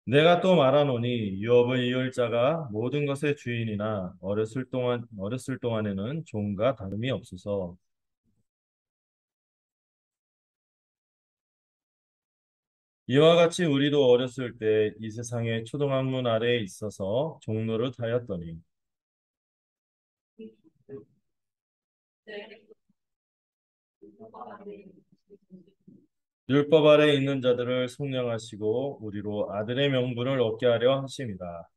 내가 또 말하노니 유업을 이을 자가 모든 것의 주인이나 어렸을 동안에는 종과 다름이 없어서 이와 같이 우리도 어렸을 때 이 세상의 초등학문 아래에 있어서 종노릇 하였더니 율법 아래 있는 자들을 속량하시고 우리로 아들의 명분을 얻게 하려 하심이다.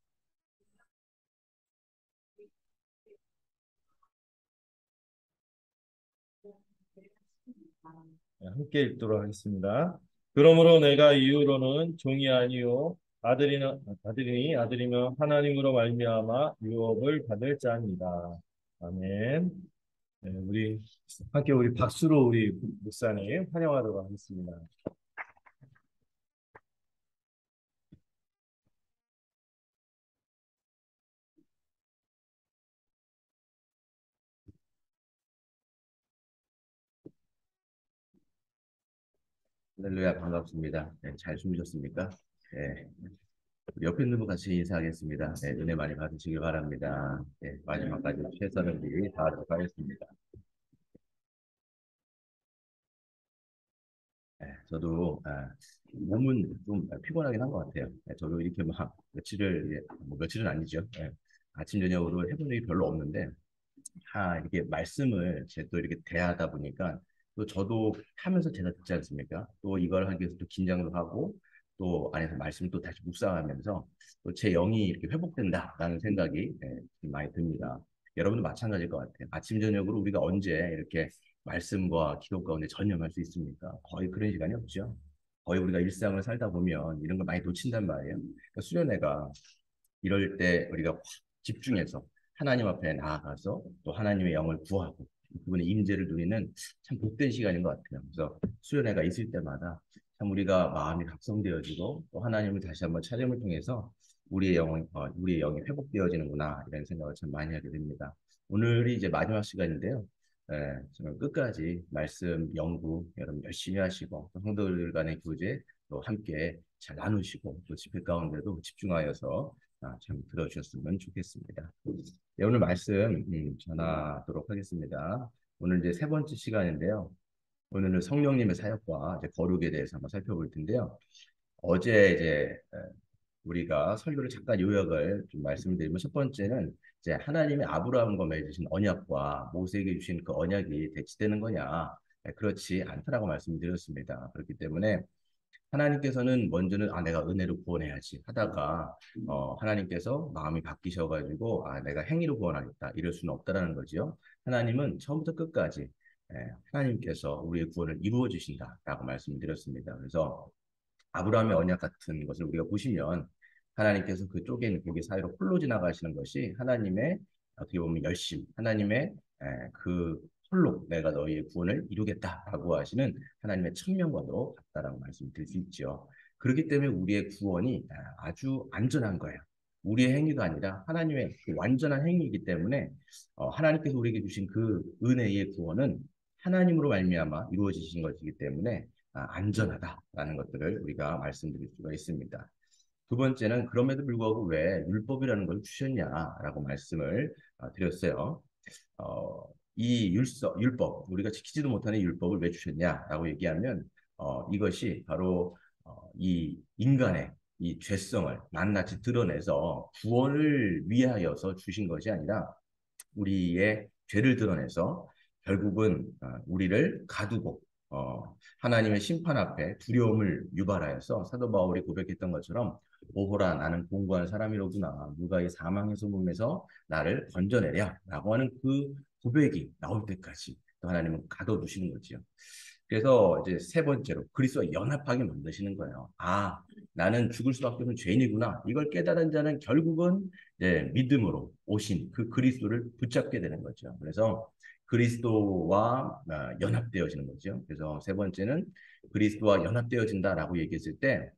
네, 함께 읽도록 하겠습니다. 그러므로 내가 이후로는 종이 아니요 아들이니 아들이면 하나님으로 말미암아 유업을 받을 자입니다. 아멘. 네, 우리 박수로 우리 목사님 환영하도록 하겠습니다. 할렐루야 반갑습니다. 네, 잘 주무셨습니까? 네, 우리 옆에 있는 분 같이 인사하겠습니다. 네, 은혜 많이 받으시길 바랍니다. 네, 마지막까지 최선을 다하도록 하겠습니다. 네, 저도 몸은 좀 피곤하긴 한 것 같아요. 네, 저도 이렇게 막 며칠은 아니죠. 네, 아침 저녁으로 해본 적이 별로 없는데 이렇게 말씀을 또 이렇게 대하다 보니까 또 저도 하면서 제가 듣지 않습니까? 또 이걸 하기 위해서 또 긴장도 하고 또 안에서 말씀을 또 다시 묵상하면서 또 제 영이 이렇게 회복된다라는 생각이 좀 많이 듭니다. 여러분도 마찬가지일 것 같아요. 아침 저녁으로 우리가 언제 이렇게 말씀과 기도 가운데 전념할 수 있습니까? 거의 그런 시간이 없죠. 거의 우리가 일상을 살다 보면 이런 걸 많이 놓친단 말이에요. 그러니까 수련회가 이럴 때 우리가 확 집중해서 하나님 앞에 나아가서 또 하나님의 영을 구하고 그분의 임재를 누리는 참 복된 시간인 것 같아요. 그래서 수련회가 있을 때마다 참 우리가 마음이 각성되어지고 또 하나님을 다시 한번 찾음을 통해서 우리의 영이 회복되어지는구나 이런 생각을 참 많이 하게 됩니다. 오늘이 이제 마지막 시간인데요. 정말 끝까지 말씀 연구 여러분 열심히 하시고 또 성도들 간의 교제 또 함께 잘 나누시고 또 집회 가운데도 집중하여서 참 들어주셨으면 좋겠습니다. 네, 오늘 말씀 전하도록 하겠습니다. 오늘 이제 세 번째 시간인데요. 오늘은 성령님의 사역과 이제 거룩에 대해서 한번 살펴볼 텐데요. 어제 이제 우리가 설교를 잠깐 요약을 좀 말씀드리면 첫 번째는 이제 하나님의 아브라함과 맺으신 언약과 모세에게 주신 그 언약이 대치되는 거냐? 그렇지 않다라고 말씀드렸습니다. 그렇기 때문에 하나님께서는 먼저는 내가 은혜로 구원해야지 하다가 하나님께서 마음이 바뀌셔가지고 내가 행위로 구원하겠다 이럴 수는 없다라는 거지요. 하나님은 처음부터 끝까지 하나님께서 우리의 구원을 이루어 주신다라고 말씀드렸습니다. 그래서 아브라함의 언약 같은 것을 우리가 보시면 하나님께서 그 쪼개 있는 고기 사이로 홀로 지나가시는 것이 하나님의 어떻게 보면 열심, 하나님의 그 홀로 내가 너희의 구원을 이루겠다라고 하시는 하나님의 천명과도 같다라고 말씀드릴 수 있죠. 그렇기 때문에 우리의 구원이 아주 안전한 거예요. 우리의 행위가 아니라 하나님의 그 완전한 행위이기 때문에 하나님께서 우리에게 주신 그 은혜의 구원은 하나님으로 말미암아 이루어지신 것이기 때문에 안전하다라는 것들을 우리가 말씀드릴 수가 있습니다. 두 번째는 그럼에도 불구하고 왜 율법이라는 걸 주셨냐라고 말씀을 드렸어요. 어, 율법, 우리가 지키지도 못하는 율법을 왜 주셨냐라고 얘기하면 이것이 바로 이 인간의 이 죄성을 낱낱이 드러내서 구원을 위하여서 주신 것이 아니라 우리의 죄를 드러내서 결국은 우리를 가두고 하나님의 심판 앞에 두려움을 유발하여서 사도 바울이 고백했던 것처럼 오호라 나는 공고한 사람이로구나 누가 이 사망의 소금에서 나를 건져내랴 라고 하는 그 고백이 나올 때까지 또 하나님은 가둬두시는 거지요. 그래서 이제 세 번째로 그리스도와 연합하게 만드시는 거예요. 나는 죽을 수밖에 없는 죄인이구나. 이걸 깨달은 자는 결국은 믿음으로 오신 그 그리스도를 붙잡게 되는 거죠. 그래서 그리스도와 연합되어지는 거죠. 그래서 세 번째는 그리스도와 연합되어진다라고 얘기했을 때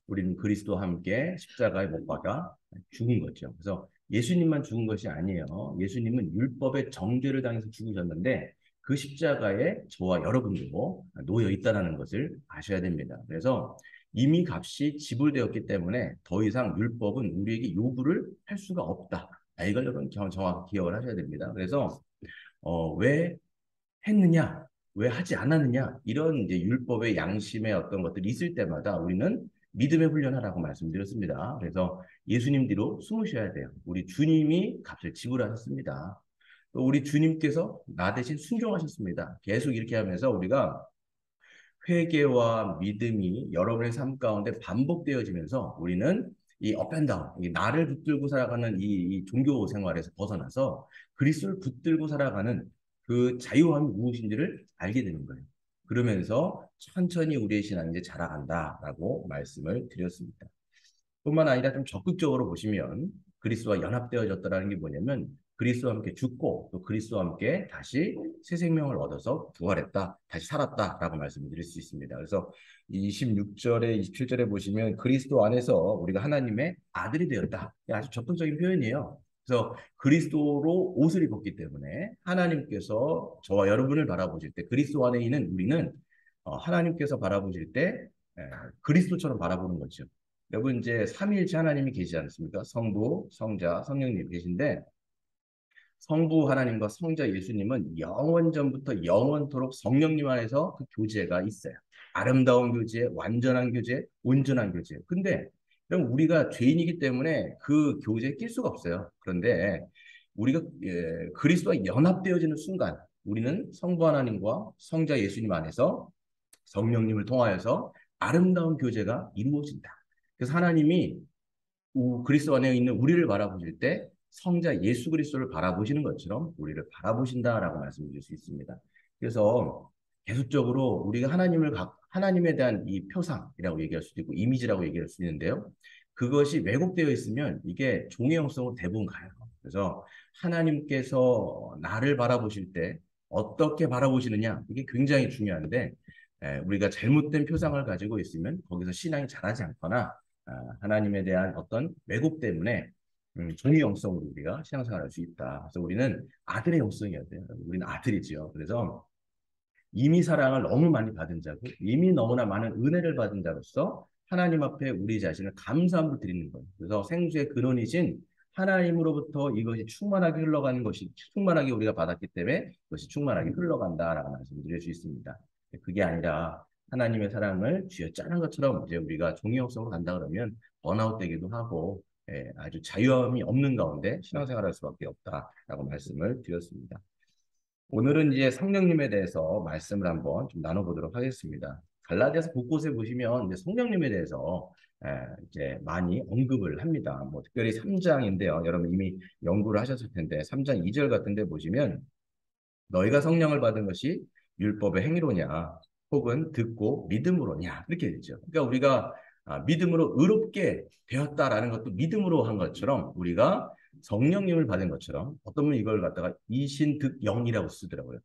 우리는 그리스도와 함께 십자가에 못 박아 죽은 거죠. 그래서 예수님만 죽은 것이 아니에요. 예수님은 율법의 정죄를 당해서 죽으셨는데 그 십자가에 저와 여러분도 놓여 있다는 것을 아셔야 됩니다. 그래서 이미 값이 지불되었기 때문에 더 이상 율법은 우리에게 요구를 할 수가 없다. 이걸 여러분 정확히 기억을 하셔야 됩니다. 그래서 왜 했느냐, 왜 하지 않았느냐 이런 이제 율법의 양심의 어떤 것들이 있을 때마다 우리는 믿음의 훈련하라고 말씀드렸습니다. 그래서 예수님 뒤로 숨으셔야 돼요. 우리 주님이 값을 지불하셨습니다. 또 우리 주님께서 나 대신 순종하셨습니다. 계속 이렇게 하면서 우리가 회개와 믿음이 여러분의 삶 가운데 반복되어지면서 우리는 이 업앤다운, 이 나를 붙들고 살아가는 이 종교 생활에서 벗어나서 그리스도를 붙들고 살아가는 그 자유함이 무엇인지를 알게 되는 거예요. 그러면서 천천히 우리의 신앙이 이제 자라간다라고 말씀을 드렸습니다. 뿐만 아니라 좀 적극적으로 보시면 그리스도와 연합되어졌다라는 게 뭐냐면 그리스도와 함께 죽고 또 그리스도와 함께 다시 새 생명을 얻어서 부활했다, 다시 살았다라고 말씀을 드릴 수 있습니다. 그래서 26절에 27절에 보시면 그리스도 안에서 우리가 하나님의 아들이 되었다. 아주 적극적인 표현이에요. 그래서 그리스도로 옷을 입었기 때문에 하나님께서 저와 여러분을 바라보실 때 그리스도 안에 있는 우리는 하나님께서 바라보실 때 그리스도처럼 바라보는 거죠. 여러분 이제 삼위일체 하나님이 계시지 않습니까? 성부, 성자, 성령님 계신데 성부 하나님과 성자 예수님은 영원전부터 영원토록 성령님 안에서 그 교제가 있어요. 아름다운 교제, 완전한 교제, 온전한 교제. 근데 우리가 죄인이기 때문에 그 교제에 낄 수가 없어요. 그런데 우리가 그리스도와 연합되어지는 순간 우리는 성부 하나님과 성자 예수님 안에서 성령님을 통하여서 아름다운 교제가 이루어진다. 그래서 하나님이 그리스도 안에 있는 우리를 바라보실 때 성자 예수 그리스도를 바라보시는 것처럼 우리를 바라보신다라고 말씀드릴 수 있습니다. 그래서 계속적으로 우리가 하나님에 대한 이 표상이라고 얘기할 수도 있고 이미지라고 얘기할 수 있는데요. 그것이 왜곡되어 있으면 이게 종의 형성으로 대부분 가요. 그래서 하나님께서 나를 바라보실 때 어떻게 바라보시느냐 이게 굉장히 중요한데 우리가 잘못된 표상을 가지고 있으면 거기서 신앙이 자라지 않거나 하나님에 대한 어떤 왜곡 때문에 종의 영성으로 우리가 신앙생활할 수 있다. 그래서 우리는 아들의 영성이어야 돼요. 우리는 아들이지요. 그래서 이미 사랑을 너무 많이 받은 자고 이미 너무나 많은 은혜를 받은 자로서 하나님 앞에 우리 자신을 감사함으로 드리는 거예요. 그래서 생수의 근원이신 하나님으로부터 이것이 충만하게 흘러가는 것이 충만하게 우리가 받았기 때문에 그것이 충만하게 흘러간다라고 말씀드릴 수 있습니다. 그게 아니라 하나님의 사랑을 쥐어짜는 것처럼 이제 우리가 종이형성으로 간다 그러면 번아웃 되기도 하고 아주 자유함이 없는 가운데 신앙생활할 수밖에 없다라고 말씀을 드렸습니다. 오늘은 이제 성령님에 대해서 말씀을 한번 좀 나눠보도록 하겠습니다. 갈라디아서 곳곳에 보시면 이제 성령님에 대해서 이제 많이 언급을 합니다. 뭐 특별히 3장인데요. 여러분 이미 연구를 하셨을 텐데 3장 2절 같은 데 보시면 너희가 성령을 받은 것이 율법의 행위로냐 혹은 듣고 믿음으로냐 이렇게 되죠. 그러니까 우리가 믿음으로 의롭게 되었다라는 것도 믿음으로 한 것처럼 우리가 성령님을 받은 것처럼 어떤 분이 이걸 갖다가 이신득영이라고 쓰더라고요.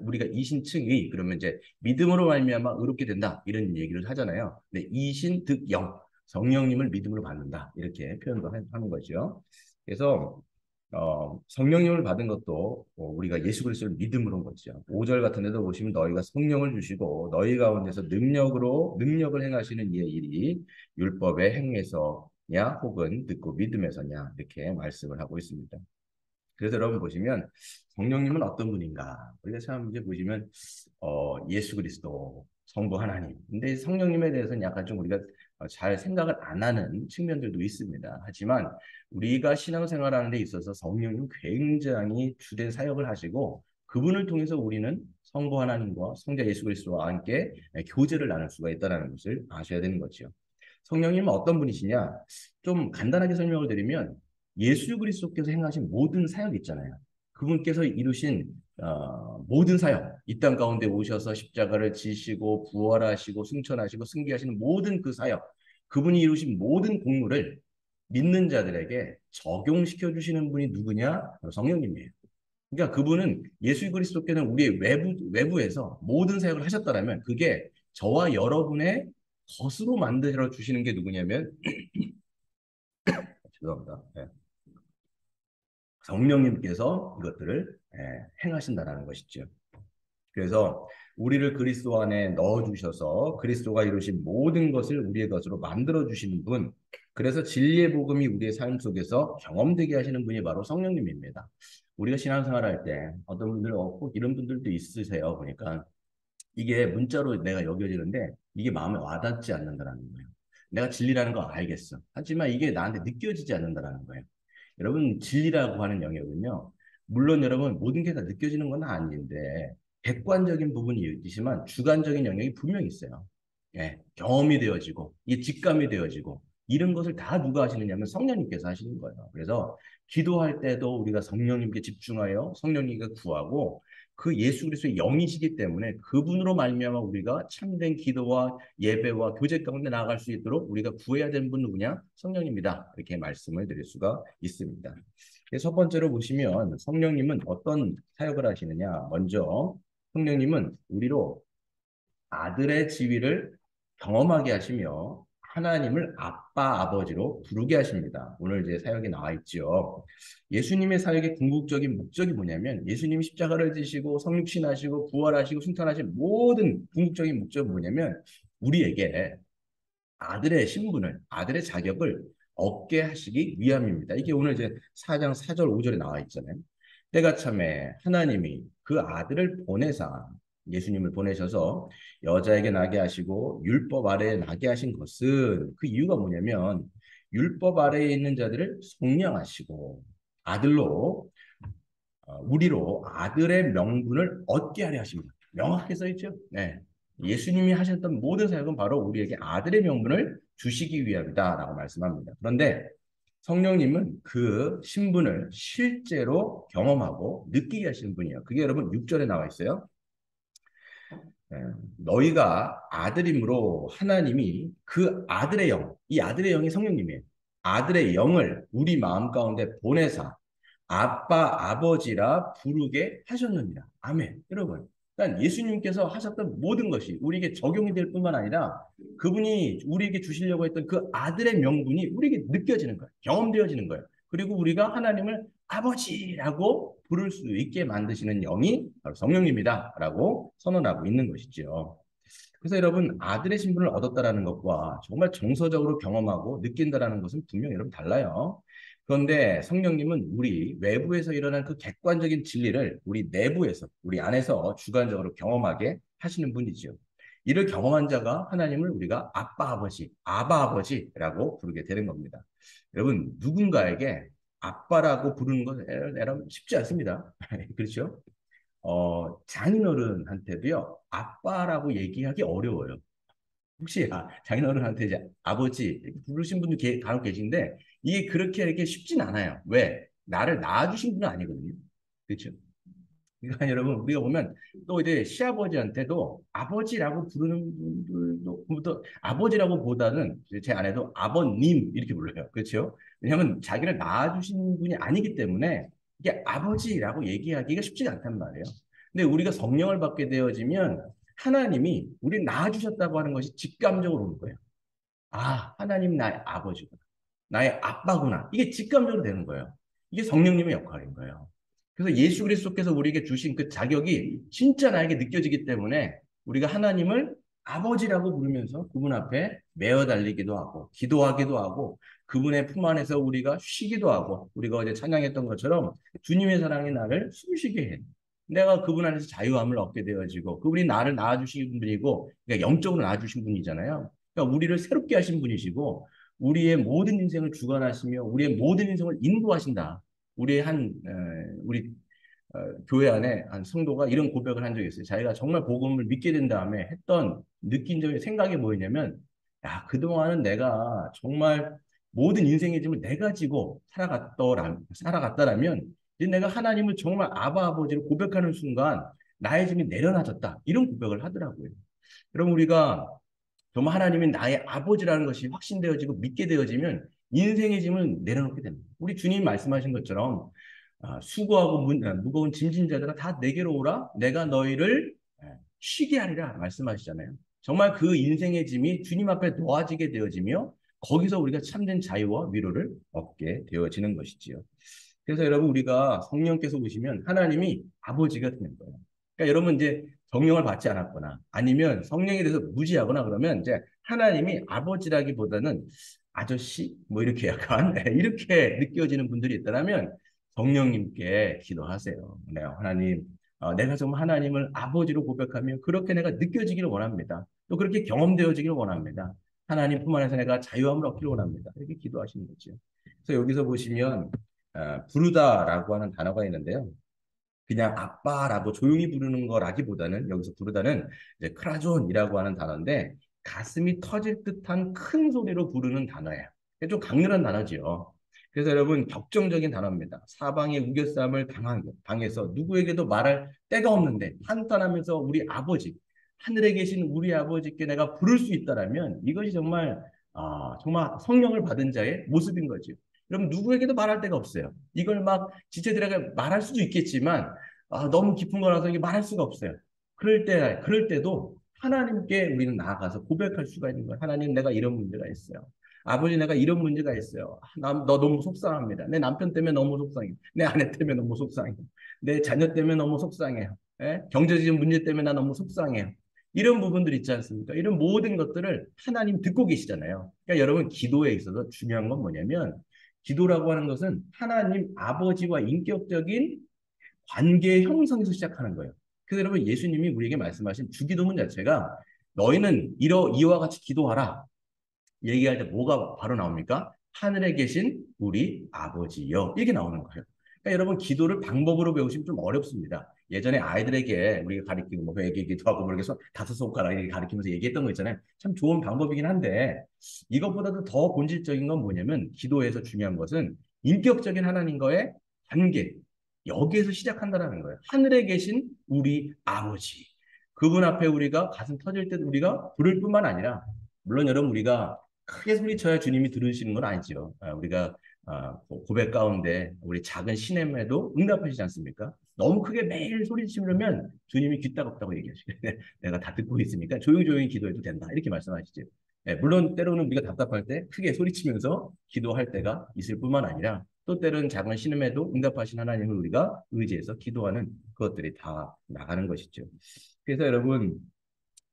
우리가 이신층의 그러면 이제 믿음으로 말미암아 의롭게 된다 이런 얘기를 하잖아요. 근데 이신득영 성령님을 믿음으로 받는다 이렇게 표현도 하는 거죠. 그래서 성령님을 받은 것도 우리가 예수 그리스도를 믿음으로 온 거죠. 5절 같은 데도 보시면 너희가 성령을 주시고 너희 가운데서 능력을 행하시는 이의 일이 율법의 행위에서냐 혹은 듣고 믿음에서냐 이렇게 말씀을 하고 있습니다. 그래서 여러분 보시면 성령님은 어떤 분인가? 우리가 참 이제 보시면 예수 그리스도, 성부 하나님. 근데 성령님에 대해서는 약간 좀 우리가 잘 생각을 안 하는 측면들도 있습니다. 하지만 우리가 신앙생활하는 데 있어서 성령님 굉장히 주된 사역을 하시고 그분을 통해서 우리는 성부 하나님과 성자 예수 그리스도와 함께 교제를 나눌 수가 있다는 것을 아셔야 되는 거죠. 성령님은 어떤 분이시냐? 좀 간단하게 설명을 드리면 예수 그리스도께서 행하신 모든 사역 있잖아요. 그분께서 이루신 모든 사역, 이 땅 가운데 오셔서 십자가를 지시고 부활하시고 승천하시고 승리하시는 모든 그 사역, 그분이 이루신 모든 공로를 믿는 자들에게 적용시켜 주시는 분이 누구냐? 바로 성령님이에요. 그러니까 그분은 예수 그리스도께는 우리의 외부에서 모든 사역을 하셨다라면 그게 저와 여러분의 것으로 만들어 주시는 게 누구냐면 죄송합니다. 네. 성령님께서 이것들을 행하신다라는 것이죠. 그래서 우리를 그리스도 안에 넣어주셔서 그리스도가 이루신 모든 것을 우리의 것으로 만들어주시는 분, 그래서 진리의 복음이 우리의 삶 속에서 경험되게 하시는 분이 바로 성령님입니다. 우리가 신앙생활 할 때 어떤 분들, 꼭 이런 분들도 있으세요. 보니까 이게 문자로 내가 여겨지는데 이게 마음에 와닿지 않는다라는 거예요. 내가 진리라는 거 알겠어. 하지만 이게 나한테 느껴지지 않는다라는 거예요. 여러분, 진리라고 하는 영역은요. 물론 여러분 모든 게 다 느껴지는 건 아닌데 객관적인 부분이 있지만 주관적인 영역이 분명히 있어요. 예, 경험이 되어지고 이게 직감이 되어지고 이런 것을 다 누가 하시느냐면 성령님께서 하시는 거예요. 그래서 기도할 때도 우리가 성령님께 집중하여 성령님께 구하고 그 예수 그리스도의 영이시기 때문에 그분으로 말미암아 우리가 참된 기도와 예배와 교제 가운데 나아갈 수 있도록 우리가 구해야 되는 분은 누구냐? 성령님이다. 이렇게 말씀을 드릴 수가 있습니다. 첫 번째로 보시면 성령님은 어떤 사역을 하시느냐? 먼저 성령님은 우리로 아들의 지위를 경험하게 하시며 하나님을 아빠, 아버지로 부르게 하십니다. 오늘 이제 사역에 나와 있죠. 예수님의 사역의 궁극적인 목적이 뭐냐면 예수님이 십자가를 지시고 성육신하시고 부활하시고 승천하신 모든 궁극적인 목적은 뭐냐면 우리에게 아들의 신분을, 아들의 자격을 얻게 하시기 위함입니다. 이게 오늘 이제 4장 4절 5절에 나와 있잖아요. 때가 참에 하나님이 그 아들을 보내사 예수님을 보내셔서 여자에게 나게 하시고 율법 아래에 나게 하신 것은 그 이유가 뭐냐면 율법 아래에 있는 자들을 속량하시고 아들로 우리로 아들의 명분을 얻게 하려 하십니다. 명확하게 써 있죠. 네. 예수님이 하셨던 모든 사역은 바로 우리에게 아들의 명분을 주시기 위함이다라고 말씀합니다. 그런데 성령님은 그 신분을 실제로 경험하고 느끼게 하시는 분이에요. 그게 여러분 6절에 나와 있어요. 네. 너희가 아들임으로 하나님이 그 아들의 영, 이 아들의 영이 성령님이에요. 아들의 영을 우리 마음 가운데 보내사 아빠, 아버지라 부르게 하셨느니라. 아멘. 여러분, 그러니까 예수님께서 하셨던 모든 것이 우리에게 적용이 될 뿐만 아니라 그분이 우리에게 주시려고 했던 그 아들의 명분이 우리에게 느껴지는 거예요. 경험되어지는 거예요. 그리고 우리가 하나님을 아버지라고 부를 수 있게 만드시는 영이 바로 성령님이다라고 선언하고 있는 것이죠. 그래서 여러분 아들의 신분을 얻었다라는 것과 정말 정서적으로 경험하고 느낀다라는 것은 분명히 여러분 달라요. 그런데 성령님은 우리 외부에서 일어난 그 객관적인 진리를 우리 내부에서 우리 안에서 주관적으로 경험하게 하시는 분이죠. 이를 경험한 자가 하나님을 우리가 아빠 아버지, 아바 아버지라고 부르게 되는 겁니다. 여러분 누군가에게 아빠라고 부르는 건 여러분 쉽지 않습니다. 그렇죠? 장인어른한테도요, 아빠라고 얘기하기 어려워요. 혹시 장인어른한테 이제 아버지 이렇게 부르신 분도 간혹 계신데 이게 그렇게 이렇게 쉽진 않아요. 왜? 나를 낳아주신 분은 아니거든요. 그렇죠? 그러니까 여러분 우리가 보면 또 이제 시아버지한테도 아버지라고 부르는 분들도 아버지라고 보다는 제 아내도 아버님 이렇게 불러요. 그렇죠? 왜냐하면 자기를 낳아주신 분이 아니기 때문에 이게 아버지라고 얘기하기가 쉽지 않단 말이에요. 근데 우리가 성령을 받게 되어지면 하나님이 우리 낳아주셨다고 하는 것이 직감적으로 오는 거예요. 아, 하나님 나의 아버지구나. 나의 아빠구나. 이게 직감적으로 되는 거예요. 이게 성령님의 역할인 거예요. 그래서 예수 그리스도께서 우리에게 주신 그 자격이 진짜 나에게 느껴지기 때문에 우리가 하나님을 아버지라고 부르면서 그분 앞에 매어 달리기도 하고 기도하기도 하고 그분의 품 안에서 우리가 쉬기도 하고 우리가 어제 찬양했던 것처럼 주님의 사랑이 나를 숨쉬게 해. 내가 그분 안에서 자유함을 얻게 되어지고 그분이 나를 낳아주신 분이고 그러니까 영적으로 낳아주신 분이잖아요. 그러니까 우리를 새롭게 하신 분이시고 우리의 모든 인생을 주관하시며 우리의 모든 인생을 인도하신다. 우리 우리 교회 안에 한 성도가 이런 고백을 한 적이 있어요. 자기가 정말 복음을 믿게 된 다음에 했던 느낀 적의 생각이 뭐였냐면, 야, 그동안은 내가 정말 모든 인생의 짐을 내가 지고 살아갔다라면, 이제 내가 하나님을 정말 아바 아버지로 고백하는 순간 나의 짐이 내려놔졌다. 이런 고백을 하더라고요. 그럼 우리가 정말 하나님이 나의 아버지라는 것이 확신되어지고 믿게 되어지면 인생의 짐을 내려놓게 됩니다. 우리 주님 말씀하신 것처럼 수고하고 무거운 짐진 자들아 다 내게로 오라 내가 너희를 쉬게 하리라 말씀하시잖아요. 정말 그 인생의 짐이 주님 앞에 놓아지게 되어지며 거기서 우리가 참된 자유와 위로를 얻게 되어지는 것이지요. 그래서 여러분 우리가 성령께서 오시면 하나님이 아버지가 되는 거예요. 그러니까 여러분 이제 성령을 받지 않았거나 아니면 성령에 대해서 무지하거나 그러면 이제 하나님이 아버지라기보다는 아저씨 뭐 이렇게 약간 이렇게 느껴지는 분들이 있다면 성령님께 기도하세요. 네, 하나님, 내가 정말 하나님을 아버지로 고백하며 그렇게 내가 느껴지기를 원합니다. 또 그렇게 경험되어지기를 원합니다. 하나님 품 안에서 내가 자유함을 얻기를 원합니다. 이렇게 기도하시는 거죠. 그래서 여기서 보시면 부르다라고 하는 단어가 있는데요. 그냥 아빠라고 조용히 부르는 거라기보다는 여기서 부르다는 이제 크라존이라고 하는 단어인데 가슴이 터질 듯한 큰 소리로 부르는 단어예요. 좀 강렬한 단어지요. 그래서 여러분 격정적인 단어입니다. 사방의 우겨싸움을 당해서 누구에게도 말할 데가 없는데 한탄하면서 우리 아버지, 하늘에 계신 우리 아버지께 내가 부를 수 있다라면 이것이 정말 정말 성령을 받은 자의 모습인 거죠. 여러분 누구에게도 말할 데가 없어요. 이걸 막 지체들에게 말할 수도 있겠지만 너무 깊은 거라서 이게 말할 수가 없어요. 그럴 때도 하나님께 우리는 나아가서 고백할 수가 있는 거예요. 하나님, 내가 이런 문제가 있어요. 아버지, 내가 이런 문제가 있어요. 너 너무 속상합니다. 내 남편 때문에 너무 속상해. 내 아내 때문에 너무 속상해. 내 자녀 때문에 너무 속상해요. 경제적인 문제 때문에 나 너무 속상해요. 이런 부분들 있지 않습니까? 이런 모든 것들을 하나님 듣고 계시잖아요. 그러니까 여러분 기도에 있어서 중요한 건 뭐냐면 기도라고 하는 것은 하나님 아버지와 인격적인 관계 형성에서 시작하는 거예요. 그래서 여러분 예수님이 우리에게 말씀하신 주기도문 자체가 너희는 이와 같이 기도하라. 얘기할 때 뭐가 바로 나옵니까? 하늘에 계신 우리 아버지요. 이게 나오는 거예요. 그러니까 여러분 기도를 방법으로 배우시면 좀 어렵습니다. 예전에 아이들에게 우리가 가르치고 뭐 회개 기도하고 모르겠어 다섯 손가락 이렇게 가르치면서 얘기했던 거 있잖아요. 참 좋은 방법이긴 한데 이것보다도 더 본질적인 건 뭐냐면 기도에서 중요한 것은 인격적인 하나님과의 관계 여기에서 시작한다는 거예요. 하늘에 계신 우리 아버지 그분 앞에 우리가 가슴 터질 때 우리가 부를 뿐만 아니라 물론 여러분 우리가 크게 소리쳐야 주님이 들으시는 건 아니죠. 우리가 고백 가운데 우리 작은 시냇에도 응답하시지 않습니까? 너무 크게 매일 소리치면 주님이 귀따갑다고 얘기하시고 내가 다 듣고 있으니까 조용조용히 기도해도 된다 이렇게 말씀하시죠. 물론 때로는 우리가 답답할 때 크게 소리치면서 기도할 때가 있을 뿐만 아니라 또 때로는 작은 신음에도 응답하신 하나님을 우리가 의지해서 기도하는 그것들이 다 나가는 것이죠. 그래서 여러분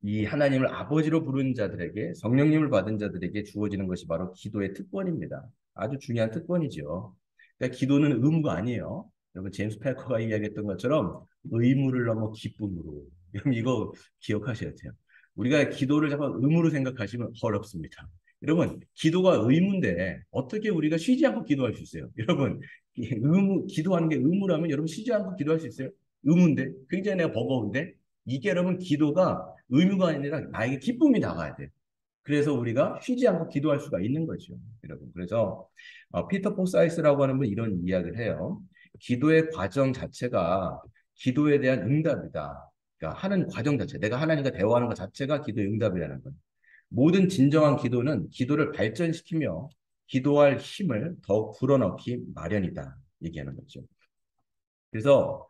이 하나님을 아버지로 부르는 자들에게 성령님을 받은 자들에게 주어지는 것이 바로 기도의 특권입니다. 아주 중요한 특권이죠. 그러니까 기도는 의무가 아니에요. 여러분 제임스 패커가 이야기했던 것처럼 의무를 넘어 기쁨으로. 여러분 이거 기억하셔야 돼요. 우리가 기도를 자꾸 의무로 생각하시면 어렵습니다. 여러분 기도가 의무인데 어떻게 우리가 쉬지 않고 기도할 수 있어요? 여러분 기도하는 게 의무라면 여러분 쉬지 않고 기도할 수 있어요? 의무인데 굉장히 내가 버거운데 이게 여러분 기도가 의무가 아니라 나에게 기쁨이 나가야 돼. 그래서 우리가 쉬지 않고 기도할 수가 있는 거죠, 여러분. 그래서 피터 포사이스라고 하는 분 이런 이야기를 해요. 기도의 과정 자체가 기도에 대한 응답이다. 그러니까 하는 과정 자체, 내가 하나님과 대화하는 것 자체가 기도의 응답이라는 것. 모든 진정한 기도는 기도를 발전시키며 기도할 힘을 더욱 불어넣기 마련이다. 얘기하는 거죠. 그래서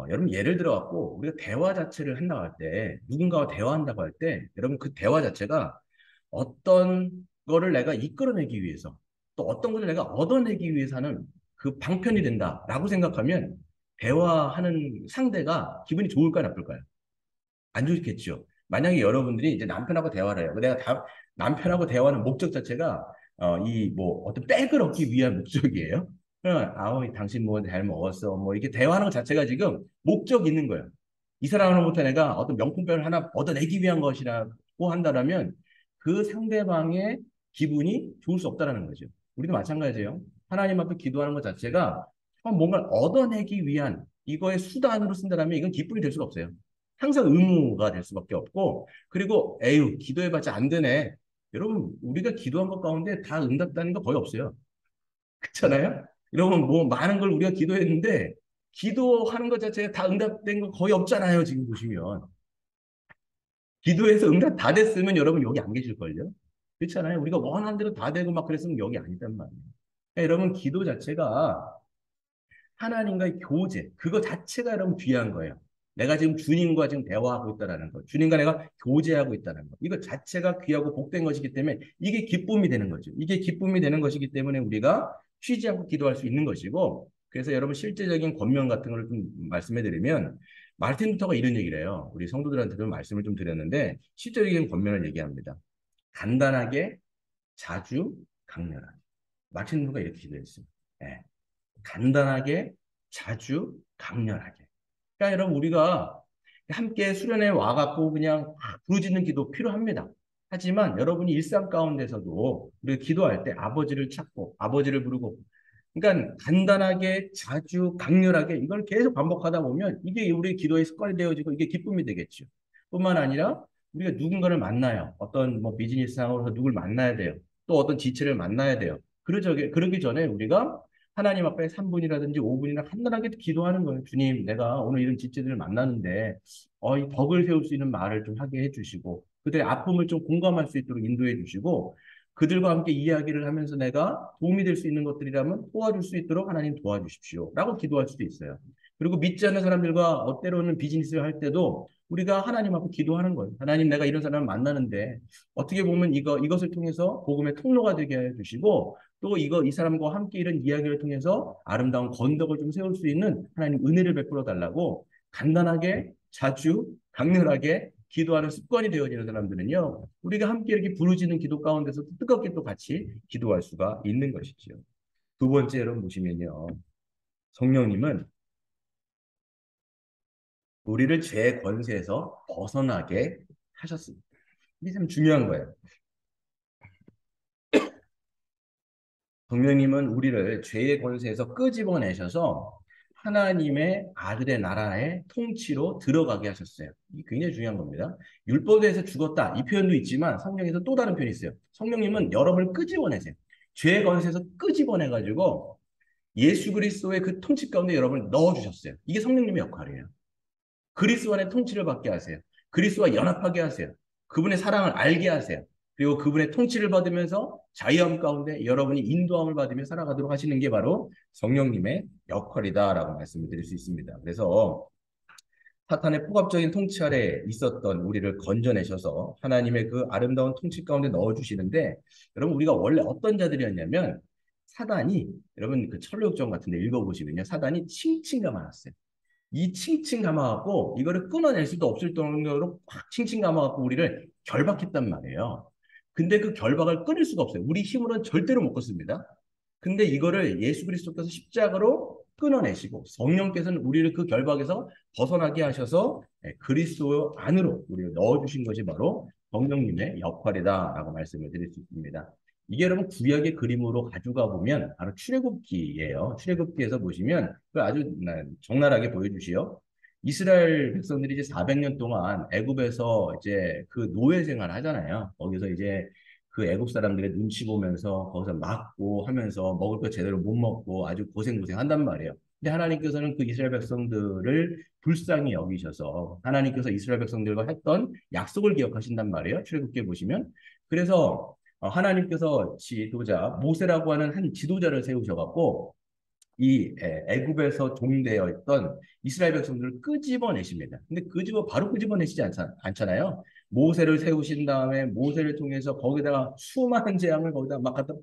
여러분 예를 들어 갖고 우리가 대화 자체를 한다고 할 때 누군가와 대화한다고 할 때 여러분 그 대화 자체가 어떤 거를 내가 이끌어내기 위해서 또 어떤 것을 내가 얻어내기 위해서 하는 그 방편이 된다라고 생각하면 대화하는 상대가 기분이 좋을까요, 나쁠까요? 안 좋겠죠. 만약에 여러분들이 이제 남편하고 대화를 해요. 남편하고 대화하는 목적 자체가 이 뭐 어떤 백을 얻기 위한 목적이에요. 그러면 아우 당신 뭐 잘 먹었어 뭐 이렇게 대화하는 것 자체가 지금 목적이 있는 거예요. 이 사람으로부터 내가 어떤 명품백을 하나 얻어내기 위한 것이라고 한다면 그 상대방의 기분이 좋을 수 없다라는 거죠. 우리도 마찬가지예요. 하나님 앞에 기도하는 것 자체가 뭔가를 얻어내기 위한 이거의 수단으로 쓴다면 이건 기쁨이 될 수가 없어요. 항상 의무가 될 수밖에 없고 그리고 에휴 기도해봤자 안 되네. 여러분 우리가 기도한 것 가운데 다 응답되는 거 거의 없어요. 그렇잖아요? 여러분 뭐 많은 걸 우리가 기도했는데 기도하는 것 자체가 다 응답된 거 거의 없잖아요. 지금 보시면 기도해서 응답 다 됐으면 여러분 여기 안 계실걸요? 그렇잖아요. 우리가 원하는 대로 다 되고 막 그랬으면 여기 아니단 말이에요. 그러니까 여러분 기도 자체가 하나님과의 교제, 그거 자체가 여러분 귀한 거예요. 내가 지금 주님과 지금 대화하고 있다는 거, 주님과 내가 교제하고 있다는 거, 이거 자체가 귀하고 복된 것이기 때문에 이게 기쁨이 되는 거죠. 이게 기쁨이 되는 것이기 때문에 우리가 쉬지 않고 기도할 수 있는 것이고, 그래서 여러분 실제적인 권면 같은 걸 좀 말씀해 드리면, 마르틴 루터가 이런 얘기를 해요. 우리 성도들한테도 말씀을 좀 드렸는데 실제적인 권면을 얘기합니다. 간단하게, 자주, 강렬하게. 마르틴 루터가 이렇게 기도했어요. 예. 간단하게, 자주, 강렬하게. 그러니까 여러분 우리가 함께 수련회 와갖고 그냥 부르짖는 기도 필요합니다. 하지만 여러분이 일상 가운데서도 우리가 기도할 때 아버지를 찾고 아버지를 부르고 그러니까 간단하게 자주 강렬하게 이걸 계속 반복하다 보면 이게 우리 기도의 습관이 되어지고 이게 기쁨이 되겠죠. 뿐만 아니라 우리가 누군가를 만나요. 어떤 뭐 비즈니스 상으로서 누굴 만나야 돼요. 또 어떤 지체를 만나야 돼요. 그러기 전에 우리가 하나님 앞에 3분이라든지 5분이나 간단하게 기도하는 거예요. 주님, 내가 오늘 이런 지체들을 만나는데 이 덕을 세울 수 있는 말을 좀 하게 해주시고 그들의 아픔을 좀 공감할 수 있도록 인도해 주시고 그들과 함께 이야기를 하면서 내가 도움이 될 수 있는 것들이라면 도와줄 수 있도록 하나님 도와주십시오. 라고 기도할 수도 있어요. 그리고 믿지 않는 사람들과 때로는 비즈니스를 할 때도 우리가 하나님 앞에 기도하는 거예요. 하나님 내가 이런 사람을 만나는데 어떻게 보면 이것을 통해서 복음의 통로가 되게 해주시고 또 이 사람과 함께 이런 이야기를 통해서 아름다운 건덕을 좀 세울 수 있는 하나님 은혜를 베풀어 달라고 간단하게 자주 강렬하게 기도하는 습관이 되어지는 사람들은요. 우리가 함께 이렇게 부르짖는 기도 가운데서 뜨겁게 또 같이 기도할 수가 있는 것이죠. 두 번째로 보시면요. 성령님은 우리를 죄의 권세에서 벗어나게 하셨습니다. 이게 참 중요한 거예요. 성령님은 우리를 죄의 권세에서 끄집어내셔서 하나님의 아들의 나라의 통치로 들어가게 하셨어요. 이게 굉장히 중요한 겁니다. 율법에서 죽었다 이 표현도 있지만 성령에서 또 다른 표현이 있어요. 성령님은 여러분을 끄집어내세요. 죄의 권세에서 끄집어내가지고 예수 그리스도의 그 통치 가운데 여러분을 넣어주셨어요. 이게 성령님의 역할이에요. 그리스도 안에 통치를 받게 하세요. 그리스도와 연합하게 하세요. 그분의 사랑을 알게 하세요. 그리고 그분의 통치를 받으면서 자유함 가운데 여러분이 인도함을 받으며 살아가도록 하시는 게 바로 성령님의 역할이다라고 말씀을 드릴 수 있습니다. 그래서 사탄의 폭압적인 통치 아래 있었던 우리를 건져내셔서 하나님의 그 아름다운 통치 가운데 넣어주시는데 여러분 우리가 원래 어떤 자들이었냐면 사단이 여러분 그 철로역정 같은 데 읽어보시면요. 사단이 칭칭 감아놨어요. 이 칭칭 감아갖고 이거를 끊어낼 수도 없을 정도로 꽉 칭칭 감아갖고 우리를 결박했단 말이에요. 근데 그 결박을 끊을 수가 없어요. 우리 힘으로는 절대로 못 끊습니다. 근데 이거를 예수 그리스도께서 십자가로 끊어내시고 성령께서는 우리를 그 결박에서 벗어나게 하셔서 그리스도 안으로 우리를 넣어주신 것이 바로 성령님의 역할이다라고 말씀을 드릴 수 있습니다. 이게 여러분 구약의 그림으로 가져가 보면 바로 출애굽기예요. 출애굽기에서 보시면 그 아주 적나라하게 보여주시요. 이스라엘 백성들이 이제 400년 동안 애굽에서 이제 그 노예 생활을 하잖아요. 거기서 이제 그 애굽 사람들의 눈치 보면서 거기서 맞고 하면서 먹을 거 제대로 못 먹고 아주 고생 한단 말이에요. 근데 하나님께서는 그 이스라엘 백성들을 불쌍히 여기셔서 하나님께서 이스라엘 백성들과 했던 약속을 기억하신단 말이에요. 출애굽기에 보시면. 그래서 하나님께서 지도자 모세라고 하는 한 지도자를 세우셔갖고 이 애굽에서 종되어 있던 이스라엘 백성들을 끄집어내십니다. 근데 바로 끄집어내시지 않잖아요. 모세를 세우신 다음에 모세를 통해서 거기다가 수많은 재앙을 거기다 막 갖다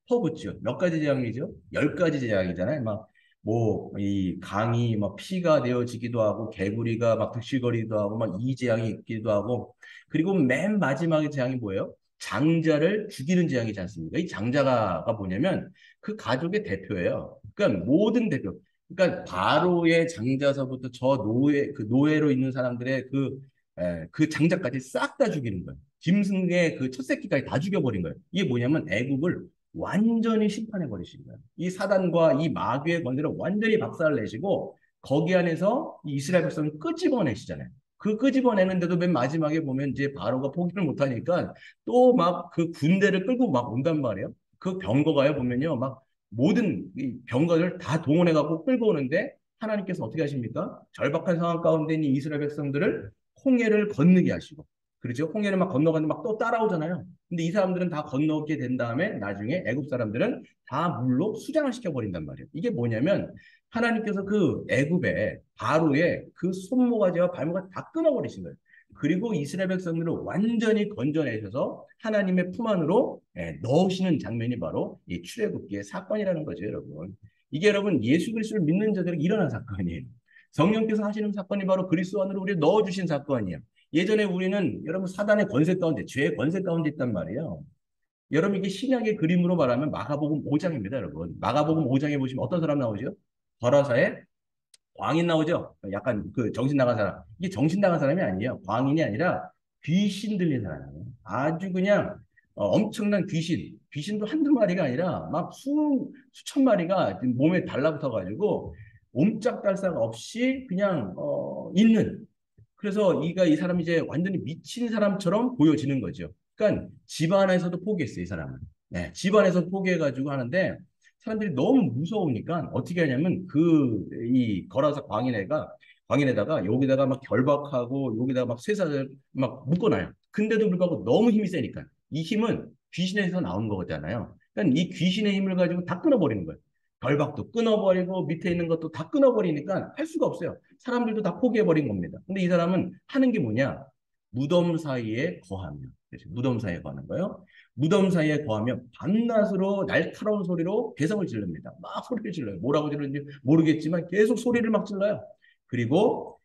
퍼붓죠. 몇 가지 재앙이죠? 10가지 재앙이잖아요. 막 뭐 이 강이 막 피가 되어지기도 하고 개구리가 막 득실거리기도 하고 막 이 재앙이 있기도 하고 그리고 맨 마지막에 재앙이 뭐예요? 장자를 죽이는 재앙이지 않습니까? 이 장자가 뭐냐면 그 가족의 대표예요. 그러니까 모든 대표. 그러니까 바로의 장자서부터 저 노예로 있는 사람들의 그 장자까지 싹 다 죽이는 거예요. 짐승의 그 첫 새끼까지 다 죽여버린 거예요. 이게 뭐냐면 애굽을 완전히 심판해 버리신 거예요. 이 사단과 이 마귀의 권세를 완전히 박살을 내시고 거기 안에서 이 이스라엘 백성을 끄집어내시잖아요. 그 끄집어내는데도 맨 마지막에 보면 이제 바로가 포기를 못하니까 또 막 그 군대를 끌고 막 온단 말이에요. 그 병거가요 보면요 막 모든 이 병거를 다 동원해 갖고 끌고 오는데 하나님께서 어떻게 하십니까? 절박한 상황 가운데 있는 이스라엘 백성들을 홍해를 건너게 하시고 그렇죠? 홍해를 막 건너가는데 막 또 따라오잖아요. 근데 이 사람들은 다 건너게 된 다음에 나중에 애굽 사람들은 다 물로 수장을 시켜버린단 말이에요. 이게 뭐냐면 하나님께서 그 애굽에 바로의 그 손모가지와 발모가 다 끊어버리신 거예요. 그리고 이스라엘 백성들을 완전히 건져내셔서 하나님의 품 안으로 넣으시는 장면이 바로 이 출애굽기의 사건이라는 거죠, 여러분. 이게 여러분 예수 그리스도를 믿는 자들에게 일어난 사건이에요. 성령께서 하시는 사건이 바로 그리스도 안으로 우리를 넣어주신 사건이에요. 예전에 우리는 여러분 사단의 권세 가운데, 죄의 권세 가운데 있단 말이에요. 여러분 이게 신약의 그림으로 말하면 마가복음 5장입니다, 여러분. 마가복음 5장에 보시면 어떤 사람 나오죠? 거라사의 광인 나오죠? 약간 그 정신 나간 사람. 이게 정신 나간 사람이 아니에요. 광인이 아니라 귀신 들린 사람이에요. 아주 그냥 엄청난 귀신. 귀신도 한두 마리가 아니라 막 수천 마리가 몸에 달라붙어 가지고 옴짝달싹 없이 그냥 있는. 그래서 이 사람이 이제 완전히 미친 사람처럼 보여지는 거죠. 그러니까 집안에서도 포기했어요, 이 사람은. 네, 집안에서 포기해가지고 하는데 사람들이 너무 무서우니까 어떻게 하냐면 이 거라사 광인에다가 여기다가 막 결박하고 여기다가 막 쇠사슬 막 묶어놔요. 근데도 불구하고 너무 힘이 세니까 이 힘은 귀신에서 나오는 거잖아요. 그러니까 이 귀신의 힘을 가지고 다 끊어버리는 거예요. 결박도 끊어버리고 밑에 있는 것도 다 끊어버리니까 할 수가 없어요. 사람들도 다 포기해버린 겁니다. 근데 이 사람은 하는 게 뭐냐? 무덤 사이에 거하며. 그렇죠? 무덤 사이에 거하는 거예요. 무덤 사이에 거하며 밤낮으로 날카로운 소리로 개성을 질릅니다. 막 소리를 질러요. 뭐라고 지르는지 모르겠지만 계속 소리를 막 질러요. 그리고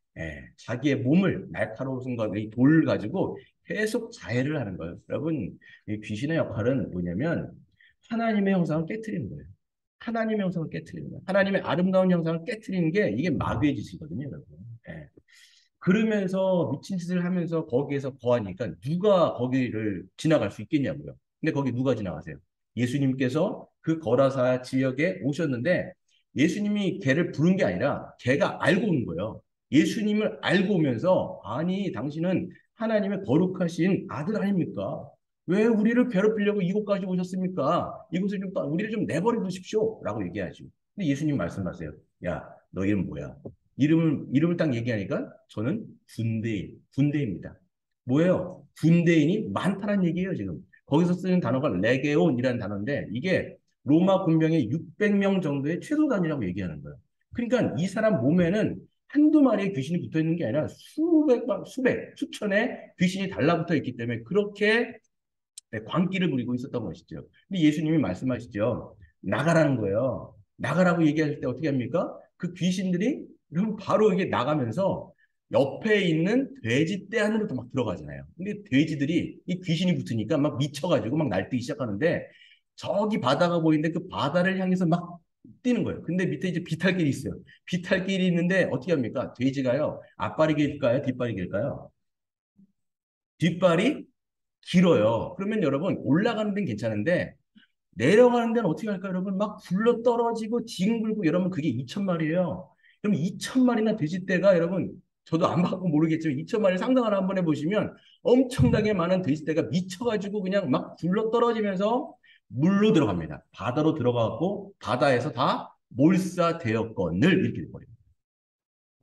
자기의 몸을 날카로운 순간 이돌 가지고 계속 자해를 하는 거예요. 여러분, 이 귀신의 역할은 뭐냐면 하나님의 형상을 깨트리는 거예요. 하나님의 형상을 깨트리는 거예요. 하나님의 아름다운 형상을 깨트리는 게 이게 마귀의 짓이거든요, 여러분. 예. 그러면서 미친 짓을 하면서 거기에서 거하니까 누가 거기를 지나갈 수 있겠냐고요. 근데 거기 누가 지나가세요? 예수님께서 그 거라사 지역에 오셨는데 예수님이 걔를 부른 게 아니라 걔가 알고 온 거예요. 예수님을 알고 오면서 아니 당신은 하나님의 거룩하신 아들 아닙니까? 왜 우리를 괴롭히려고 이곳까지 오셨습니까? 이곳을 우리를 좀 내버려 두십시오. 라고 얘기하죠. 근데 예수님 말씀하세요. 야, 너 이름 뭐야? 이름을 딱 얘기하니까 저는 군대입니다. 뭐예요? 군대인이 많다는 얘기예요, 지금. 거기서 쓰는 단어가 레게온이라는 단어인데 이게 로마 군병의 600명 정도의 최소 단위라고 얘기하는 거예요. 그러니까 이 사람 몸에는 한두 마리의 귀신이 붙어 있는 게 아니라 수천의 귀신이 달라붙어 있기 때문에 그렇게 광기를 부리고 있었던 것이죠. 근데 예수님이 말씀하시죠. 나가라는 거예요. 나가라고 얘기할 때 어떻게 합니까? 그 귀신들이 그럼 바로 이게 나가면서 옆에 있는 돼지떼 안으로 막 들어가잖아요. 근데 돼지들이 이 귀신이 붙으니까 막 미쳐가지고 막 날뛰기 시작하는데 저기 바다가 보이는데 그 바다를 향해서 막 뛰는 거예요. 근데 밑에 이제 비탈길이 있어요. 비탈길이 있는데 어떻게 합니까? 돼지가요. 앞발이 길까요? 뒷발이 길까요? 뒷발이 길어요. 그러면 여러분 올라가는 데는 괜찮은데 내려가는 데는 어떻게 할까요, 여러분? 막 굴러 떨어지고 뒹굴고 여러분 그게 2천 마리예요. 그럼 2천 마리나 돼지떼가 여러분 저도 안 봐도 모르겠지만 2천 마리 상상을 한번 해보시면 엄청나게 많은 돼지떼가 미쳐가지고 그냥 막 굴러 떨어지면서 물로 들어갑니다. 바다로 들어가고 바다에서 다 몰사되었건을 이렇게 돼버립니다.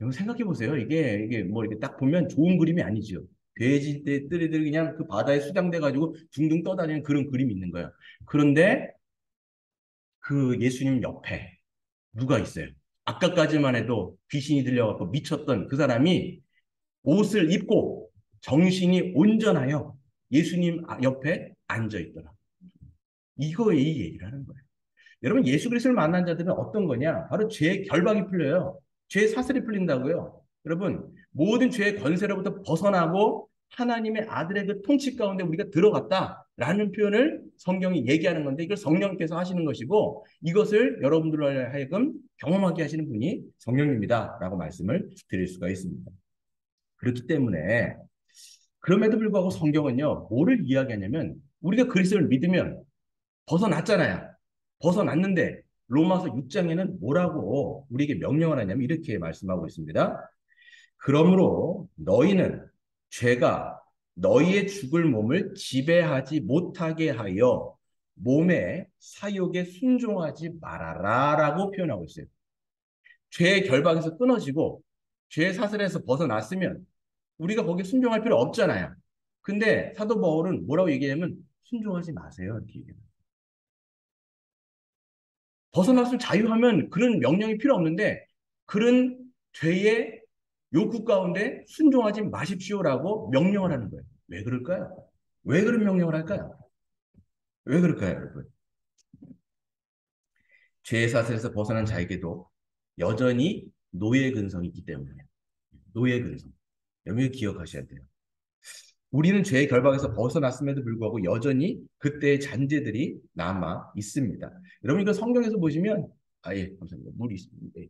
여러분 생각해 보세요. 이게 뭐 이렇게 딱 보면 좋은 그림이 아니죠. 돼지떼들이 그냥 그 바다에 수장돼 가지고 둥둥 떠다니는 그런 그림이 있는 거예요. 그런데 그 예수님 옆에 누가 있어요? 아까까지만 해도 귀신이 들려갖고 미쳤던 그 사람이 옷을 입고 정신이 온전하여 예수님 옆에 앉아 있더라. 이거에 이 얘기를 하는 거예요. 여러분 예수 그리스도를 만난 자들은 어떤 거냐? 바로 죄의 결박이 풀려요. 죄의 사슬이 풀린다고요. 여러분 모든 죄의 권세로부터 벗어나고 하나님의 아들의 그 통치 가운데 우리가 들어갔다라는 표현을 성경이 얘기하는 건데 이걸 성령께서 하시는 것이고 이것을 여러분들로 하여금 경험하게 하시는 분이 성령입니다라고 말씀을 드릴 수가 있습니다. 그렇기 때문에 그럼에도 불구하고 성경은요 뭐를 이야기하냐면 우리가 그리스도를 믿으면 벗어났잖아요. 벗어났는데 로마서 6장에는 뭐라고 우리에게 명령을 하냐면 이렇게 말씀하고 있습니다. 그러므로 너희는 죄가 너희의 죽을 몸을 지배하지 못하게 하여 몸의 사욕에 순종하지 말아라 라고 표현하고 있어요. 죄의 결박에서 끊어지고 죄의 사슬에서 벗어났으면 우리가 거기에 순종할 필요 없잖아요. 근데 사도 바울은 뭐라고 얘기하냐면 순종하지 마세요. 이렇게 얘기해요. 벗어났으면 자유하면 그런 명령이 필요 없는데 그런 죄의 요구 가운데 순종하지 마십시오라고 명령을 하는 거예요. 왜 그럴까요? 왜 그런 명령을 할까요? 왜 그럴까요, 여러분? 죄의 사슬에서 벗어난 자에게도 여전히 노예 근성이 있기 때문에. 노예 근성. 여러분이 기억하셔야 돼요. 우리는 죄의 결박에서 벗어났음에도 불구하고 여전히 그때의 잔재들이 남아 있습니다. 여러분 이거 성경에서 보시면 예, 감사합니다. 물이 있습니다. 예.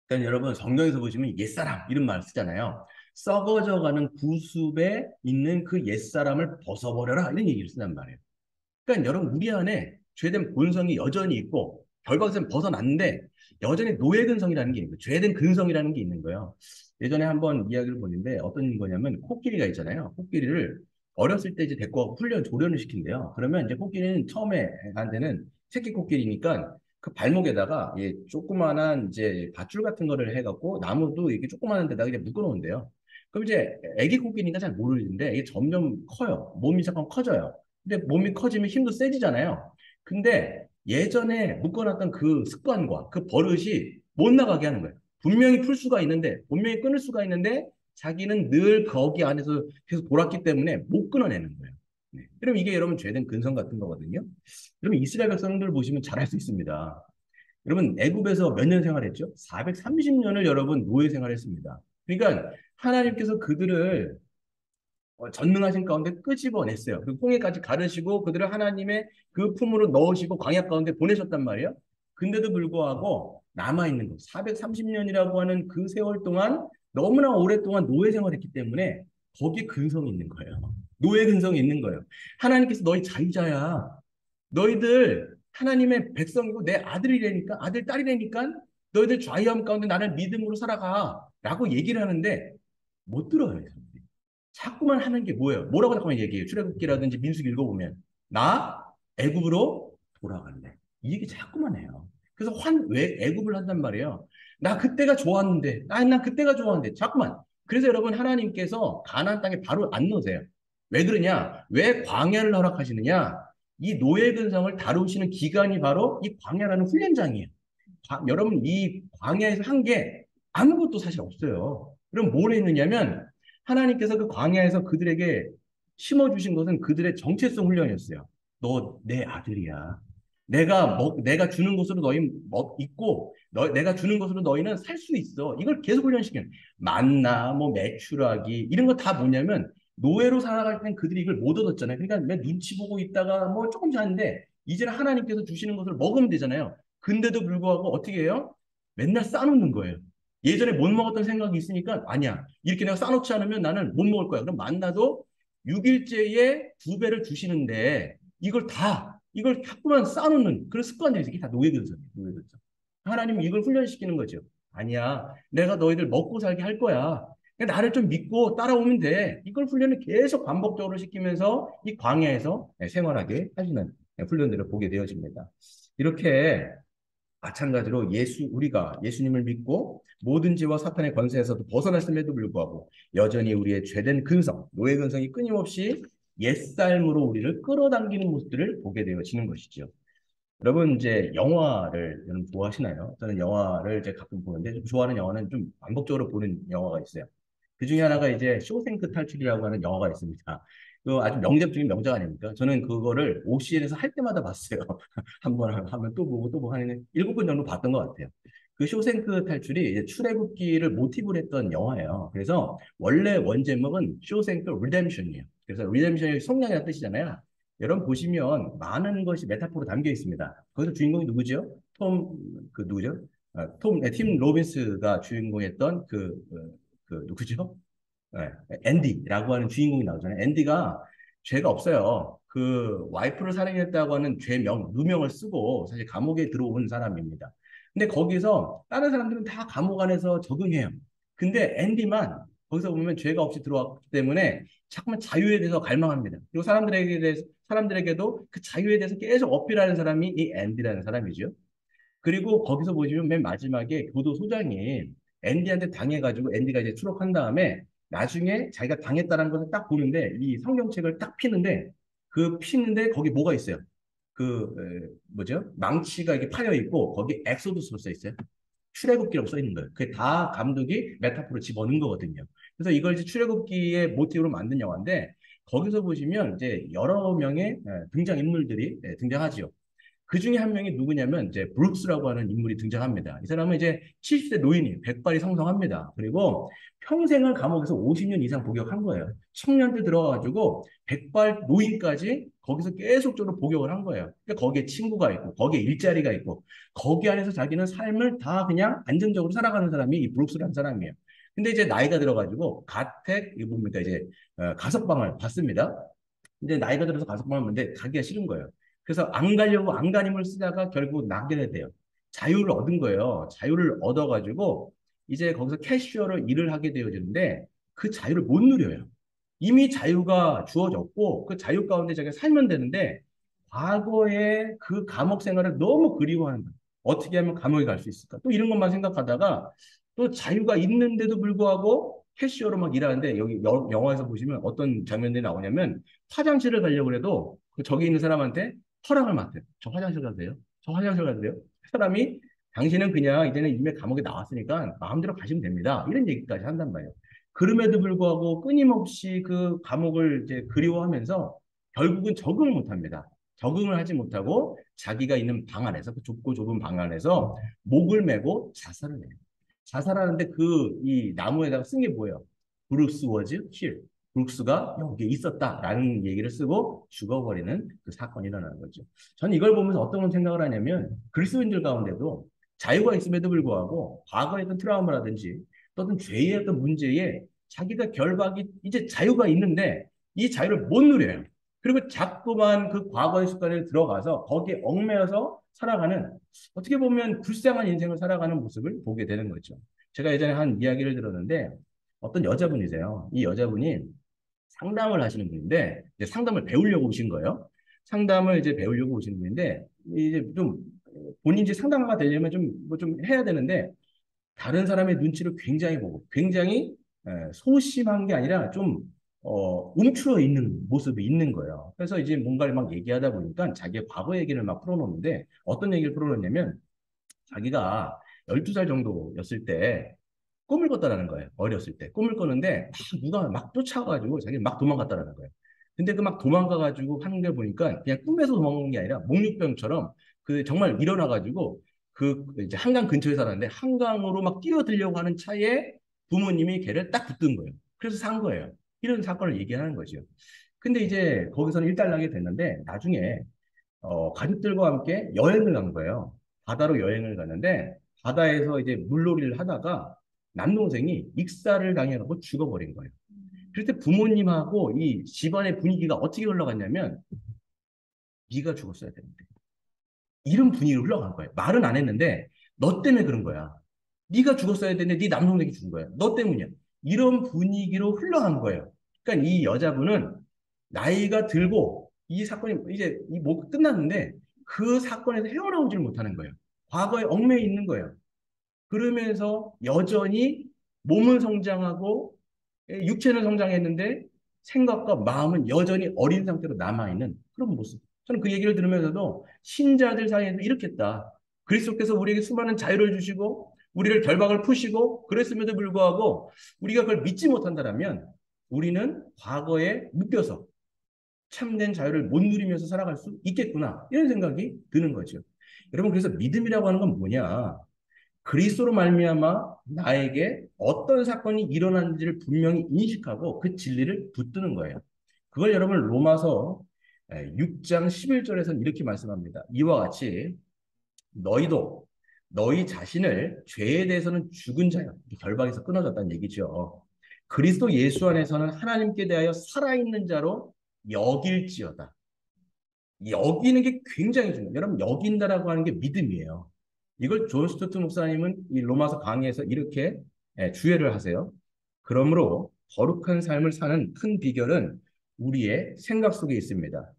그러니까 여러분 성경에서 보시면 옛사람 이런 말 쓰잖아요. 썩어져가는 구습에 있는 그 옛사람을 벗어버려라 이런 얘기를 쓴단 말이에요. 그러니까 여러분 우리 안에 죄된 본성이 여전히 있고 결박에서 벗어났는데 여전히 노예근성이라는 게 있는 거예요. 죄된 근성이라는 게 있는 거예요. 예전에 한번 이야기를 보는데 어떤 거냐면 코끼리가 있잖아요. 코끼리를 어렸을 때 이제 데리고 와서 조련을 시킨대요. 그러면 이제 코끼리는 처음에 한테는 새끼 코끼리니까 그 발목에다가 조그만한 이제 밧줄 같은 거를 해갖고 나무도 이렇게 조그만한 데다가 이제 묶어놓은대요. 그럼 이제 애기 코끼리니까 잘 모르는데 이게 점점 커요. 몸이 잠깐 커져요. 근데 몸이 커지면 힘도 세지잖아요. 근데 예전에 묶어놨던 그 습관과 그 버릇이 못 나가게 하는 거예요. 분명히 풀 수가 있는데, 분명히 끊을 수가 있는데, 자기는 늘 거기 안에서 계속 돌았기 때문에 못 끊어내는 거예요. 네. 그럼 이게 여러분 죄된 근성 같은 거거든요. 여러분 이스라엘 백성들 보시면 잘 알 수 있습니다. 여러분 애굽에서 몇 년 생활했죠? 430년을 여러분 노예 생활했습니다. 그러니까 하나님께서 그들을 전능하신 가운데 끄집어냈어요. 그 홍해까지 가르시고 그들을 하나님의 그 품으로 넣으시고 광야 가운데 보내셨단 말이에요. 근데도 불구하고 남아있는 거 430년이라고 하는 그 세월 동안 너무나 오랫동안 노예 생활했기 때문에 거기에 근성이 있는 거예요. 노예 근성이 있는 거예요. 하나님께서 너희 자유자야. 너희들 하나님의 백성이고 내 아들이라니까 아들 딸이라니까 너희들 좌유함 가운데 나를 믿음으로 살아가 라고 얘기를 하는데 못 들어요. 자꾸만 하는 게 뭐예요? 뭐라고 자꾸만 얘기해요? 출애굽기라든지 민수기 읽어보면 나 애굽으로 돌아갈래. 이 얘기 자꾸만 해요. 그래서 왜 애굽을 한단 말이에요? 나 그때가 좋았는데, 난 그때가 좋았는데, 자꾸만. 그래서 여러분 하나님께서 가나안 땅에 바로 안 넣으세요. 왜 그러냐? 왜 광야를 허락하시느냐? 이 노예 근성을 다루시는 기간이 바로 이 광야라는 훈련장이에요. 여러분 이 광야에서 한 게 아무것도 사실 없어요. 그럼 뭘 했느냐면 하나님께서 그 광야에서 그들에게 심어주신 것은 그들의 정체성 훈련이었어요. 너 내 아들이야. 내가 주는 것으로 너희 있고, 내가 주는 것으로 너희는 살 수 있어. 이걸 계속 훈련시키는. 만나, 뭐 메추라기 이런 거 다 뭐냐면 노예로 살아갈 땐 그들이 이걸 못 얻었잖아요. 그러니까 맨 눈치 보고 있다가 뭐 조금씩 하는데 이제는 하나님께서 주시는 것을 먹으면 되잖아요. 근데도 불구하고 어떻게 해요? 맨날 싸놓는 거예요. 예전에 못 먹었던 생각이 있으니까 아니야. 이렇게 내가 싸놓지 않으면 나는 못 먹을 거야. 그럼 만나도 6일째에 2배를 주시는데 이걸 자꾸만 싸놓는 그런 습관들이 이게 다 노예근성이에요. 노예근성. 하나님은 이걸 훈련시키는 거죠. 아니야. 내가 너희들 먹고 살게 할 거야. 나를 좀 믿고 따라오면 돼. 이걸 훈련을 계속 반복적으로 시키면서 이 광야에서 생활하게 하시는 훈련들을 보게 되어집니다. 이렇게 마찬가지로 우리가 예수님을 믿고 모든 죄와 사탄의 권세에서도 벗어났음에도 불구하고 여전히 우리의 죄된 근성, 노예 근성이 끊임없이 옛삶으로 우리를 끌어당기는 모습들을 보게 되어지는 것이죠. 여러분 이제 영화를 여러분 좋아하시나요? 저는 영화를 이제 가끔 보는데 좀 좋아하는 영화는 좀 반복적으로 보는 영화가 있어요. 그 중에 하나가 이제 쇼생크 탈출이라고 하는 영화가 있습니다. 그 아주 명작 중에 명작 아닙니까? 저는 그거를 OCN에서 할 때마다 봤어요. 한 번 하면 또 보고 또 보고 하는 7번 정도 봤던 것 같아요. 그 쇼생크 탈출이 이제 출애굽기를 모티브로 했던 영화예요. 그래서 원래 원제목은 쇼생크 리뎀션이에요. 그래서 리뎀션이 성량이라는 뜻이잖아요. 여러분 보시면 많은 것이 메타포로 담겨 있습니다. 거기서 주인공이 누구죠? 누구죠? 팀 로빈스가 주인공했던 누구죠? 네, 앤디라고 하는 주인공이 나오잖아요. 앤디가 죄가 없어요. 그 와이프를 살인했다고 하는 누명을 쓰고 사실 감옥에 들어온 사람입니다. 근데 거기서 다른 사람들은 다 감옥 안에서 적응해요. 근데 앤디만 거기서 보면 죄가 없이 들어왔기 때문에 자꾸만 자유에 대해서 갈망합니다. 그리고 사람들에게도 그 자유에 대해서 계속 어필하는 사람이 이 앤디라는 사람이죠. 그리고 거기서 보시면 맨 마지막에 교도소장이 앤디한테 당해가지고 앤디가 이제 추록한 다음에 나중에 자기가 당했다는 것을 딱 보는데 이 성경책을 딱 피는데 그 피는데 거기 뭐가 있어요? 뭐죠? 망치가 이렇게 파여 있고 거기 엑소두스로 써 있어요. 출애굽기라고 써 있는 거예요. 그게 다 감독이 메타포로 집어넣은 거거든요. 그래서 이걸 이제 출애굽기의 모티브로 만든 영화인데 거기서 보시면 이제 여러 명의 등장 인물들이 등장하지요. 그 중에 한 명이 누구냐면 이제 브룩스라고 하는 인물이 등장합니다. 이 사람은 이제 70세 노인이 백발이 성성합니다. 그리고 평생을 감옥에서 50년 이상 복역한 거예요. 청년 때 들어가가지고 백발 노인까지 거기서 계속적으로 복역을 한 거예요. 그러니까 거기에 친구가 있고 거기에 일자리가 있고 거기 안에서 자기는 삶을 다 그냥 안정적으로 살아가는 사람이 이 브룩스라는 사람이에요. 근데 이제 나이가 들어가지고 가택 이거 뭡니까 이제 가석방을 받습니다. 근데 나이가 들어서 가석방을 받는데 가기가 싫은 거예요. 그래서 안 가려고 안간힘을 쓰다가 결국 나게 돼요. 자유를 얻은 거예요. 자유를 얻어가지고 이제 거기서 캐시어로 일을 하게 되어지는데 그 자유를 못 누려요. 이미 자유가 주어졌고 그 자유 가운데 자기가 살면 되는데 과거의 그 감옥 생활을 너무 그리워하는 거예요. 어떻게 하면 감옥에 갈 수 있을까? 또 이런 것만 생각하다가 또 자유가 있는데도 불구하고 캐시어로 막 일하는데 여기 영화에서 보시면 어떤 장면들이 나오냐면 화장실을 가려고 해도 그 저기 있는 사람한테 허락을 맡아요. 저 화장실 가도 돼요? 저 화장실 가도 돼요? 그 사람이 당신은 그냥 이제는 이미 감옥에 나왔으니까 마음대로 가시면 됩니다. 이런 얘기까지 한단 말이에요. 그럼에도 불구하고 끊임없이 그 감옥을 이제 그리워하면서 결국은 적응을 못합니다. 적응을 하지 못하고 자기가 있는 방 안에서 그 좁고 좁은 방 안에서 목을 메고 자살을 해요. 자살하는데 그 이 나무에다가 쓴 게 뭐예요? 브룩스 워즈 here. 브룩스가 여기에 있었다라는 얘기를 쓰고 죽어버리는 그 사건이 일어나는 거죠. 저는 이걸 보면서 어떤 생각을 하냐면 그리스도인들 가운데도 자유가 있음에도 불구하고 과거의 어떤 트라우마라든지 또는 죄의 어떤 문제에 자기가 결박이 이제 자유가 있는데 이 자유를 못 누려요. 그리고 자꾸만 그 과거의 습관에 들어가서 거기에 얽매여서 살아가는 어떻게 보면 불쌍한 인생을 살아가는 모습을 보게 되는 거죠. 제가 예전에 한 이야기를 들었는데 어떤 여자분이세요. 이 여자분이 상담을 하시는 분인데 이제 상담을 배우려고 오신 거예요. 상담을 이제 배우려고 오신 분인데 이제 좀 본인이 이제 상담가가 되려면 좀 뭐 좀 해야 되는데 다른 사람의 눈치를 굉장히 보고 굉장히 소심한 게 아니라 좀 움츠러 있는 모습이 있는 거예요. 그래서 이제 뭔가를 막 얘기하다 보니까 자기의 과거 얘기를 막 풀어놓는데 어떤 얘기를 풀어놓냐면 자기가 12살 정도였을 때 꿈을 꿨다라는 거예요. 어렸을 때. 꿈을 꿨는데 막 누가 막 쫓아가지고 자기 막 도망갔다라는 거예요. 근데 그 막 도망가가지고 하는 게 보니까 그냥 꿈에서 도망간 게 아니라 목류병처럼 그 정말 일어나가지고 그 이제 한강 근처에 살았는데 한강으로 막 뛰어들려고 하는 차에 부모님이 걔를 딱 붙든 거예요. 그래서 산 거예요. 이런 사건을 얘기하는 거죠. 근데 이제 거기서는 일단락이 됐는데 나중에 가족들과 함께 여행을 간 거예요. 바다로 여행을 갔는데 바다에서 이제 물놀이를 하다가 남동생이 익사를 당해갖고 죽어버린 거예요. 그럴 때 부모님하고 이 집안의 분위기가 어떻게 흘러갔냐면 네가 죽었어야 되는데 이런 분위기로 흘러간 거예요. 말은 안 했는데 너 때문에 그런 거야. 네가 죽었어야 되는데 네 남동생이 죽은 거야. 너 때문이야. 이런 분위기로 흘러간 거예요. 그러니까 이 여자분은 나이가 들고 이 사건이 이제 이 뭐 끝났는데 그 사건에서 헤어나오지를 못하는 거예요. 과거에 얽매여 있는 거예요. 그러면서 여전히 몸은 성장하고 육체는 성장했는데 생각과 마음은 여전히 어린 상태로 남아있는 그런 모습. 저는 그 얘기를 들으면서도 신자들 사이에서 이렇게 했다. 그리스도께서 우리에게 수많은 자유를 주시고 우리를 결박을 푸시고 그랬음에도 불구하고 우리가 그걸 믿지 못한다면 우리는 과거에 묶여서 참된 자유를 못 누리면서 살아갈 수 있겠구나. 이런 생각이 드는 거죠. 여러분 그래서 믿음이라고 하는 건 뭐냐? 그리스도로 말미암아 나에게 어떤 사건이 일어났는지를 분명히 인식하고 그 진리를 붙드는 거예요. 그걸 여러분 로마서 6장 11절에서는 이렇게 말씀합니다. 이와 같이 너희도 너희 자신을 죄에 대해서는 죽은 자야. 결박에서 끊어졌다는 얘기죠. 그리스도 예수 안에서는 하나님께 대하여 살아있는 자로 여길지어다. 여기는 게 굉장히 중요해요. 여러분 여긴다라고 하는 게 믿음이에요. 이걸 존 스토트 목사님은 이 로마서 강의에서 이렇게 주의를 하세요. 그러므로 거룩한 삶을 사는 큰 비결은 우리의 생각 속에 있습니다.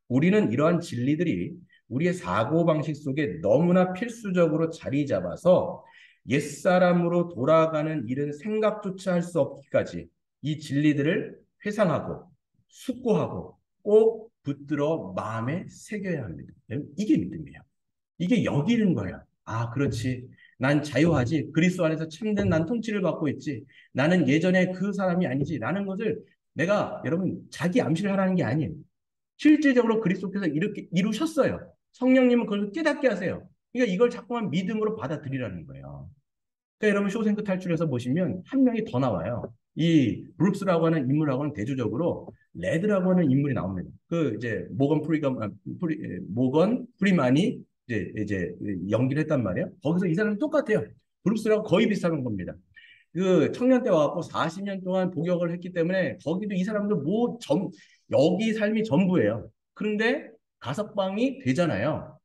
우리는 이러한 진리들이 우리의 사고방식 속에 너무나 필수적으로 자리 잡아서 옛사람으로 돌아가는 일은 생각조차 할 수 없기까지 이 진리들을 회상하고 숙고하고 꼭 붙들어 마음에 새겨야 합니다. 이게 믿음이에요. 이게 여기는 거야. 아, 그렇지. 난 자유하지. 그리스도 안에서 참된 난 통치를 받고 있지. 나는 예전에 그 사람이 아니지. 라는 것을 내가 여러분 자기 암시를 하라는 게 아니에요. 실질적으로 그리스도께서 이렇게 이루셨어요. 성령님은 그걸 깨닫게 하세요. 그러니까 이걸 자꾸만 믿음으로 받아들이라는 거예요. 그러니까 여러분 쇼생크 탈출에서 보시면 한 명이 더 나와요. 이 브룩스라고 하는 인물하고는 대조적으로 레드라고 하는 인물이 나옵니다. 그 이제 모건 프리만이 이제 연기를 했단 말이에요. 거기서 이 사람이 똑같아요. 브룩스라고 거의 비슷한 겁니다. 그 청년 때 와갖고 40년 동안 복역을 했기 때문에 거기도 이 사람도 여기 삶이 전부예요. 그런데 가석방이 되잖아요.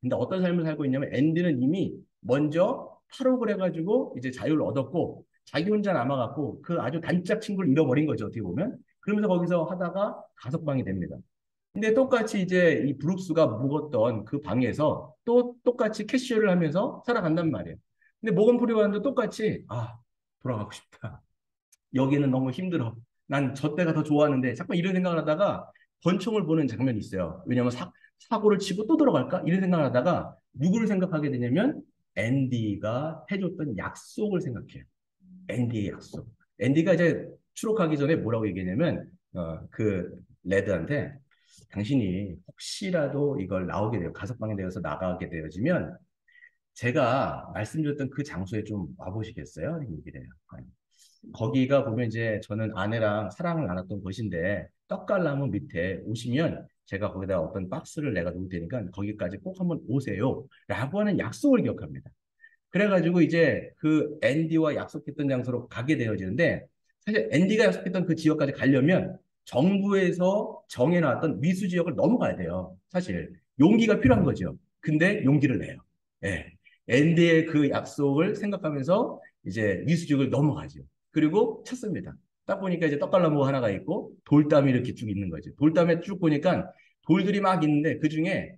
근데 어떤 삶을 살고 있냐면 앤디는 이미 먼저 탈옥을 해가지고 이제 자유를 얻었고 자기 혼자 남아갖고 그 아주 단짝 친구를 잃어버린 거죠. 어떻게 보면. 그러면서 거기서 하다가 가석방이 됩니다. 근데 똑같이 이제 이 브룩스가 묵었던 그 방에서 또 똑같이 캐시어를 하면서 살아간단 말이에요. 근데 모건 프리만도 똑같이 돌아가고 싶다. 여기는 너무 힘들어. 난 저 때가 더 좋았는데 자꾸 이런 생각을 하다가 권총을 보는 장면이 있어요. 왜냐하면 사고를 치고 또 들어갈까? 이런 생각을 하다가 누구를 생각하게 되냐면 앤디가 해줬던 약속을 생각해요. 앤디의 약속. 앤디가 이제 추록하기 전에 뭐라고 얘기했냐면 그 레드한테 당신이 혹시라도 이걸 나오게 되어 가석방에 되어서 나가게 되어지면 제가 말씀드렸던 그 장소에 좀 와보시겠어요? 이렇게 얘기를 해요. 거기가 보면 이제 저는 아내랑 사랑을 나눴던 곳인데 떡갈나무 밑에 오시면 제가 거기다 어떤 박스를 내가 놓을 테니까 거기까지 꼭 한번 오세요. 라고 하는 약속을 기억합니다. 그래가지고 이제 그 앤디와 약속했던 장소로 가게 되어지는데 사실 앤디가 약속했던 그 지역까지 가려면 정부에서 정해놨던 미수 지역을 넘어가야 돼요. 사실 용기가 필요한 거죠. 근데 용기를 내요. 예. 앤디의 그 약속을 생각하면서 이제 미수 지역을 넘어가죠. 그리고 찾습니다. 딱 보니까 이제 떡갈나무 하나가 있고 돌담이 이렇게 쭉 있는 거죠. 돌담에 쭉 보니까 돌들이 막 있는데 그 중에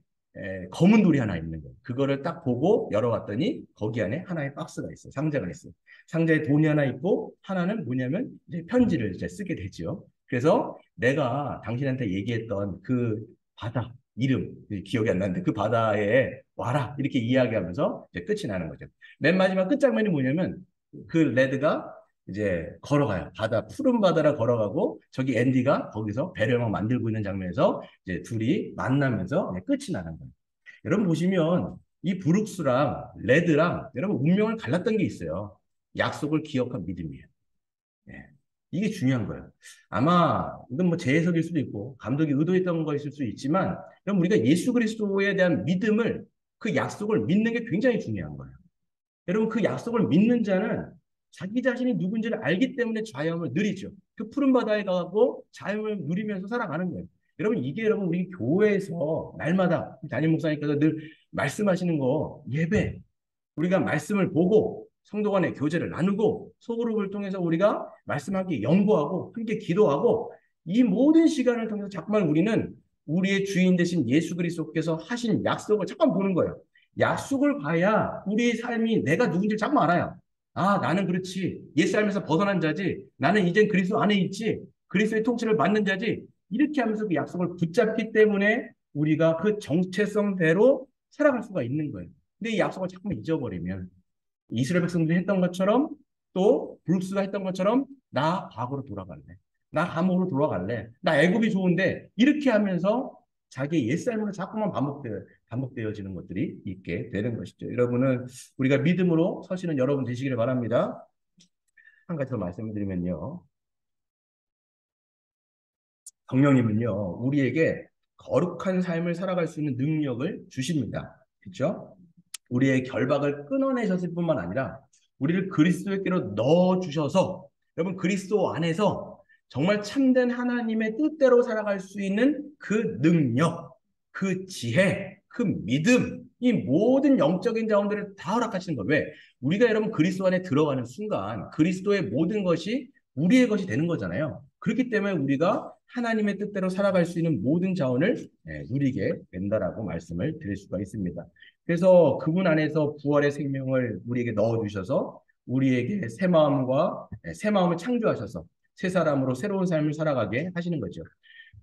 검은 돌이 하나 있는 거예요. 그거를 딱 보고 열어봤더니 거기 안에 하나의 박스가 있어요. 상자가 있어요. 상자에 돈이 하나 있고 하나는 뭐냐면 이제 편지를 이제 쓰게 되죠. 그래서 내가 당신한테 얘기했던 그 바다 이름 기억이 안 나는데 그 바다에 와라 이렇게 이야기하면서 이제 끝이 나는 거죠. 맨 마지막 끝장면이 뭐냐면 그 레드가 이제 걸어가요. 푸른 바다라 걸어가고 저기 앤디가 거기서 배를 막 만들고 있는 장면에서 이제 둘이 만나면서 끝이 나는 거예요. 여러분 보시면 이 브룩스랑 레드랑 여러분 운명을 갈랐던 게 있어요. 약속을 기억한 믿음이에요. 예. 이게 중요한 거예요. 아마 이건 뭐 제 해석일 수도 있고 감독이 의도했던 것일 수도 있지만 그럼 우리가 예수 그리스도에 대한 믿음을 그 약속을 믿는 게 굉장히 중요한 거예요. 여러분 그 약속을 믿는 자는 자기 자신이 누군지를 알기 때문에 자유함을 누리죠. 그 푸른 바다에 가고 자유함을 누리면서 살아가는 거예요. 여러분 이게 여러분 우리 교회에서 날마다 담임 목사님께서 늘 말씀하시는 거 예배 우리가 말씀을 보고 성도 간의 교제를 나누고 소그룹을 통해서 우리가 말씀하기 연구하고 함께 기도하고 이 모든 시간을 통해서 자꾸만 우리는 우리의 주인 되신 예수 그리스도께서 하신 약속을 잠깐 보는 거예요. 약속을 봐야 우리의 삶이 내가 누군지 자꾸 알아요. 나는 그렇지. 옛 삶에서 벗어난 자지. 나는 이젠 그리스도 안에 있지. 그리스도의 통치를 받는 자지. 이렇게 하면서 그 약속을 붙잡기 때문에 우리가 그 정체성대로 살아갈 수가 있는 거예요. 근데 이 약속을 자꾸 잊어버리면 이스라엘 백성들이 했던 것처럼 또 브룩스가 했던 것처럼 나 과거로 돌아갈래. 나 감옥으로 돌아갈래. 나 애굽이 좋은데 이렇게 하면서 자기 옛삶으로 자꾸만 반복되어지는 것들이 있게 되는 것이죠. 여러분은 우리가 믿음으로 서시는 여러분 되시기를 바랍니다. 한 가지 더 말씀을 드리면요. 성령님은요, 우리에게 거룩한 삶을 살아갈 수 있는 능력을 주십니다. 그렇죠? 우리의 결박을 끊어내셨을 뿐만 아니라 우리를 그리스도께로 넣어 주셔서 여러분 그리스도 안에서 정말 참된 하나님의 뜻대로 살아갈 수 있는 그 능력, 그 지혜, 그 믿음, 이 모든 영적인 자원들을 다 허락하시는 거예요. 왜? 우리가 여러분 그리스도 안에 들어가는 순간 그리스도의 모든 것이 우리의 것이 되는 거잖아요. 그렇기 때문에 우리가 하나님의 뜻대로 살아갈 수 있는 모든 자원을 누리게 된다라고 말씀을 드릴 수가 있습니다. 그래서 그분 안에서 부활의 생명을 우리에게 넣어주셔서 우리에게 새 마음을 창조하셔서 새 사람으로 새로운 삶을 살아가게 하시는 거죠.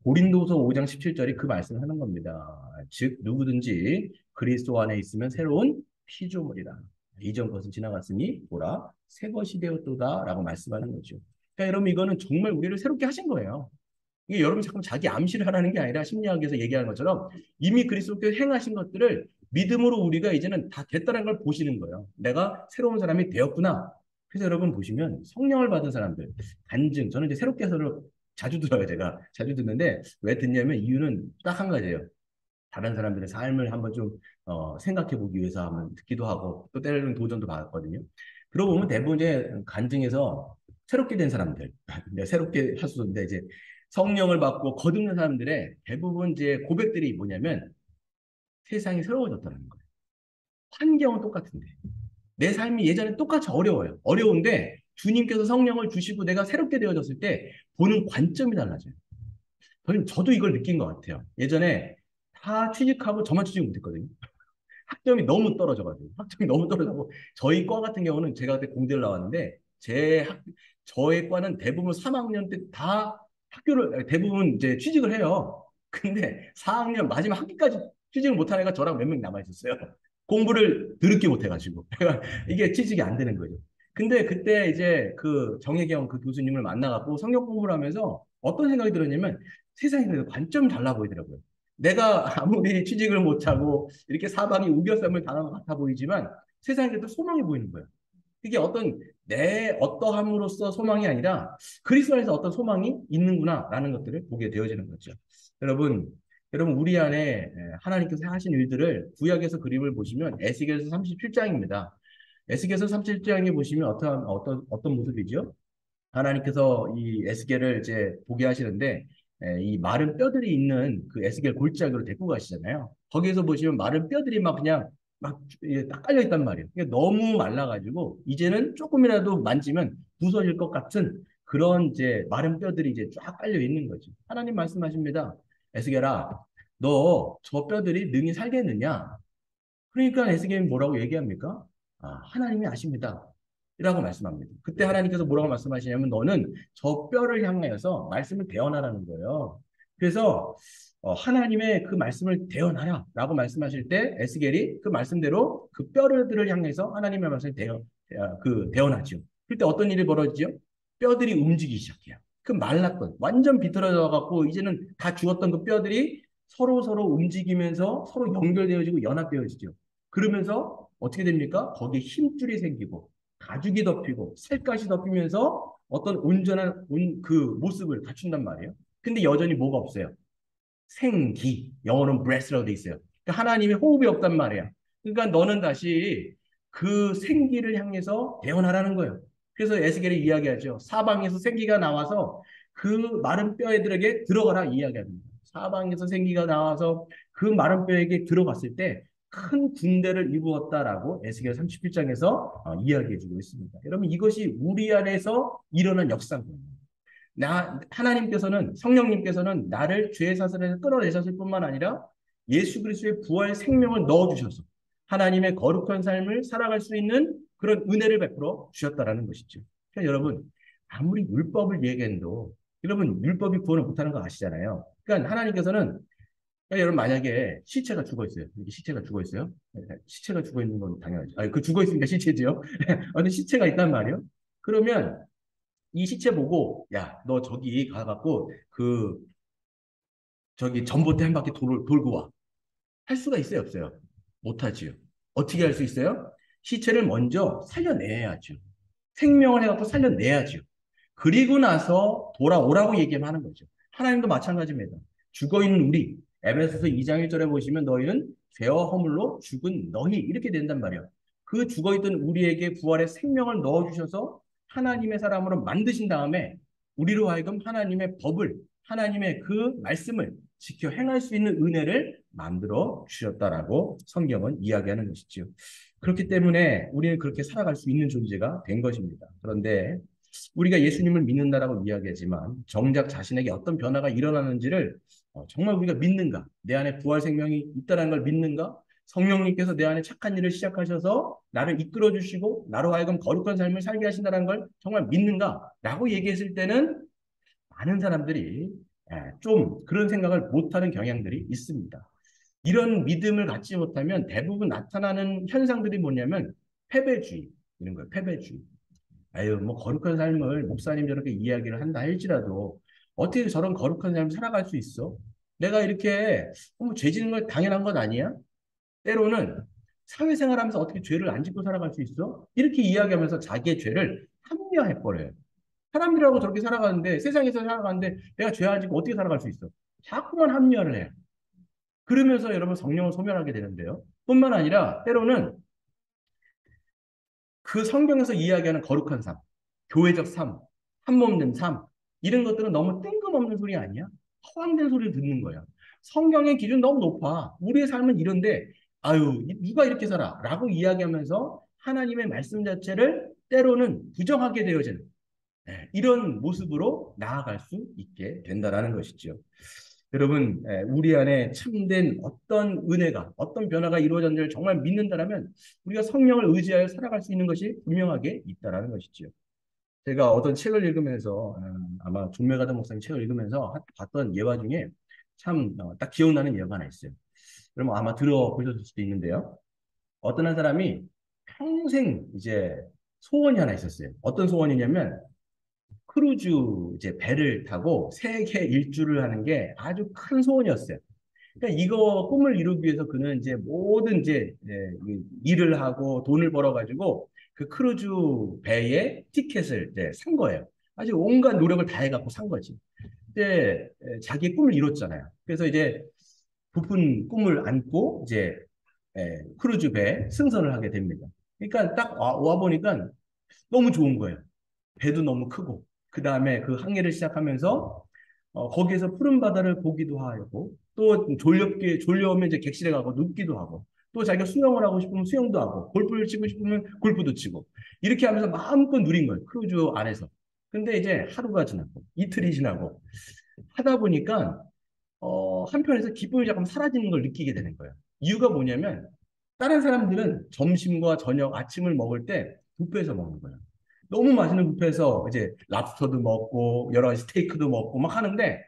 고린도서 5장 17절이 그 말씀을 하는 겁니다. 즉 누구든지 그리스도 안에 있으면 새로운 피조물이다. 이전 것은 지나갔으니 보라 새 것이 되었도다라고 말씀하는 거죠. 그러니까 여러분 이거는 정말 우리를 새롭게 하신 거예요. 이게 여러분 자꾸 자기 암시를 하라는 게 아니라 심리학에서 얘기하는 것처럼 이미 그리스도께서 행하신 것들을 믿음으로 우리가 이제는 다 됐다는 걸 보시는 거예요. 내가 새로운 사람이 되었구나. 그래서 여러분 보시면 성령을 받은 사람들 간증 저는 이제 새롭게 해서를 자주 들어요. 제가 자주 듣는데 왜 듣냐면 이유는 딱 한 가지예요. 다른 사람들의 삶을 한번 좀 생각해 보기 위해서 한번 듣기도 하고 또 때로는 도전도 받았거든요. 그러고 보면 대부분 이제 간증에서 새롭게 된 사람들, 새롭게 할 수 있는데 이제 성령을 받고 거듭난 사람들의 대부분 이제 고백들이 뭐냐면 세상이 새로워졌다는 거예요. 환경은 똑같은데 내 삶이 예전에 똑같이 어려워요. 어려운데 주님께서 성령을 주시고 내가 새롭게 되어졌을 때 보는 관점이 달라져요. 저도 이걸 느낀 것 같아요. 예전에 다 취직하고 저만 취직 못했거든요. 학점이 너무 떨어져가지고 학점이 너무 떨어져고 저희 과 같은 경우는 제가 그때 공대를 나왔는데 저의 과는 대부분 3학년 때 다 학교를 대부분 이제 취직을 해요. 근데 4학년 마지막 학기까지 취직을 못한 애가 저랑 몇 명 남아 있었어요. 공부를 더럽게 못해가지고 이게 취직이 안 되는 거죠. 근데 그때 이제 그 정혜경 그 교수님을 만나갖고 성경 공부를 하면서 어떤 생각이 들었냐면 세상이 그래도 관점이 달라 보이더라고요. 내가 아무리 취직을 못하고 이렇게 사방이 우겨쌈을 당한 것 같아 보이지만 세상에 그래도 소망이 보이는 거예요. 이게 어떤 내 어떠함으로써 소망이 아니라 그리스도 안에서 어떤 소망이 있는구나라는 것들을 보게 되어지는 거죠. 여러분, 여러분 우리 안에 하나님께서 하신 일들을 구약에서 그림을 보시면 에스겔서 37장입니다. 에스겔서 37장에 보시면 어떤 모습이죠? 하나님께서 이 에스겔을 이제 보게 하시는데 이 마른 뼈들이 있는 그 에스겔 골짜기로 데리고 가시잖아요. 거기에서 보시면 마른 뼈들이 막 그냥 딱 깔려 있단 말이에요. 그게 너무 말라가지고 이제는 조금이라도 만지면 부서질 것 같은 그런 이제 마른 뼈들이 이제 쫙 깔려 있는 거죠. 하나님 말씀하십니다. 에스겔아, 너 저 뼈들이 능히 살겠느냐? 그러니까 에스겔이 뭐라고 얘기합니까? 아, 하나님이 아십니다. 이라고 말씀합니다. 그때 하나님께서 뭐라고 말씀하시냐면 너는 저 뼈를 향하여서 말씀을 대언하라는 거예요. 그래서 하나님의 그 말씀을 대언하라 라고 말씀하실 때 에스겔이 그 말씀대로 그 뼈들을 향해서 하나님의 말씀을 대언하죠. 그때 어떤 일이 벌어지죠? 뼈들이 움직이기 시작해요. 그 말랐던 완전 비틀어져 갖고 이제는 다 죽었던 그 뼈들이 서로 움직이면서 서로 연결되어지고 연합되어지죠. 그러면서 어떻게 됩니까? 거기에 힘줄이 생기고 가죽이 덮이고 살갗이 덮이면서 어떤 온전한 그 모습을 갖춘단 말이에요. 근데 여전히 뭐가 없어요? 생기. 영어로는 breath라고 돼 있어요. 그러니까 하나님의 호흡이 없단 말이야. 그러니까 너는 다시 그 생기를 향해서 대언하라는 거예요. 그래서 에스겔이 이야기하죠. 사방에서 생기가 나와서 그 마른 뼈들에게 들어가라 이야기합니다. 사방에서 생기가 나와서 그 마른 뼈에게 들어갔을 때 큰 군대를 이루었다라고 에스겔 37장에서 이야기해주고 있습니다. 여러분 이것이 우리 안에서 일어난 역사입니다. 하나님께서는 성령님께서는 나를 죄의 사슬에서 끌어내셨을 뿐만 아니라 예수 그리스도의 부활 생명을 넣어주셔서 하나님의 거룩한 삶을 살아갈 수 있는 그런 은혜를 베풀어 주셨다라는 것이죠. 그러니까 여러분 아무리 율법을 얘기해도 여러분 율법이 구원을 못하는 거 아시잖아요. 그러니까 하나님께서는 그러니까 여러분 만약에 시체가 죽어 있어요. 이렇게 시체가 죽어 있어요. 시체가 죽어 있는 건 당연하죠. 아니, 그 죽어 있으니까 시체죠. 근데 시체가 있단 말이에요. 그러면 이 시체 보고 야, 너 저기 가갖고 그 저기 전봇대 한 바퀴 돌고 와. 할 수가 있어요, 없어요? 못하지요. 어떻게 할 수 있어요? 시체를 먼저 살려내야죠. 생명을 해갖고 살려내야죠. 그리고 나서 돌아오라고 얘기하는 거죠. 하나님도 마찬가지입니다. 죽어있는 우리, 에베소서 2장 1절에 보시면 너희는 죄와 허물로 죽은 너희 이렇게 된단 말이에요. 그 죽어있던 우리에게 부활의 생명을 넣어주셔서 하나님의 사람으로 만드신 다음에 우리로 하여금 하나님의 법을 하나님의 그 말씀을 지켜 행할 수 있는 은혜를 만들어 주셨다라고 성경은 이야기하는 것이죠. 그렇기 때문에 우리는 그렇게 살아갈 수 있는 존재가 된 것입니다. 그런데 우리가 예수님을 믿는다라고 이야기하지만 정작 자신에게 어떤 변화가 일어나는지를 정말 우리가 믿는가? 내 안에 부활 생명이 있다는 걸 믿는가? 성령님께서 내 안에 착한 일을 시작하셔서 나를 이끌어 주시고 나로 하여금 거룩한 삶을 살게 하신다는 걸 정말 믿는가? 라고 얘기했을 때는 많은 사람들이 좀 그런 생각을 못하는 경향들이 있습니다. 이런 믿음을 갖지 못하면 대부분 나타나는 현상들이 뭐냐면 패배주의 이런 거예요. 패배주의. 아유, 뭐 거룩한 삶을 목사님 저렇게 이야기를 한다 할지라도 어떻게 저런 거룩한 삶을 살아갈 수 있어? 내가 이렇게 죄 짓는 걸 당연한 것 아니야? 때로는 사회생활하면서 어떻게 죄를 안 짓고 살아갈 수 있어? 이렇게 이야기하면서 자기의 죄를 합리화해버려요. 사람들하고 저렇게 살아가는데 세상에서 살아가는데 내가 죄 안 짓고 어떻게 살아갈 수 있어? 자꾸만 합리화를 해. 그러면서 여러분 성령을 소멸하게 되는데요. 뿐만 아니라 때로는 그 성경에서 이야기하는 거룩한 삶, 교회적 삶, 한몸된 삶, 이런 것들은 너무 뜬금없는 소리 아니야? 허황된 소리를 듣는 거야. 성경의 기준 너무 높아. 우리의 삶은 이런데, 아유, 누가 이렇게 살아? 라고 이야기하면서 하나님의 말씀 자체를 때로는 부정하게 되어지는 이런 모습으로 나아갈 수 있게 된다라는 것이죠. 여러분, 우리 안에 참된 어떤 은혜가, 어떤 변화가 이루어졌는지를 정말 믿는다라면 우리가 성령을 의지하여 살아갈 수 있는 것이 분명하게 있다라는 것이죠. 제가 어떤 책을 읽으면서 아마 존매가든 목사님 책을 읽으면서 봤던 예화 중에 참 딱 기억나는 예화가 하나 있어요. 그러면 아마 들어보셨을 수도 있는데요. 어떤 한 사람이 평생 이제 소원이 하나 있었어요. 어떤 소원이냐면 크루즈 이제 배를 타고 세계 일주를 하는 게 아주 큰 소원이었어요. 그러니까 이거 꿈을 이루기 위해서 그는 이제 모든 이제 일을 하고 돈을 벌어가지고 그 크루즈 배의 티켓을 이제 산 거예요. 아주 온갖 노력을 다 해갖고 산 거지. 근데 자기 꿈을 이뤘잖아요. 그래서 이제 부푼 꿈을 안고 이제 크루즈 배 승선을 하게 됩니다. 그러니까 딱 와 보니까 너무 좋은 거예요. 배도 너무 크고 그 다음에 그 항해를 시작하면서 거기에서 푸른 바다를 보기도 하고 또 졸려오면 이제 객실에 가고 눕기도 하고 또 자기가 수영을 하고 싶으면 수영도 하고 골프를 치고 싶으면 골프도 치고 이렇게 하면서 마음껏 누린 거예요. 크루즈 안에서. 근데 이제 하루가 지나고 이틀이 지나고 하다 보니까 한편에서 기쁨이 잠깐 사라지는 걸 느끼게 되는 거예요. 이유가 뭐냐면 다른 사람들은 점심과 저녁, 아침을 먹을 때 뷔페에서 먹는 거예요. 너무 맛있는 뷔페에서 이제 랍스터도 먹고 여러 가지 스테이크도 먹고 막 하는데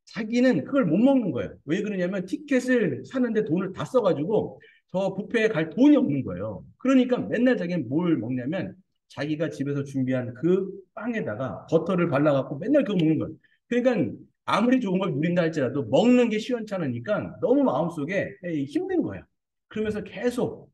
자기는 그걸 못 먹는 거예요. 왜 그러냐면 티켓을 사는데 돈을 다 써가지고 저 뷔페에 갈 돈이 없는 거예요. 그러니까 맨날 자기는 뭘 먹냐면 자기가 집에서 준비한 그 빵에다가 버터를 발라갖고 맨날 그거 먹는 거예요. 그러니까 아무리 좋은 걸 누린다 할지라도 먹는 게 시원찮으니까 너무 마음속에 힘든 거야. 그러면서 계속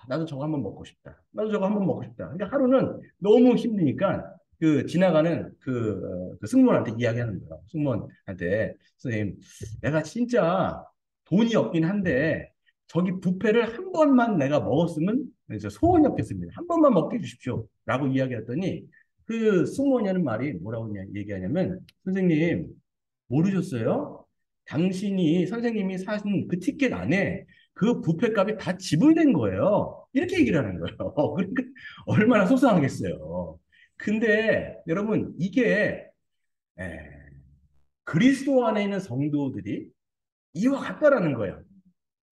나도 저거 한번 먹고 싶다. 나도 저거 한번 먹고 싶다. 근데 하루는 너무 힘드니까 그 지나가는 그 승무원한테 이야기하는 거예요. 승무원한테 선생님, 내가 진짜 돈이 없긴 한데 저기 뷔페를 한 번만 내가 먹었으면 소원이 없겠습니다. 한 번만 먹게 해주십시오. 라고 이야기했더니 그 승무원이 하는 말이 뭐라고 얘기하냐면 선생님 모르셨어요? 당신이 선생님이 사신 그 티켓 안에 그 부페 값이 다 지불된 거예요. 이렇게 얘기를 하는 거예요. 그러니까 얼마나 속상하겠어요. 근데 여러분 이게 에, 그리스도 안에 있는 성도들이 이와 같다라는 거예요.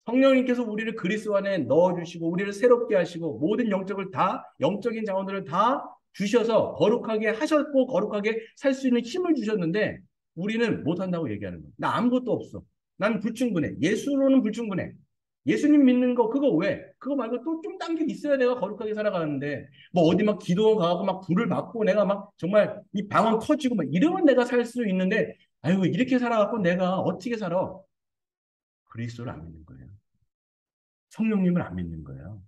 성령님께서 우리를 그리스도 안에 넣어주시고 우리를 새롭게 하시고 모든 영적인 자원들을 다 주셔서 거룩하게 하셨고 거룩하게 살 수 있는 힘을 주셨는데 우리는 못한다고 얘기하는 거예요. 나 아무것도 없어. 난 불충분해. 예수로는 불충분해. 예수님 믿는 거 그거 왜? 그거 말고 또 좀 딴 게 있어야 내가 거룩하게 살아가는데 뭐 어디 막 기도 가고 막 불을 받고 내가 막 정말 이 방언 터지고 막 이러면 내가 살 수 있는데 아유 이렇게 살아갖고 내가 어떻게 살아? 그리스도를 안 믿는 거예요. 성령님을 안 믿는 거예요.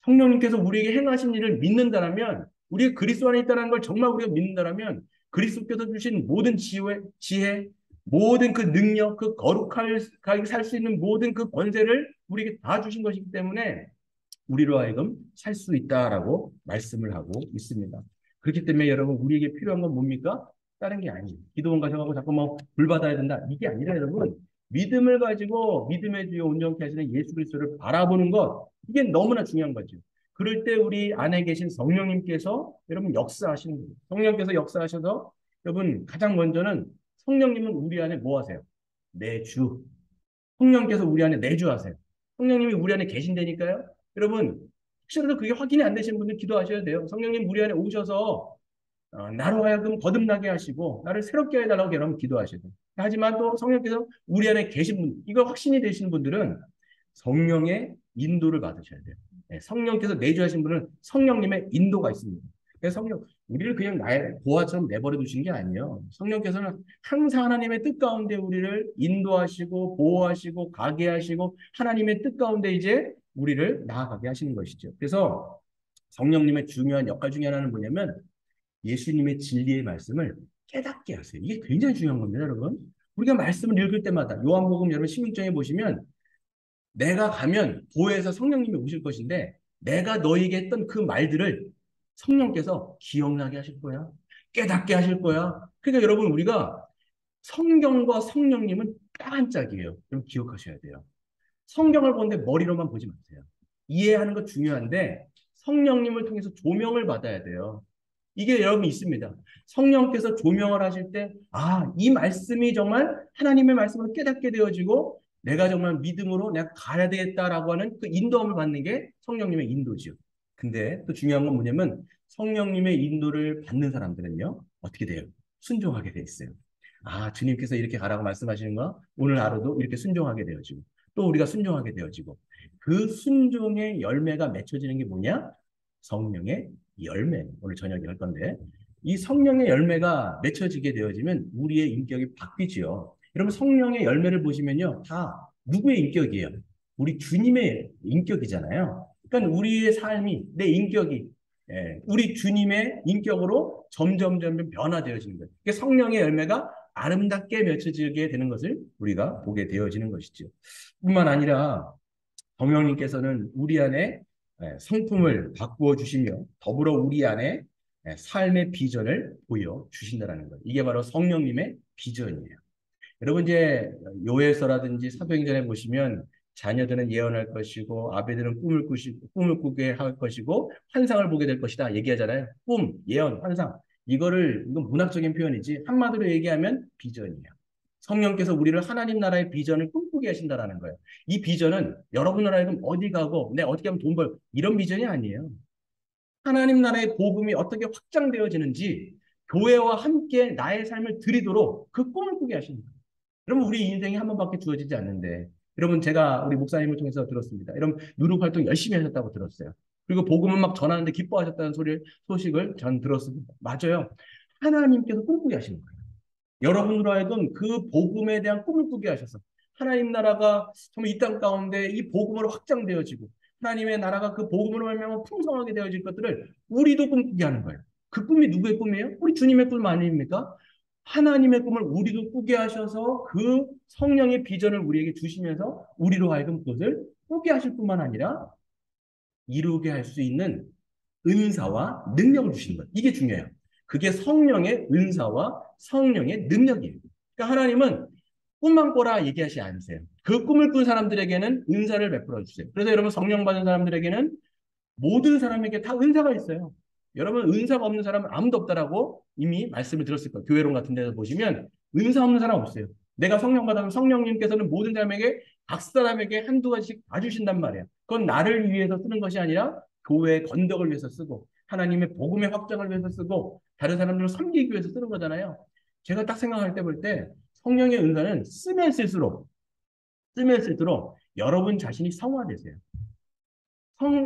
성령님께서 우리에게 행하신 일을 믿는다면 우리가 그리스도 안에 있다는 걸 정말 우리가 믿는다면 그리스도께서 주신 모든 지혜, 모든 그 능력, 그 거룩하게 살 수 있는 모든 그 권세를 우리에게 다 주신 것이기 때문에 우리로 하여금 살 수 있다라고 말씀을 하고 있습니다. 그렇기 때문에 여러분 우리에게 필요한 건 뭡니까? 다른 게 아니에요. 기도원 가셔가지고 자꾸 뭐불 받아야 된다. 이게 아니라 여러분 믿음을 가지고 믿음의 주요 온전케 하시는 예수 그리스도를 바라보는 것 이게 너무나 중요한 거죠. 그럴 때 우리 안에 계신 성령님께서 여러분 역사하시는 거예요. 성령께서 역사하셔서 여러분 가장 먼저는 성령님은 우리 안에 뭐 하세요? 내주. 성령께서 우리 안에 내주하세요. 성령님이 우리 안에 계신다니까요. 여러분 혹시라도 그게 확인이 안 되신 분들 기도하셔야 돼요. 성령님 우리 안에 오셔서 나로 하여금 거듭나게 하시고 나를 새롭게 해달라고 여러분 기도하셔야 돼요. 하지만 또 성령께서 우리 안에 계신 분, 이거 확신이 되시는 분들은 성령의 인도를 받으셔야 돼요. 예, 성령께서 내주하신 분은 성령님의 인도가 있습니다. 그래서 성령, 우리를 그냥 나의 보화처럼 내버려 두신 게 아니에요. 성령께서는 항상 하나님의 뜻 가운데 우리를 인도하시고 보호하시고 가게 하시고 하나님의 뜻 가운데 이제 우리를 나아가게 하시는 것이죠. 그래서 성령님의 중요한 역할 중에 하나는 뭐냐면 예수님의 진리의 말씀을 깨닫게 하세요. 이게 굉장히 중요한 겁니다, 여러분. 우리가 말씀을 읽을 때마다 요한복음 여러분 16장에 보시면 내가 가면 도에서 성령님이 오실 것인데 내가 너에게 했던 그 말들을 성령께서 기억나게 하실 거야. 깨닫게 하실 거야. 그러니까 여러분 우리가 성경과 성령님은 딱 한 짝이에요. 여러분 기억하셔야 돼요. 성경을 보는데 머리로만 보지 마세요. 이해하는 거 중요한데 성령님을 통해서 조명을 받아야 돼요. 이게 여러분 있습니다. 성령께서 조명을 하실 때, 아, 이 말씀이 정말 하나님의 말씀으로 깨닫게 되어지고, 내가 정말 믿음으로 내가 가야 되겠다라고 하는 그 인도함을 받는 게 성령님의 인도지요. 근데 또 중요한 건 뭐냐면, 성령님의 인도를 받는 사람들은요, 어떻게 돼요? 순종하게 돼 있어요. 아, 주님께서 이렇게 가라고 말씀하시는 거, 오늘 하루도 이렇게 순종하게 되어지고, 또 우리가 순종하게 되어지고, 그 순종의 열매가 맺혀지는 게 뭐냐? 성령의 열매. 오늘 저녁에 할 건데 이 성령의 열매가 맺혀지게 되어지면 우리의 인격이 바뀌지요. 여러분 성령의 열매를 보시면요. 다 누구의 인격이에요? 우리 주님의 인격이잖아요. 그러니까 우리의 삶이 내 인격이 우리 주님의 인격으로 점점 변화되어지는 거예요. 그러니까 성령의 열매가 아름답게 맺혀지게 되는 것을 우리가 보게 되어지는 것이죠. 뿐만 아니라 성령님께서는 우리 안에 성품을 바꾸어 주시며 더불어 우리 안에 삶의 비전을 보여 주신다는 거예요. 이게 바로 성령님의 비전이에요. 여러분 이제 요엘서라든지 사도행전에 보시면 자녀들은 예언할 것이고 아베들은 꿈을 꾸게 할 것이고 환상을 보게 될 것이다 얘기하잖아요. 꿈, 예언, 환상. 이건 문학적인 표현이지 한마디로 얘기하면 비전이에요. 성령께서 우리를 하나님 나라의 비전을 꿈꾸게 하신다라는 거예요. 이 비전은 여러분 나라에는 어디 가고 내가 어떻게 하면 돈 벌 이런 비전이 아니에요. 하나님 나라의 복음이 어떻게 확장되어지는지 교회와 함께 나의 삶을 드리도록 그 꿈을 꾸게 하시는 거예요. 여러분 우리 인생이 한 번밖에 주어지지 않는데 여러분 제가 우리 목사님을 통해서 들었습니다. 여러분 누룩 활동 열심히 하셨다고 들었어요. 그리고 복음을 막 전하는데 기뻐하셨다는 소식을 전 들었습니다. 맞아요. 하나님께서 꿈꾸게 하시는 거예요. 여러분으로 하여금 그 복음에 대한 꿈을 꾸게 하셔서 하나님 나라가 정말 이 땅 가운데 이 복음으로 확장되어지고 하나님의 나라가 그 복음으로 말미암아 풍성하게 되어질 것들을 우리도 꿈꾸게 하는 거예요. 그 꿈이 누구의 꿈이에요? 우리 주님의 꿈 아닙니까? 하나님의 꿈을 우리도 꾸게 하셔서 그 성령의 비전을 우리에게 주시면서 우리로 하여금 그것을 꾸게 하실 뿐만 아니라 이루게 할 수 있는 은사와 능력을 주시는 거예요. 이게 중요해요. 그게 성령의 은사와 성령의 능력이에요. 그러니까 하나님은 꿈만 꿔라 얘기하시지 않으세요. 그 꿈을 꾼 사람들에게는 은사를 베풀어 주세요. 그래서 여러분 성령 받은 사람들에게는 모든 사람에게 다 은사가 있어요. 여러분 은사가 없는 사람은 아무도 없다라고 이미 말씀을 들었을 거예요. 교회론 같은 데서 보시면 은사 없는 사람 없어요. 내가 성령 받으면 성령님께서는 모든 사람에게 각 사람에게 한두 가지씩 봐주신단 말이에요. 그건 나를 위해서 쓰는 것이 아니라 교회의 건덕을 위해서 쓰고 하나님의 복음의 확장을 위해서 쓰고 다른 사람들을 섬기기 위해서 쓰는 거잖아요. 제가 딱 생각할 때 볼 때 성령의 은사는 쓰면 쓸수록 여러분 자신이 성화되세요.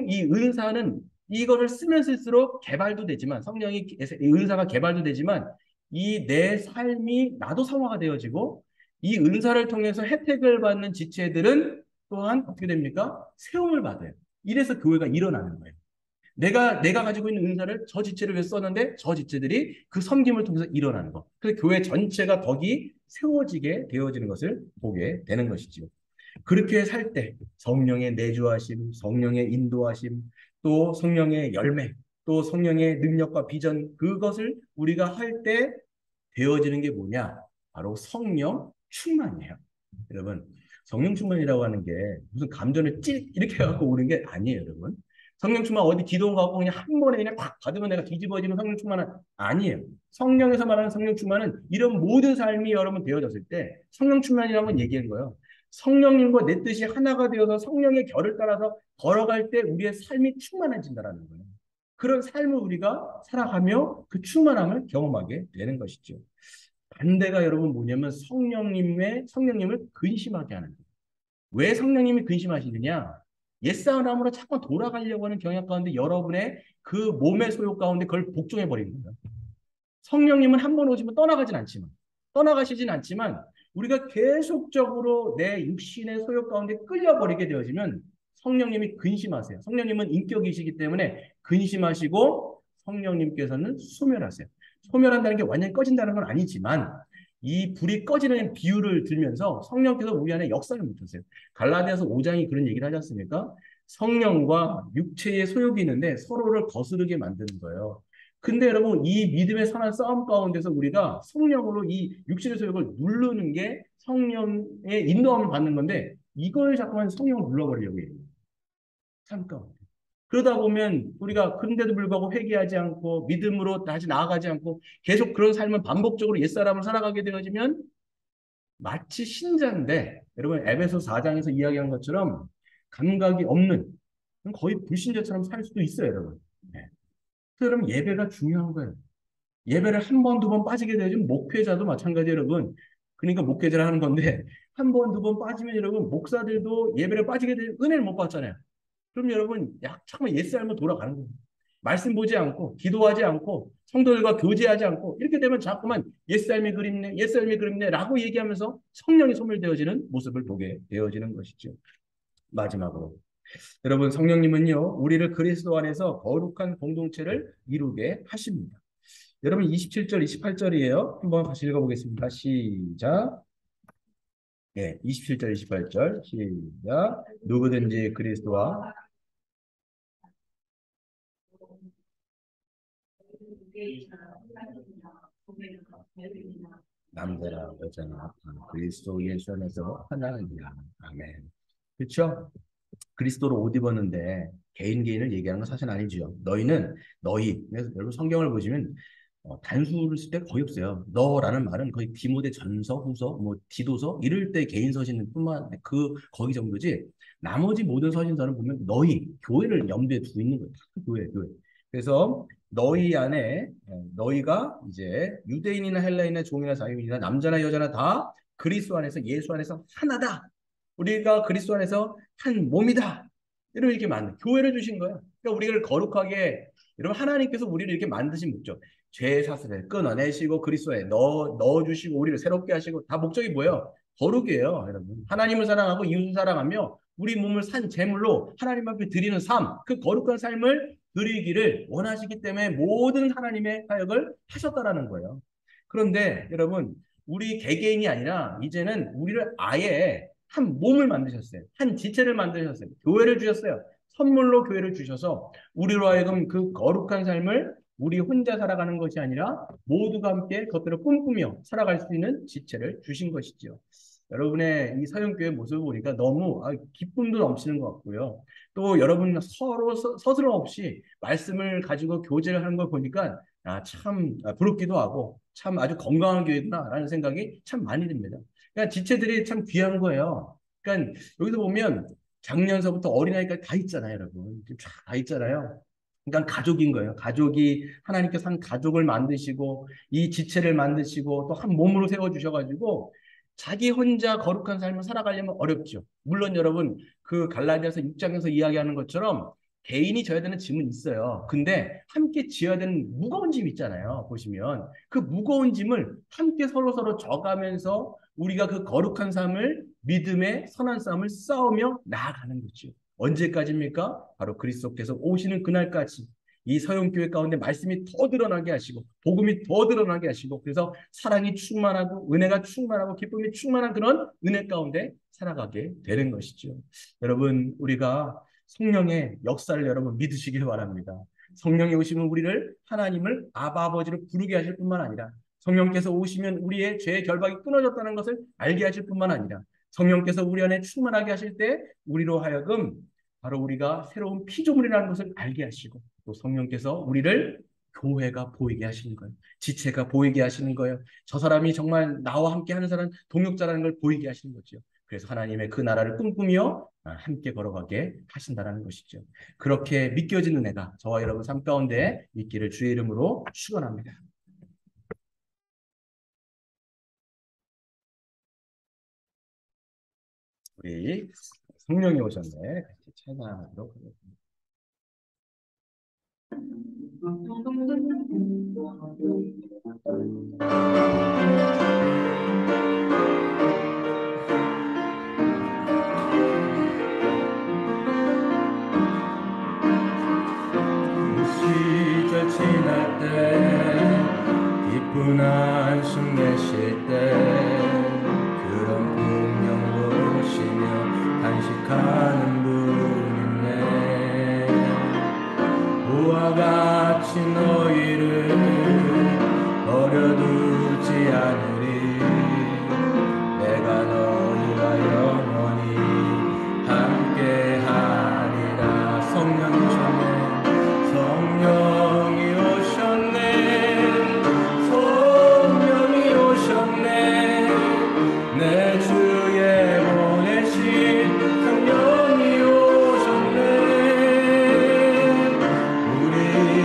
이 은사는 이거를 쓰면 쓸수록 개발도 되지만 성령이 은사가 개발도 되지만 이 내 삶이 나도 성화가 되어지고 이 은사를 통해서 혜택을 받는 지체들은 또한 어떻게 됩니까? 세움을 받아요. 이래서 교회가 일어나는 거예요. 내가 가지고 있는 은사를 저 지체를 위해서 썼는데 저 지체들이 그 섬김을 통해서 일어나는 거. 그래서 교회 전체가 덕이 세워지게 되어지는 것을 보게 되는 것이죠. 그렇게 살 때 성령의 내주하심, 성령의 인도하심, 또 성령의 열매, 또 성령의 능력과 비전 그것을 우리가 할 때 되어지는 게 뭐냐? 바로 성령 충만이에요. 여러분, 성령 충만이라고 하는 게 무슨 감전을 찔 이렇게 해갖고 오는 게 아니에요, 여러분. 성령 충만 어디 기도 가고 그냥 한 번에 그냥 팍 받으면 내가 뒤집어지는 성령 충만은 아니에요. 성령에서 말하는 성령 충만은 이런 모든 삶이 여러분 되어졌을 때 성령 충만이라는 건 얘기한 거예요. 성령님과 내 뜻이 하나가 되어서 성령의 결을 따라서 걸어갈 때 우리의 삶이 충만해진다는 거예요. 그런 삶을 우리가 살아가며 그 충만함을 경험하게 되는 것이죠. 반대가 여러분 뭐냐면 성령님을 근심하게 하는 거예요. 왜 성령님이 근심하시느냐? 옛사람으로 자꾸 돌아가려고 하는 경향 가운데 여러분의 그 몸의 소욕 가운데 그걸 복종해 버리는 거예요. 성령님은 한 번 오시면 떠나가시진 않지만 우리가 계속적으로 내 육신의 소욕 가운데 끌려버리게 되어지면 성령님이 근심하세요. 성령님은 인격이시기 때문에 근심하시고 성령님께서는 소멸하세요. 소멸한다는 게 완전히 꺼진다는 건 아니지만 이 불이 꺼지는 비유를 들면서 성령께서 우리 안에 역사를 묻혔어요. 갈라디아서 5장이 그런 얘기를 하지 않습니까? 성령과 육체의 소욕이 있는데 서로를 거스르게 만드는 거예요. 근데 여러분 이 믿음의 선한 싸움 가운데서 우리가 성령으로 이 육신의 소욕을 누르는 게 성령의 인도함을 받는 건데 이걸 자꾸만 성령을 눌러버리려고 해요. 삶 가운데. 그러다 보면 우리가 그런데도 불구하고 회개하지 않고 믿음으로 다시 나아가지 않고 계속 그런 삶을 반복적으로 옛사람을 살아가게 되어지면 마치 신자인데 여러분 에베소 4장에서 이야기한 것처럼 감각이 없는 거의 불신자처럼 살 수도 있어요, 여러분. 네. 그래서 여러분 예배가 중요한 거예요. 예배를 한 번, 두 번 빠지게 되면 목회자도 마찬가지 여러분. 그러니까 목회자를 하는 건데 한 번, 두 번 빠지면 여러분 목사들도 예배를 빠지게 되면 은혜를 못 받잖아요. 그럼 여러분 잠깐만 옛삶으로 돌아가는 거예요. 말씀 보지 않고 기도하지 않고 성도들과 교제하지 않고 이렇게 되면 자꾸만 옛삶이 그립네 옛삶이 그립네 라고 얘기하면서 성령이 소멸되어지는 모습을 보게 되어지는 것이죠. 마지막으로 여러분 성령님은요 우리를 그리스도 안에서 거룩한 공동체를 이루게 하십니다. 여러분 27절 28절이에요. 한번 같이 읽어보겠습니다. 시작. 예, 27절 28절 시작. 누구든지 그리스도와 남자나 여자나 그리스도 예수 안에서 하나이라. 아멘. 그렇죠? 그리스도로 옷 입었는데 개인을 얘기하는 건 사실 아니죠. 너희는 너희. 그래서 여러분 성경을 보시면 단수를 쓸 때 거의 없어요. 너라는 말은 거의 디모데 전서, 후서, 뭐 디도서 이럴 때 개인 서신 뿐만 그 거기 정도지. 나머지 모든 서신서는 보면 너희 교회를 염두에 두고 있는 거예요. 교회. 그래서 너희 안에 너희가 이제 유대인이나 헬라인이나 종이나 자유인이나 남자나 여자나 다 그리스도 안에서 예수 안에서 하나다. 우리가 그리스도 안에서 한 몸이다. 이렇게 만든 교회를 주신 거예요. 그러니까 우리를 거룩하게 여러분 하나님께서 우리를 이렇게 만드신 목적. 죄 사슬을 끊어내시고 그리스도에 넣어주시고 우리를 새롭게 하시고 다 목적이 뭐예요? 거룩이에요, 여러분. 하나님을 사랑하고 이웃을 사랑하며 우리 몸을 산 제물로 하나님 앞에 드리는 삶, 그 거룩한 삶을 드리기를 원하시기 때문에 모든 하나님의 사역을 하셨다라는 거예요. 그런데 여러분, 우리 개개인이 아니라 이제는 우리를 아예 한 몸을 만드셨어요. 한 지체를 만드셨어요. 교회를 주셨어요. 선물로 교회를 주셔서 우리로 하여금 그 거룩한 삶을 우리 혼자 살아가는 것이 아니라 모두가 함께 그것들을 꿈꾸며 살아갈 수 있는 지체를 주신 것이죠. 여러분의 이 사형교회 모습을 보니까 너무 기쁨도 넘치는 것 같고요. 또 여러분 서로 서스럼 없이 말씀을 가지고 교제를 하는 걸 보니까 참 부럽기도 하고 참 아주 건강한 교회구나라는 생각이 참 많이 듭니다. 그러니까 지체들이 참 귀한 거예요. 그러니까 여기서 보면 작년서부터 어린아이까지 다 있잖아요, 여러분. 다 있잖아요. 그러니까 가족인 거예요. 가족이 하나님께서 한 가족을 만드시고 이 지체를 만드시고 또 한 몸으로 세워 주셔가지고 자기 혼자 거룩한 삶을 살아가려면 어렵죠. 물론 여러분 그 갈라디아서 6장에서 이야기하는 것처럼 개인이 져야 되는 짐은 있어요. 근데 함께 지어야 되는 무거운 짐 있잖아요. 보시면 그 무거운 짐을 함께 서로 져가면서 우리가 그 거룩한 삶을 믿음의 선한 싸움을 싸우며 나아가는 거죠. 언제까지입니까? 바로 그리스도께서 오시는 그날까지 이 서영교회 가운데 말씀이 더 드러나게 하시고 복음이 더 드러나게 하시고 그래서 사랑이 충만하고 은혜가 충만하고 기쁨이 충만한 그런 은혜 가운데 살아가게 되는 것이죠. 여러분 우리가 성령의 역사를 여러분 믿으시길 바랍니다. 성령이 오시면 우리를 하나님을 아바 아버지로 부르게 하실 뿐만 아니라 성령께서 오시면 우리의 죄의 결박이 끊어졌다는 것을 알게 하실 뿐만 아니라 성령께서 우리 안에 충만하게 하실 때 우리로 하여금 바로 우리가 새로운 피조물이라는 것을 알게 하시고 또 성령께서 우리를 교회가 보이게 하시는 거예요. 지체가 보이게 하시는 거예요. 저 사람이 정말 나와 함께 하는 사람 동역자라는 걸 보이게 하시는 거죠. 그래서 하나님의 그 나라를 꿈꾸며 함께 걸어가게 하신다는 것이죠. 그렇게 믿겨지는 은혜가 저와 여러분 삶 가운데 있기를 주의 이름으로 축원합니다. 우리 성령이 오셨네. 찬양하도록 하겠습니다. 시절 지날 때 기쁜 한숨 내쉴 때 그런 풍경 보시며 단식하는 분 있네. 우와 같이 너희를 버려두지 않으리. 내가 너희와 영원히 함께하리라. 성령 오셨네. 성령이 오셨네. 성령이 오셨네. 내 주에 보내신 성령이 오셨네. 우리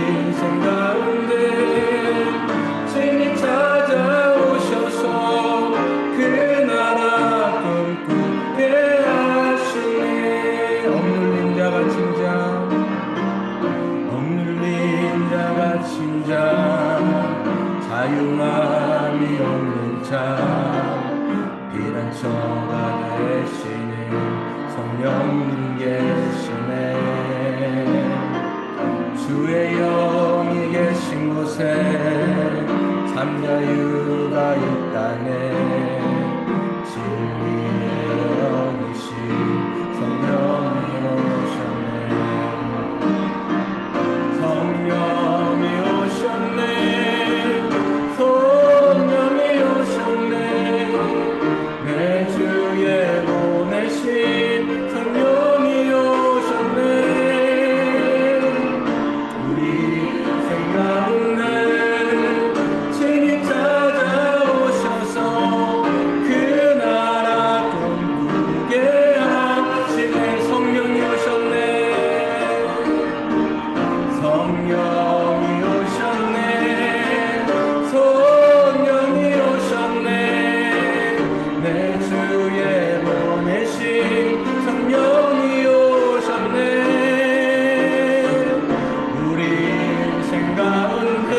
인생 가운데 친히 찾아오셔서 그 나라 꿈꾸게 하시네. 억눌린 자가 진자, 억눌린 자가 진자, 자유함이 없는 자, 피난처가 되시는 성령님 계시네. 주의 영이 계신 곳에 참 자유가 있다네. 진리의 영이신 성령이 오셨네. 성령이 오셨네. 성령이 오셨네. 내 주에 보내신 성령이 오셨네. 우리 인생 가운데 친히 찾아오셔서 그 나라 꿈꾸게 하시네. 성령이 오셨네. 성령이 오셨네. 성령이 오셨네. 내 주에 보내신 성령이 오셨네. 우리 인생 가운데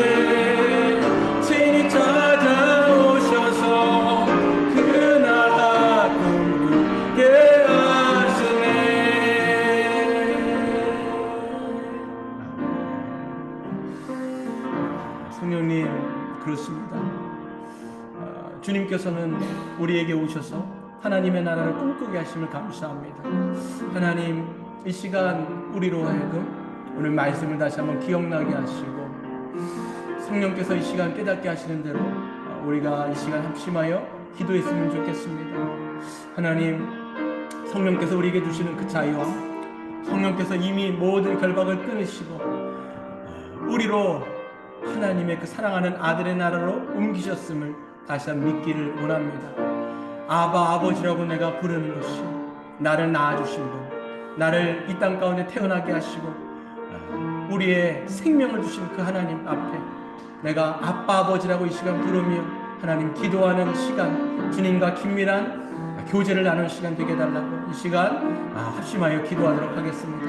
친히 찾아오셔서 그 나라 꿈꾸게 하시네. 성령님, 그렇습니다. 주님께서는 우리에게 오셔서 하나님의 나라를 꿈꾸게 하심을 감사합니다. 하나님, 이 시간 우리로 하여금 오늘 말씀을 다시 한번 기억나게 하시고 성령께서 이 시간 깨닫게 하시는 대로 우리가 이 시간 합심하여 기도했으면 좋겠습니다. 하나님, 성령께서 우리에게 주시는 그 자유와 성령께서 이미 모든 결박을 끊으시고 우리로 하나님의 그 사랑하는 아들의 나라로 옮기셨음을 다시 한번 믿기를 원합니다. 아바, 아버지라고 내가 부르는 것이 나를 낳아주신 분, 나를 이 땅 가운데 태어나게 하시고 우리의 생명을 주신 그 하나님 앞에 내가 아빠, 아버지라고 이 시간 부르며 하나님 기도하는 시간, 주님과 긴밀한 교제를 나누는 시간 되게 해달라고 이 시간 합심하여 기도하도록 하겠습니다.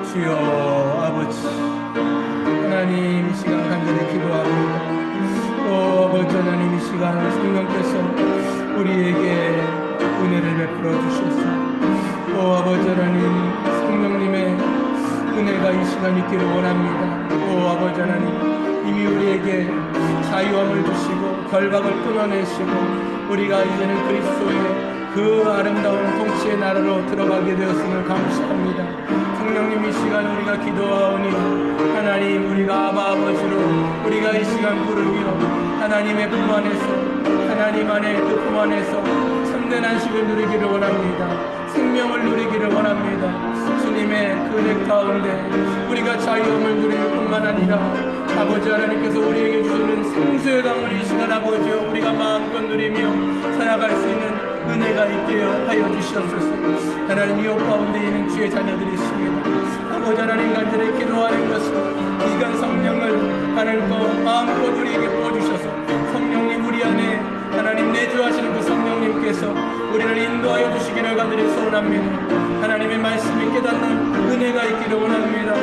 주여 아버지, 하나님 이 시간 간절히 기도합니다. 아버지 하나님, 이 시간 성령께서 우리에게 은혜를 베풀어 주셔서 아버지 하나님, 성령님의 은혜가 이 시간 있기를 원합니다. 아버지 하나님, 이미 우리에게 자유함을 주시고 결박을 끊어내시고 우리가 이제는 그리스도의 그 아름다운 통치의 나라로 들어가게 되었음을 감사합니다. 성령님, 이 시간 우리가 기도하오니 하나님, 우리가 아바 아버지로 우리가 이 시간 부르며 하나님의 품 안에서, 하나님 안에 그 품 안에서 참된 안식을 누리기를 원합니다. 생명을 누리기를 원합니다. 주님의 그 은혜 가운데 우리가 자유함을 누릴 뿐만 아니라 아버지 하나님께서 우리에게 주시는 생수의 강을 이 시간 아버지여 우리가 마음껏 누리며 살아갈 수 있는 은혜가 있게 하여 주시옵소서. 하나님, 이웃 가운데 있는 주의 자녀들이 있습니다. 아버지 하나님, 간절히 기도하는 것은 이간 성령을 하나님 마음껏 우리에게 부어주셔서 성령님 우리 안에 하나님 내주하시는 그 성령님께서 우리를 인도하여 주시기를 간절히 소원합니다. 하나님의 말씀이 깨닫는 은혜가 있기를 원합니다.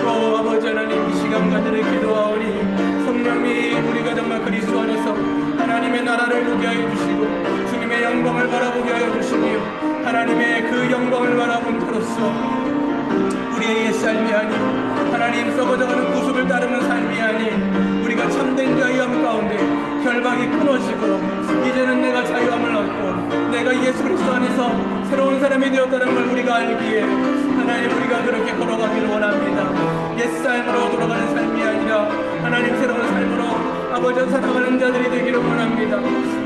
아버지 하나님, 이 시간 간절히 기도하오니 성령님, 우리가 정말 그리스도 안에서 하나님의 나라를 보게 하여 주시고 주님의 영광을 바라보게 하여 주시며 하나님의 그 영광을 바라봄으로써 우리의 옛 삶이 아닌 하나님 썩어져가는 구속을 따르는 삶이 아닌 우리가 참된 자유함 가운데 결박이 끊어지고 이제는 내가 자유함을 얻고 내가 예수 그리스도 안에서 새로운 사람이 되었다는 걸 우리가 알기에 하나님, 우리가 그렇게 걸어가기를 원합니다. 옛 삶으로 돌아가는 삶이 아니라 하나님 새로운 삶으로 아버지 살아가는 자들이 되기를 원합니다.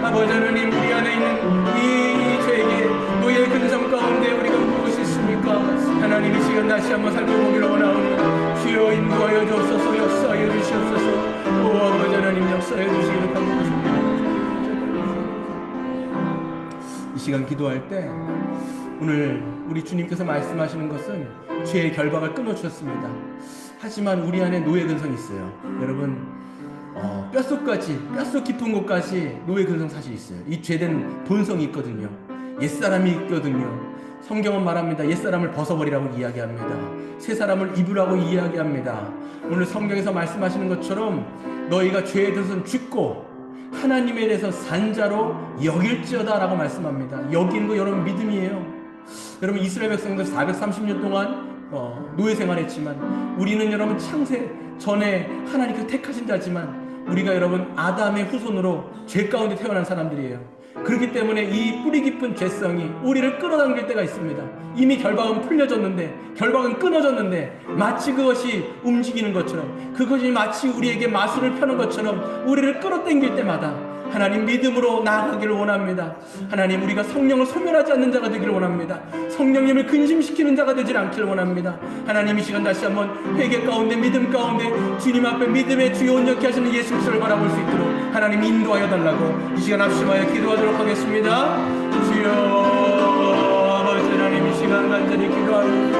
아버지 하나님, 우리 안에 있는 이 죄에게 노예의 근성 가운데 우리가 무엇이 있습니까? 하나님, 이 시간 다시 한번 살펴보기를 원하오니 주여 인도하여 주옵소서, 역사하여 주시옵소서. 아버지 하나님, 역사하여 주시기를 간구하십니다. 이 시간 기도할 때 오늘 우리 주님께서 말씀하시는 것은 죄의 결박을 끊어주셨습니다. 하지만 우리 안에 노예 근성이 있어요. 여러분, 뼛속 깊은 곳까지 노예 근성 사실 있어요. 이 죄된 본성이 있거든요. 옛사람이 있거든요. 성경은 말합니다. 옛사람을 벗어버리라고 이야기합니다. 새 사람을 입으라고 이야기합니다. 오늘 성경에서 말씀하시는 것처럼 너희가 죄에 대해서는 죽고 하나님에 대해서 산자로 여길지어다 라고 말씀합니다. 여기는 거 여러분 믿음이에요. 여러분, 이스라엘 백성들 430년 동안 노예 생활했지만 우리는 여러분 창세 전에 하나님께서 택하신 자지만 우리가 여러분 아담의 후손으로 죄 가운데 태어난 사람들이에요. 그렇기 때문에 이 뿌리 깊은 죄성이 우리를 끌어당길 때가 있습니다. 이미 결박은 풀려졌는데, 결박은 끊어졌는데 마치 그것이 움직이는 것처럼, 그것이 마치 우리에게 마술을 펴는 것처럼 우리를 끌어당길 때마다 하나님 믿음으로 나아가기를 원합니다. 하나님, 우리가 성령을 소멸하지 않는 자가 되기를 원합니다. 성령님을 근심시키는 자가 되질 않기를 원합니다. 하나님, 이 시간 다시 한번 회개 가운데, 믿음 가운데 주님 앞에 믿음의 주요 온전케 하시는 예수 그리스도를 바라볼 수 있도록 하나님 인도하여 달라고 이 시간 합심하여 기도하도록 하겠습니다. 주여, 아버지 하나님, 이 시간 간절히 기도합니다.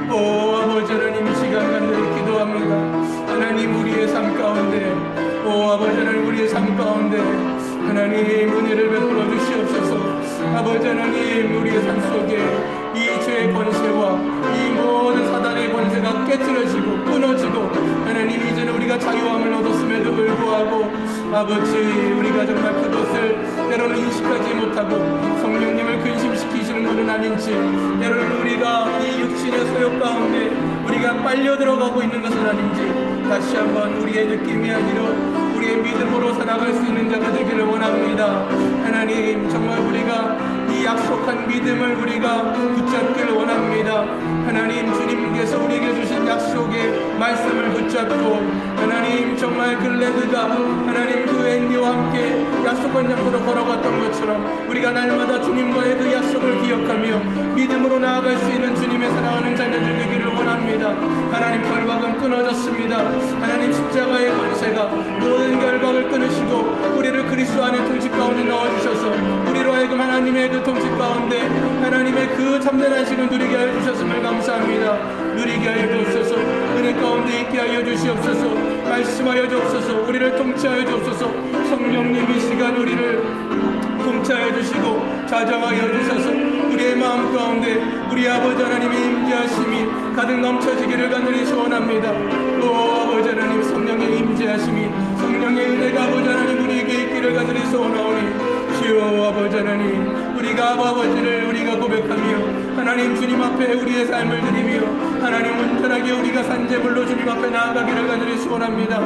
아버지 하나님, 이 시간 간절히 기도합니다. 하나님, 우리의 삶 가운데, 아버지 하나님, 우리의 삶 가운데 하나님 은혜를 베풀어 주시옵소서. 아버지 하나님, 우리의 삶 속에 이 죄의 권세와 이 모든 사단의 권세가 깨트려지고 끊어지고 하나님, 이제는 우리가 자유함을 얻었음에도 불구하고 아버지, 우리가 정말 그것을 때로는 인식하지 못하고 성령님을 근심시키시는 것은 아닌지, 때로는 우리가 이 육신의 소욕 가운데 우리가 빨려 들어가고 있는 것은 아닌지 다시 한번 우리의 느낌이 아니라 우리의 믿음으로 살아갈 수 있는 자가 되기를 원합니다. 하나님, 정말 우리가 이 약속한 믿음을 우리가 붙잡기를 원합니다. 하나님, 주님께서 우리에게 주신 약속의 말씀을 붙잡고 하나님, 정말 글레드가 하나님 그 앤디와 함께 약속한 장소로 걸어갔던 것처럼 우리가 날마다 주님과의 그 약속을 기억하며 믿음으로 나아갈 수 있는 주님의 사랑하는 자녀들 되기를 원합니다. 하나님, 결박은 끊어졌습니다. 하나님, 십자가의 권세가 모든 결박을 끊으시고 우리를 그리스도 안에 통치 가운데 넣어주셔서 우리로 하여금 하나님의 그 통치 가운데 하나님의 그 참된 안식을 누리게 하여 주셨음을 감사합니다. 누리게 하여 주옵소서. 은혜 가운데 있게 하여 주시옵소서. 말씀하여 주옵소서. 우리를 통치하여 주옵소서. 성령님, 이 시간 우리를 통치하여 주시고 자정하여 주셔서 우리의 마음 가운데 우리 아버지 하나님의 임재하심이 가득 넘쳐지기를 간절히 소원합니다. 아버지 하나님, 성령의 임재하심이, 성령의 은혜가 아버지 하나님 우리에게 있기를 간절히 소원하오니 주여, 아버지 하나님, 우리가 아버지를 우리가 고백하며 하나님 주님 앞에 우리의 삶을 드리며 하나님 온전하게 우리가 산재물로 주님 앞에 나아가기를 간절히 소원합니다.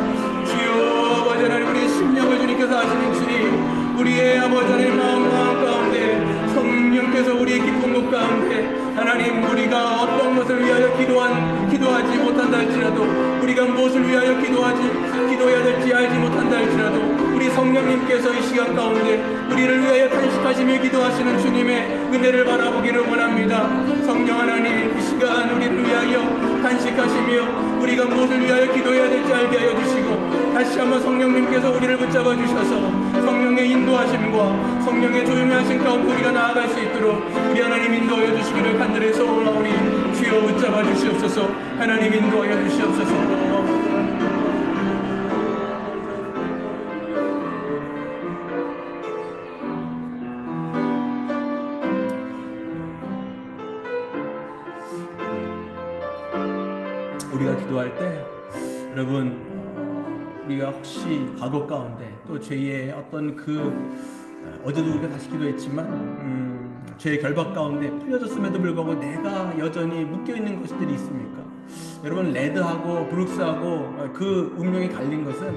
주여, 아버지 하나님, 우리의 심령을 주님께서 아시는 주님, 우리의 아버지 하나님 마음 가운데 성령께서 우리의 기쁜 곳 가운데 하나님, 우리가 어떤 것을 위하여 기도하지 못한다 할지라도, 우리가 무엇을 위하여 기도해야 될지 알지 못한다 할지라도 우리 성령님께서 이 시간 가운데 우리를 위하여 탄식하시며 기도하시는 주님의 은혜를 바라보기를 원합니다. 성령 하나님, 이 시간 우리를 위하여 탄식하시며 우리가 무엇을 위하여 기도해야 될지 알게 하여 주시고 다시 한번 성령님께서 우리를 붙잡아 주셔서 성령의 인도하심과 성령의 조용히 하신 가운데 우리가 나아갈 수 있도록 우리 하나님 인도하여 주시기를 간절히 소원하오니 주여 붙잡아 주시옵소서. 하나님 인도하여 주시옵소서. 기도할 때 여러분 우리가 혹시 과거 가운데 또 죄의 어떤 어제도 우리가 다시 기도했지만 죄의 결박 가운데 풀려졌음에도 불구하고 내가 여전히 묶여있는 것들이 있습니까? 여러분 레드하고 브룩스하고 그 운명이 갈린 것은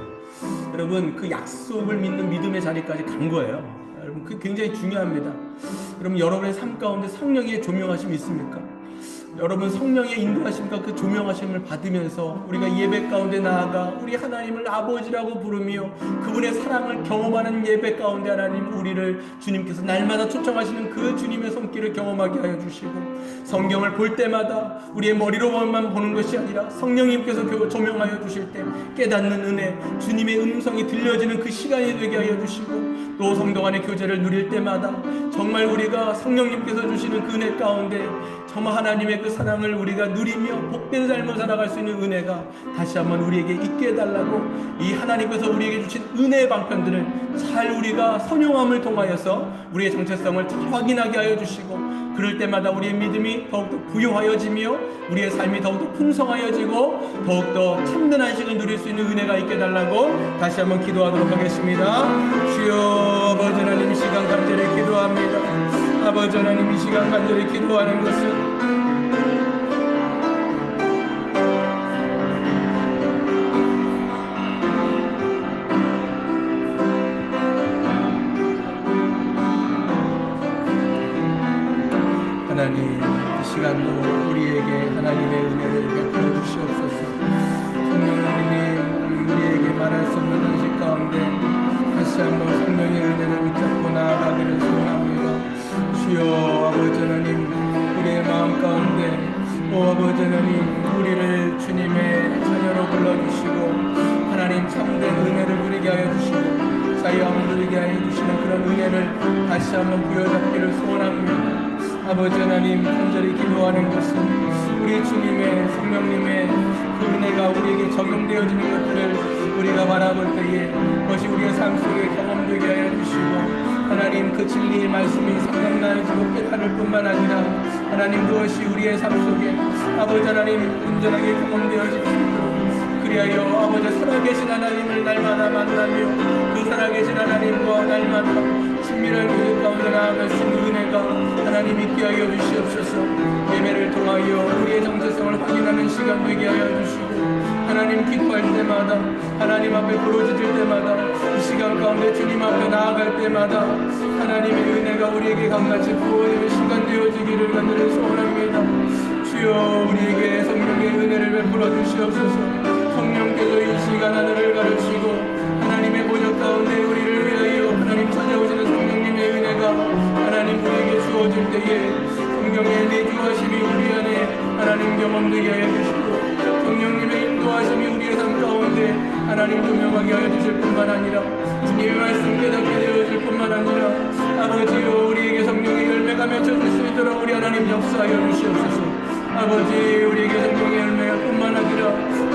여러분 그 약속을 믿는 믿음의 자리까지 간 거예요. 여러분 그 굉장히 중요합니다. 여러분 여러분의 삶 가운데 성령의 조명하심이 있습니까? 여러분 성령의 인도하심과 그 조명하심을 받으면서 우리가 예배 가운데 나아가 우리 하나님을 아버지라고 부르며 그분의 사랑을 경험하는 예배 가운데 하나님 우리를 주님께서 날마다 초청하시는 그 주님의 손길을 경험하게 하여 주시고 성경을 볼 때마다 우리의 머리로만 보는 것이 아니라 성령님께서 조명하여 주실 때 깨닫는 은혜, 주님의 음성이 들려지는 그 시간이 되게 하여 주시고 또 성도 간의 교제를 누릴 때마다 정말 우리가 성령님께서 주시는 그 은혜 가운데 정말 하나님의 그 사랑을 우리가 누리며 복된 삶을 살아갈 수 있는 은혜가 다시 한번 우리에게 있게 해달라고 이 하나님께서 우리에게 주신 은혜의 방편들을 잘 우리가 선용함을 통하여서 우리의 정체성을 잘 확인하게 하여 주시고 그럴 때마다 우리의 믿음이 더욱더 부요하여지며 우리의 삶이 더욱더 풍성하여지고 더욱더 참된 안식을 누릴 수 있는 은혜가 있게 해달라고 다시 한번 기도하도록 하겠습니다. 주여 아버지 하나님 이 시간 간절히 기도합니다. 아버지 하나님 이 시간 간절히 기도하는 것은 하나님 이 시간도 우리에게 하나님의 은혜를 베풀어 주시옵소서. 성령님 우리에게 말할 수 없는 안식 가운데 다시 한번 성령의 은혜를 붙잡고 나아가기를 소원합니다. 주여 아버지 하나님 우리의 마음 가운데 아버지 하나님 우리를 주님의 자녀로 불러주시고 하나님 참된 은혜를 누리게 하여 주시고 자유함을 누리게 하여 주시는 그런 은혜를 다시 한번 부여잡기를 소원합니다. 아버지 하나님 간절히 기도하는 것은 우리 주님의 성령님의 그 은혜가 우리에게 적용되어지는 것들을 우리가 바라볼 때에 그것이 우리의 삶 속에 경험되게 하여 주시고 하나님 그 진리의 말씀이 생각나여지고 깨달을 뿐만 아니라 하나님 그것이 우리의 삶 속에 아버지 하나님 온전하게 경험되어질 수 있도록 그리하여 아버지 살아계신 하나님을 날마다 만나며 그 살아계신 하나님과 날마다 친밀한 교제 가운데 나아갈 수 있는 은혜가 하나님 있게 하여 주시옵소서. 예배를 통하여 우리의 정체성을 확인하는 시간 되게 하여 주시고 하나님 기도할 때마다 하나님 앞에 부르짖을 때마다 이 시간 가운데 주님 앞에 나아갈 때마다 하나님의 은혜가 우리에게 강같이 부어지는 시간 되어지기를 간절히 소원합니다. 주여 우리에게 성령의 은혜를 베풀어 주시옵소서. 성령께서 이 시간 하늘을 가르치고 하나님의 본역 가운데 우리를 위하여 하나님 찾아오시는 성령님의 은혜가 하나님 우리에게 주어질 때에 성령의 내주하심이 우리 안에 하나님 경험되게 하여 주시고 성령님의 인도하심이 우리의 삶 가운데 하나님 조명하게 하여 주실 뿐만 아니라 주님의 말씀 깨닫게 되어질 뿐만 아니라 아버지여 우리에게 성령의 열매가 맺혀질 수 있도록 우리 하나님 역사하여 주시옵소서. 아버지 우리에게 성령의 열매가 뿐만 아니라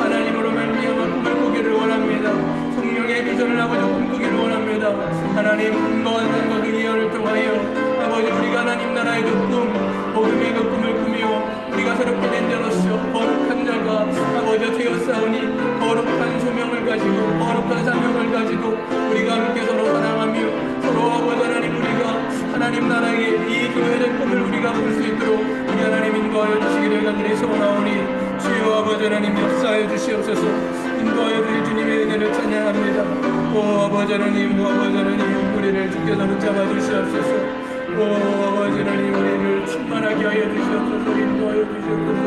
하나님으로 말미암아 꿈을 꾸기를 원합니다. 성령의 비전을 아버지 꿈꾸기를 원합니다. 하나님 꿈과 환상과 그 예언을 통하여 아버지 우리가 하나님 나라의 그 꿈, 복음의 그 꿈을 꾸며 우리가 새롭게 된 자로서 거룩한 자가 아버지 되었사오니 거룩한 소명을 가지고 거룩한 사명을 가지고 우리가 함께 서로 사랑하며 서로 아버지 하나님 우리가 하나님 나라의 이 교회된 꿈을 우리가 볼 수 있도록 우리 하나님 인도하여 주시기를 간절히 소원하오니 주여 아버지 하나님 역사하여 주시옵소서. 인도하여 주실 주님의 은혜를 찬양합니다. 오 아버지 하나님 우리를 주께서 붙잡아 주시옵소서. 오 아버지 하나님 우리를 충만하게 하여 주시옵소서. 인도하여 주시옵소서.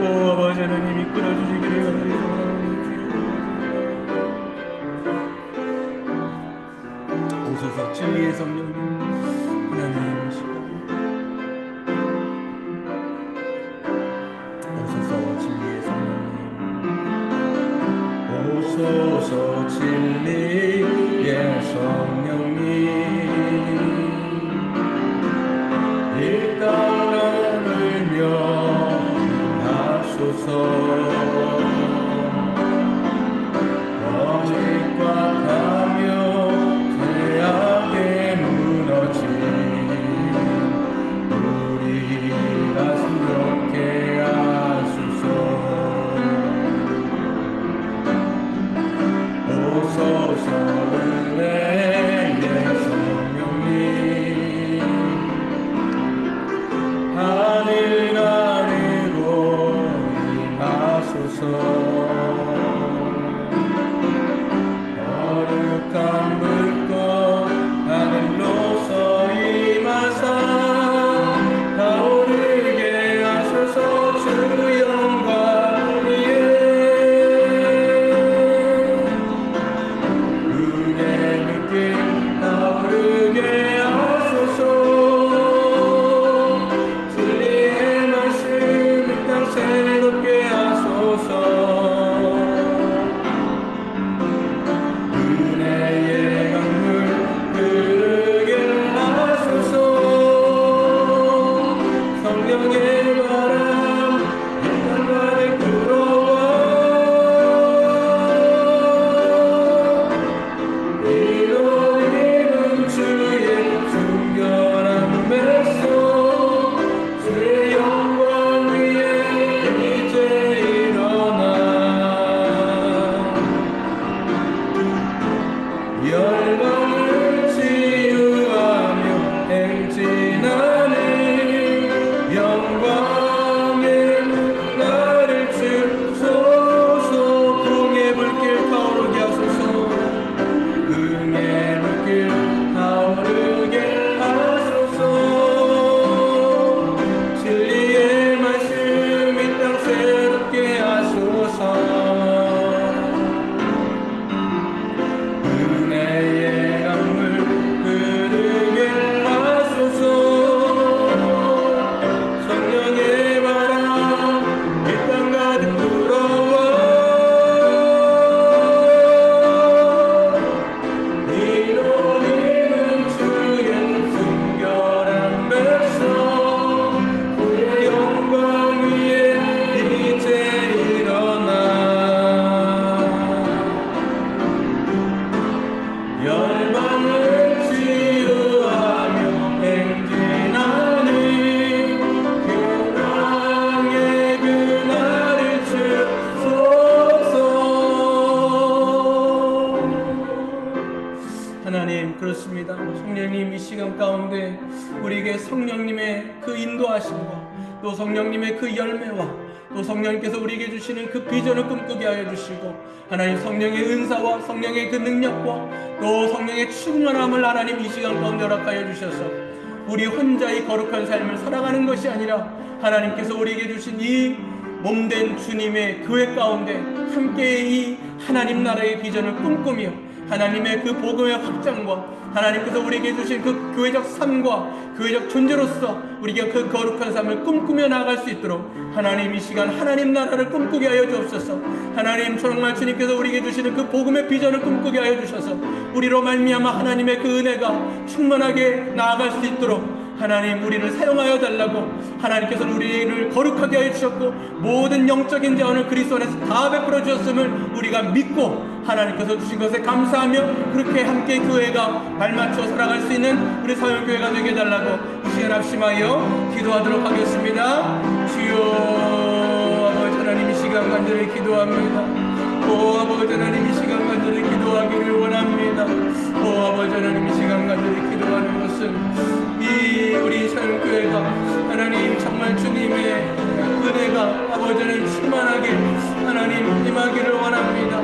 오 아버지 하나님 이끌어 주시기를 간절히 소원하오니 오소서 진리의 성령님 하나님 시간 오소서 진리의 성령님 오소서 진리의 성령님 이 땅을 멸하소서. 거짓과 가며 죄악에 무너진 우리 가슴 게 하소서. 시간 가운데 우리에게 성령님의 그 인도하심과 또 성령님의 그 열매와 또 성령님께서 우리에게 주시는 그 비전을 꿈꾸게 하여 주시고, 하나님 성령의 은사와 성령의 그 능력과 또 성령의 충만함을 하나님 이 시간 가운데 허락하여 주셔서 우리 혼자 이 거룩한 삶을 살아가는 것이 아니라 하나님께서 우리에게 주신 이 몸된 주님의 교회 가운데 함께 이 하나님 나라의 비전을 꿈꾸며 하나님의 그 복음의 확장과 하나님께서 우리에게 주신 그 교회적 삶과 교회적 존재로서 우리가 그 거룩한 삶을 꿈꾸며 나아갈 수 있도록 하나님 이 시간 하나님 나라를 꿈꾸게 하여 주옵소서. 하나님 정말 주님께서 우리에게 주시는 그 복음의 비전을 꿈꾸게 하여 주셔서 우리로 말미암아 하나님의 그 은혜가 충만하게 나아갈 수 있도록 하나님 우리를 사용하여 달라고, 하나님께서 우리를 거룩하게 하여 주셨고 모든 영적인 자원을 그리스도 안에서 다 베풀어 주셨음을 우리가 믿고 하나님께서 주신 것에 감사하며 그렇게 함께 교회가 발맞춰 살아갈 수 있는 우리 사역교회가 되게 해달라고 이 시간 합심하여 기도하도록 하겠습니다. 주여 아버지 하나님 이 시간 간절히 기도합니다. 오 아버지 하나님 이 시간 간절히 기도하기를 원합니다. 오 아버지 하나님 이 시간 간절히 기도하는 것은 이 우리 사역교회가 하나님 정말 주님의 은혜가 아버지는 충만하게 하나님 임하기를 원합니다.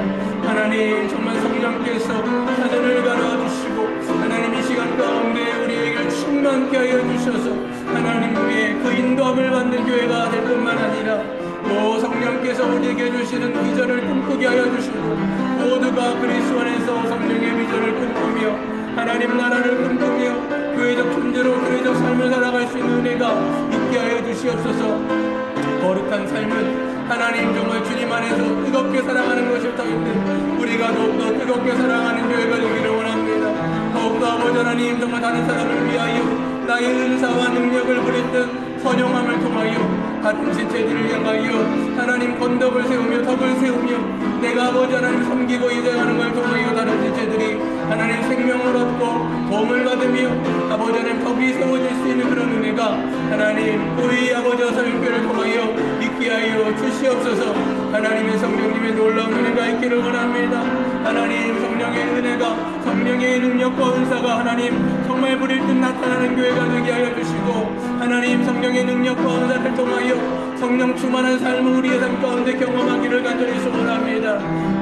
하나님 정말 성령께서 하늘을 가려주시고 하나님 이 시간 가운데 우리에게 충만케 하여 주셔서 하나님의 그 인도함을 받는 교회가 될 뿐만 아니라 또 성령께서 우리에게 주시는 비전을 꿈꾸게 하여 주시고 모두가 그리스도 안에서 성령의 비전을 꿈꾸며 하나님 나라를 꿈꾸며 교회적 존재로 교회적 삶을 살아갈 수 있는 은혜가 있게 하여 주시옵소서. 거룩한 삶은 하나님 정말 주님 안에서 뜨겁게 사랑하는 것일 터인데 우리가 더욱더 뜨겁게 사랑하는 교회가 되기를 원합니다. 더욱더 아버지 하나님 정말 다른 사람을 위하여 나의 은사와 능력을 부릴 듯 선용함을 통하여 다른 지체들을 향하여 하나님 건덕을 세우며 덕을 세우며 내가 아버지 하나님 섬기고 이제하는 걸 통하여 다른 지체들이 하나님 생명을 얻고 도움을 받으며 아버지 하나님 덕이 세워질 수 있는 그런 은혜가 하나님 우리 아버지와 사역교회를 통하여 있게 하여 주시옵소서. 하나님의 성령님의 놀라운 은혜가 있기를 원합니다. 하나님 성령의 은혜가 성령의 능력과 은사가 하나님 정말 부릴 듯 나타나는 교회가 되게 하여 주시고 하나님 성령의 능력과 은사를 통하여 성령 충만한 삶을 우리의 삶 가운데 경험하기를 간절히 소원합니다.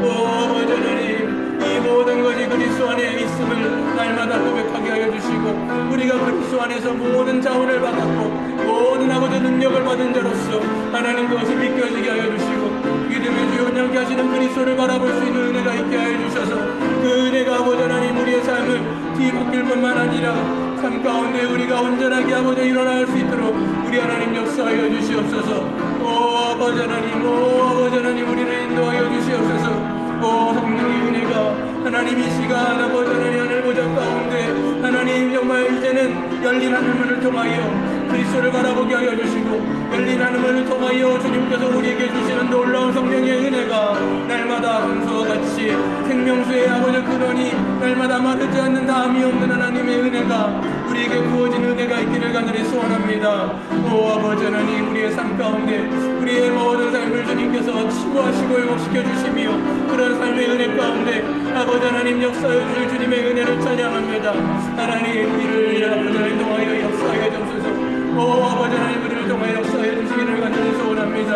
오 아버지 하나님 이 모든 것이 그리스도 안에 있음을 날마다 고백하게 하여 주시고 우리가 그리스도 안에서 모든 자원을 받았고 모든 아버지 능력을 받은 자로서 하나님 그것을 믿겨지게 하여 주시고 믿음의 주 온전케 하시는 그리스도를 바라볼 수 있는 은혜가 있게 하여 주셔서 그 은혜가 아버지 하나님 우리의 삶을 뒤바뀔 뿐만 아니라 삶 가운데 우리가 온전하게 아버지 일어날 수 있도록 우리 하나님 역사하여 주시옵소서. 오 아버지 하나님 오 아버지 하나님 우리를 인도하여 주시옵소서. 오 성령의 은혜가 하나님 이 시간 아버지 하나님 하늘 보좌 가운데 하나님 정말 이제는 열린 하늘문을 통하여 그리스도를 바라보게 하여 주시고 열린 하늘문을 통하여 주님께서 우리에게 주시는 놀라운 성령의 은혜가 날마다 강수와 같이 생명수의 아버지 근원이 날마다 마르지 않는 다함이 없는 하나님의 은혜가 우리에게 부어진 은혜가 있기를 간절히 소원합니다. 오 아버지 하나님 우리의 삶 가운데 우리의 모든 삶을 주님께서 치유하시고 회복시켜 주시며 그런 삶의 은혜 가운데 아버지 하나님 역사해 주실 주님의 은혜를 찬양합니다. 하나님 이를 아버지 하나님 통하여 역사하여 주소서. 오 아버지 하나님 우리를 통하여 역사해 주시기를 간절히 소원합니다.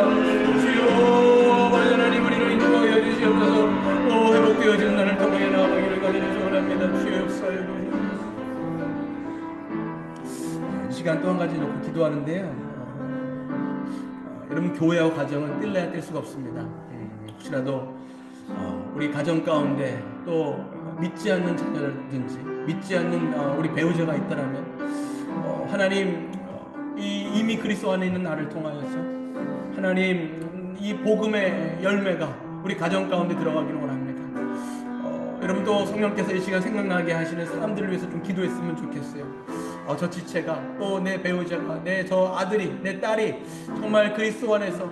주여 아버지 하나님 우리를 인도하여 주시옵소서. 오 회복되어지는 날을 통하여 나아가기를 간절히 소원합니다. 주여 역사해 주시옵소서. 이 시간 또 한 가지 놓고 기도하는데요. 여러분 교회와 가정은 뗄래야 뗄 수가 없습니다. 혹시라도 우리 가정 가운데 또 믿지 않는 자녀라든지 믿지 않는 우리 배우자가 있다라면 하나님 이미 그리스도 안에 있는 나를 통하여서 하나님 이 복음의 열매가 우리 가정 가운데 들어가기를 원합니다. 여러분도 성령께서 이 시간 생각나게 하시는 사람들을 위해서 좀 기도했으면 좋겠어요. 저 지체가 또 내 배우자가 내 저 아들이 내 딸이 정말 그리스도 안에서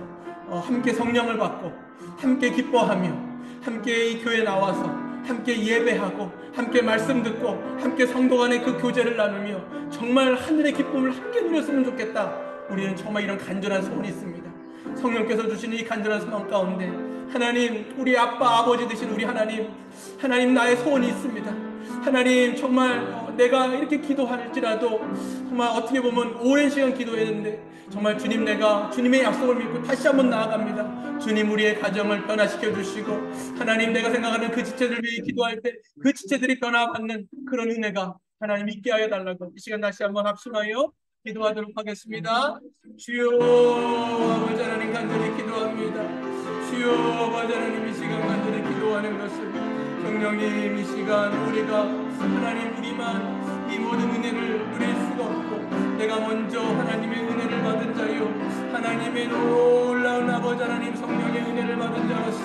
함께 성령을 받고 함께 기뻐하며 함께 이 교회에 나와서 함께 예배하고 함께 말씀 듣고 함께 성도 간의 그 교제를 나누며 정말 하늘의 기쁨을 함께 누렸으면 좋겠다. 우리는 정말 이런 간절한 소원이 있습니다. 성령께서 주시는 이 간절한 소원 가운데 하나님 우리 아빠 아버지 되신 우리 하나님 나의 소원이 있습니다. 하나님 정말 내가 이렇게 기도할지라도 정말 어떻게 보면 오랜 시간 기도했는데 정말 주님, 내가 주님의 약속을 믿고 다시 한번 나아갑니다. 주님, 우리의 가정을 변화시켜 주시고 하나님, 내가 생각하는 그 지체들 위해 기도할 때 그 지체들이 변화받는 그런 은혜가 하나님 있게 하여 달라고 이 시간 다시 한번 합심하여 기도하도록 하겠습니다. 주여, 아버지 하나님, 간절히 기도합니다. 주여, 아버지 하나님, 이 시간 간절히 기도하는 것을 성령님, 이 시간 우리가 하나님, 우리만 이 모든 은혜를 누릴 수가 없고 내가 먼저 하나님의 은혜를 받은 자요, 하나님의 놀라운 아버지 하나님 성령의 은혜를 받은 자로서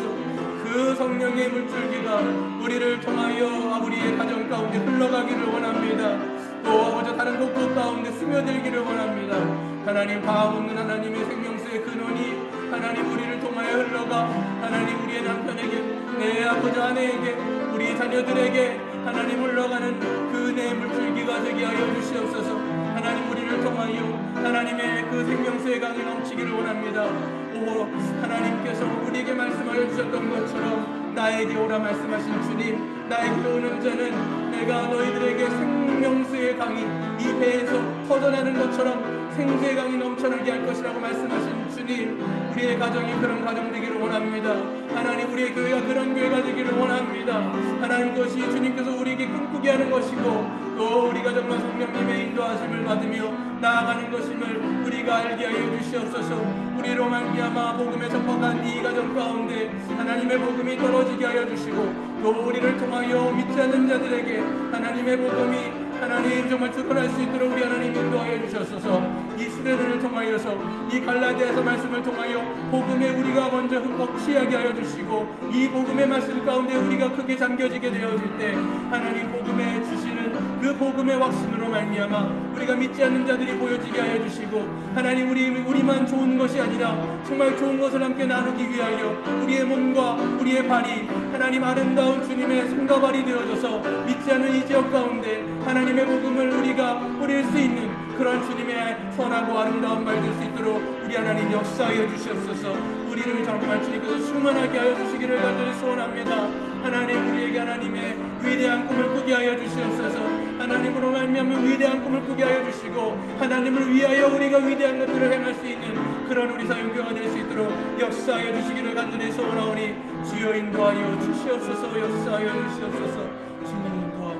그 성령의 물줄기가 우리를 통하여 우리의 가정 가운데 흘러가기를 원합니다. 또 아버지 다른 곳곳 가운데 스며들기를 원합니다. 하나님, 과학 없는 하나님의 생명수의 근원이 하나님 우리를 통하여 흘러가 하나님 우리의 남편에게, 내 아버지 아내에게, 우리 자녀들에게 하나님 흘러가는 그 내 물줄기가 되게 하여 주시옵소서. 하나님, 우리를 통하여 하나님의 그 생명수의 강이 넘치기를 원합니다. 오 하나님께서 우리에게 말씀하여 주셨던 것처럼 나에게 오라 말씀하신 주님, 나에게 오는 자는 내가 너희들에게 생명수의 강이 이 배에서 터져나는 것처럼 생수의 강이 넘쳐나게 할 것이라고 말씀하신 주님, 우리의 가정이 그런 가정 되기를 원합니다. 하나님, 우리의 교회가 그런 교회가 되기를 원합니다. 하나님, 그것이 주님께서 우리에게 꿈꾸게 하는 것이고 또 우리가 정말 성령님의 인도하심을 받으며 나아가는 것임을 우리가 알게 하여 주시옵소서. 우리로 말미암아 복음에 접박한 이 가정 가운데 하나님의 복음이 떨어지게 하여 주시고 또 우리를 통하여 믿지 않는 자들에게 하나님의 복음이 하나님 정말 드러날 수 있도록 우리 하나님 인도하여 주셨소서. 이 시대를 통하여서 이 갈라디아서 말씀을 통하여 복음에 우리가 먼저 흠뻑 취하게 하여 주시고 이 복음의 말씀 가운데 우리가 크게 잠겨지게 되어질 때 하나님 복음에 주시는 그 복음의 확신으로 말미암아 우리가 믿지 않는 자들이 보여지게 하여 주시고 하나님, 우리만 좋은 것이 아니라 정말 좋은 것을 함께 나누기 위하여 우리의 몸과 우리의 발이 하나님 아름다운 주님의 손과 발이 되어져서 믿지 않는 이 지역 가운데 하나님의 복음을 우리가 뿌릴 수 있는 그런 주님의 선하고 아름다운 말 될 수 있도록 우리 하나님 역사하여 주시옵소서. 우리를 정말 주님께서 충만하게 하여 주시기를 간절히 소원합니다. 하나님, 우리에게 하나님의 위대한 꿈을 꾸게 하여 주시옵소서. 하나님으로 말미암아 위대한 꿈을 꾸게 하여 주시고 하나님을 위하여 우리가 위대한 것들을 행할 수 있는 그런 우리 사용교가 될 수 있도록 역사하여 주시기를 간절히 소원하오니 주여 인도하여 주시옵소서. 역사하여 주시옵소서. 주님 인도하여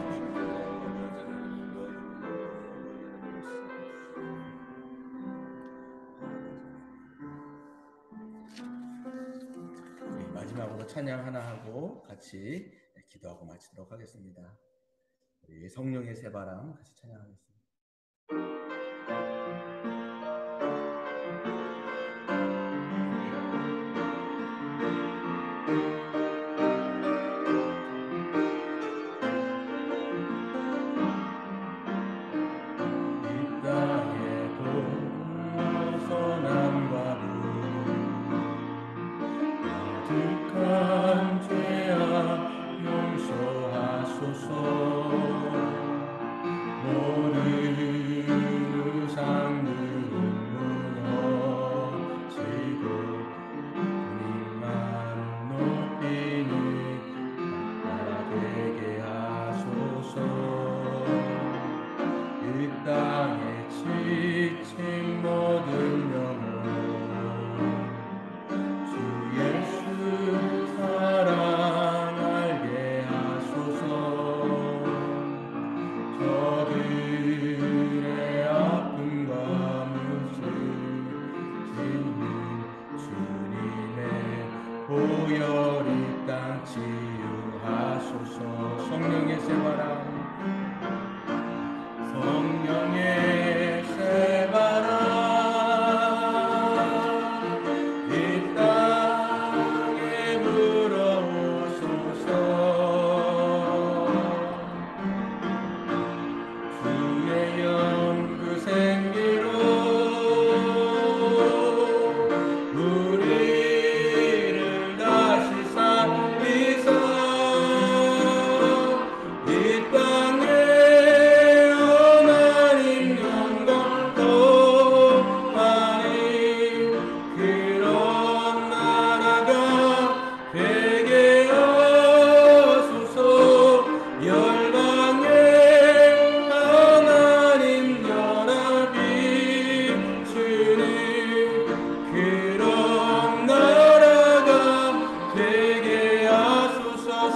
마지막으로 찬양 하나 하고 같이 기도하고 마치도록 하겠습니다. 우리 성령의 새바람 같이 찬양하겠습니다.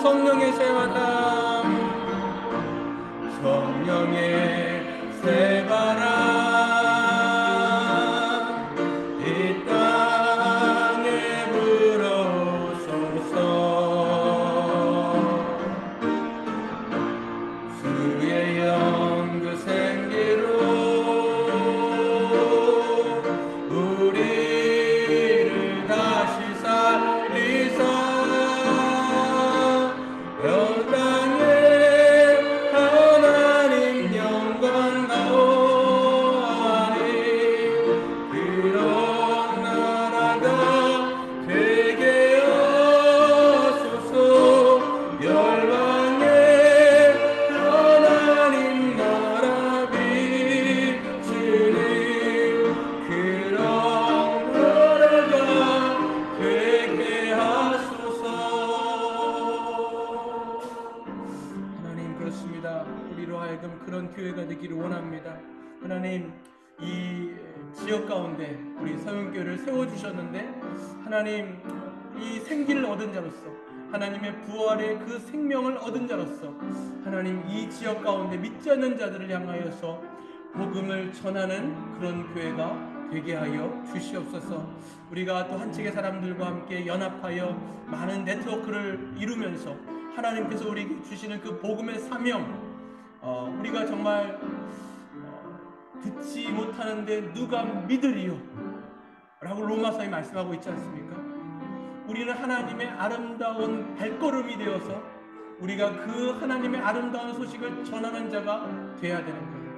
성령의 새바람, 성령의 새바람 이 땅에 불어오소서. 주의 영그 생기로 우리를 다시 살리사 땅에 하나님 영광 나오니 그런 나라가 되게 하소서. 열방에 하나님 나라 비추니 그런 나라가 되게 하소서. 하나님, 그렇습니다. 우리로 하여금 그런 교회가 되기를 원합니다. 하나님, 이 지역 가운데 우리 서영교회를 세워주셨는데 하나님, 이 생기를 얻은 자로서, 하나님의 부활의 그 생명을 얻은 자로서 하나님, 이 지역 가운데 믿지 않는 자들을 향하여서 복음을 전하는 그런 교회가 되게 하여 주시옵소서. 우리가 또 한측의 사람들과 함께 연합하여 많은 네트워크를 이루면서 하나님께서 우리에게 주시는 그 복음의 사명, 우리가 정말 듣지 못하는데 누가 믿으리요? 라고 로마서에 말씀하고 있지 않습니까? 우리는 하나님의 아름다운 발걸음이 되어서 우리가 그 하나님의 아름다운 소식을 전하는 자가 되어야 되는 거예요.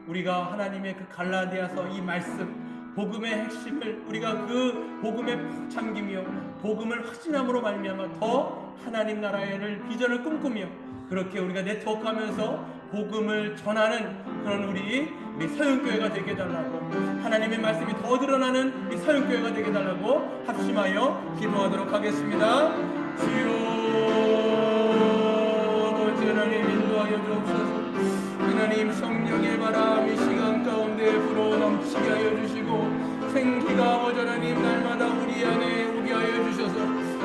우리가 하나님의 그 갈라디아서 이 말씀, 복음의 핵심을 우리가 그 복음에 잠기며 복음을 확신함으로 말미암아 더 하나님 나라의 비전을 꿈꾸며 그렇게 우리가 네트워크하면서 복음을 전하는 그런 우리 서영교회가 되게 해달라고, 하나님의 말씀이 더 드러나는 이 서영교회가 되게 해달라고 합심하여 기도하도록 하겠습니다. 주여, 아버지 하나님 인도하여 주옵소서. 하나님, 성령의 바람 이 시간 가운데 불어 넘치게 하여 주시고 생기가 아버지 하나님 날마다 우리 안에 오게 하여 주셔서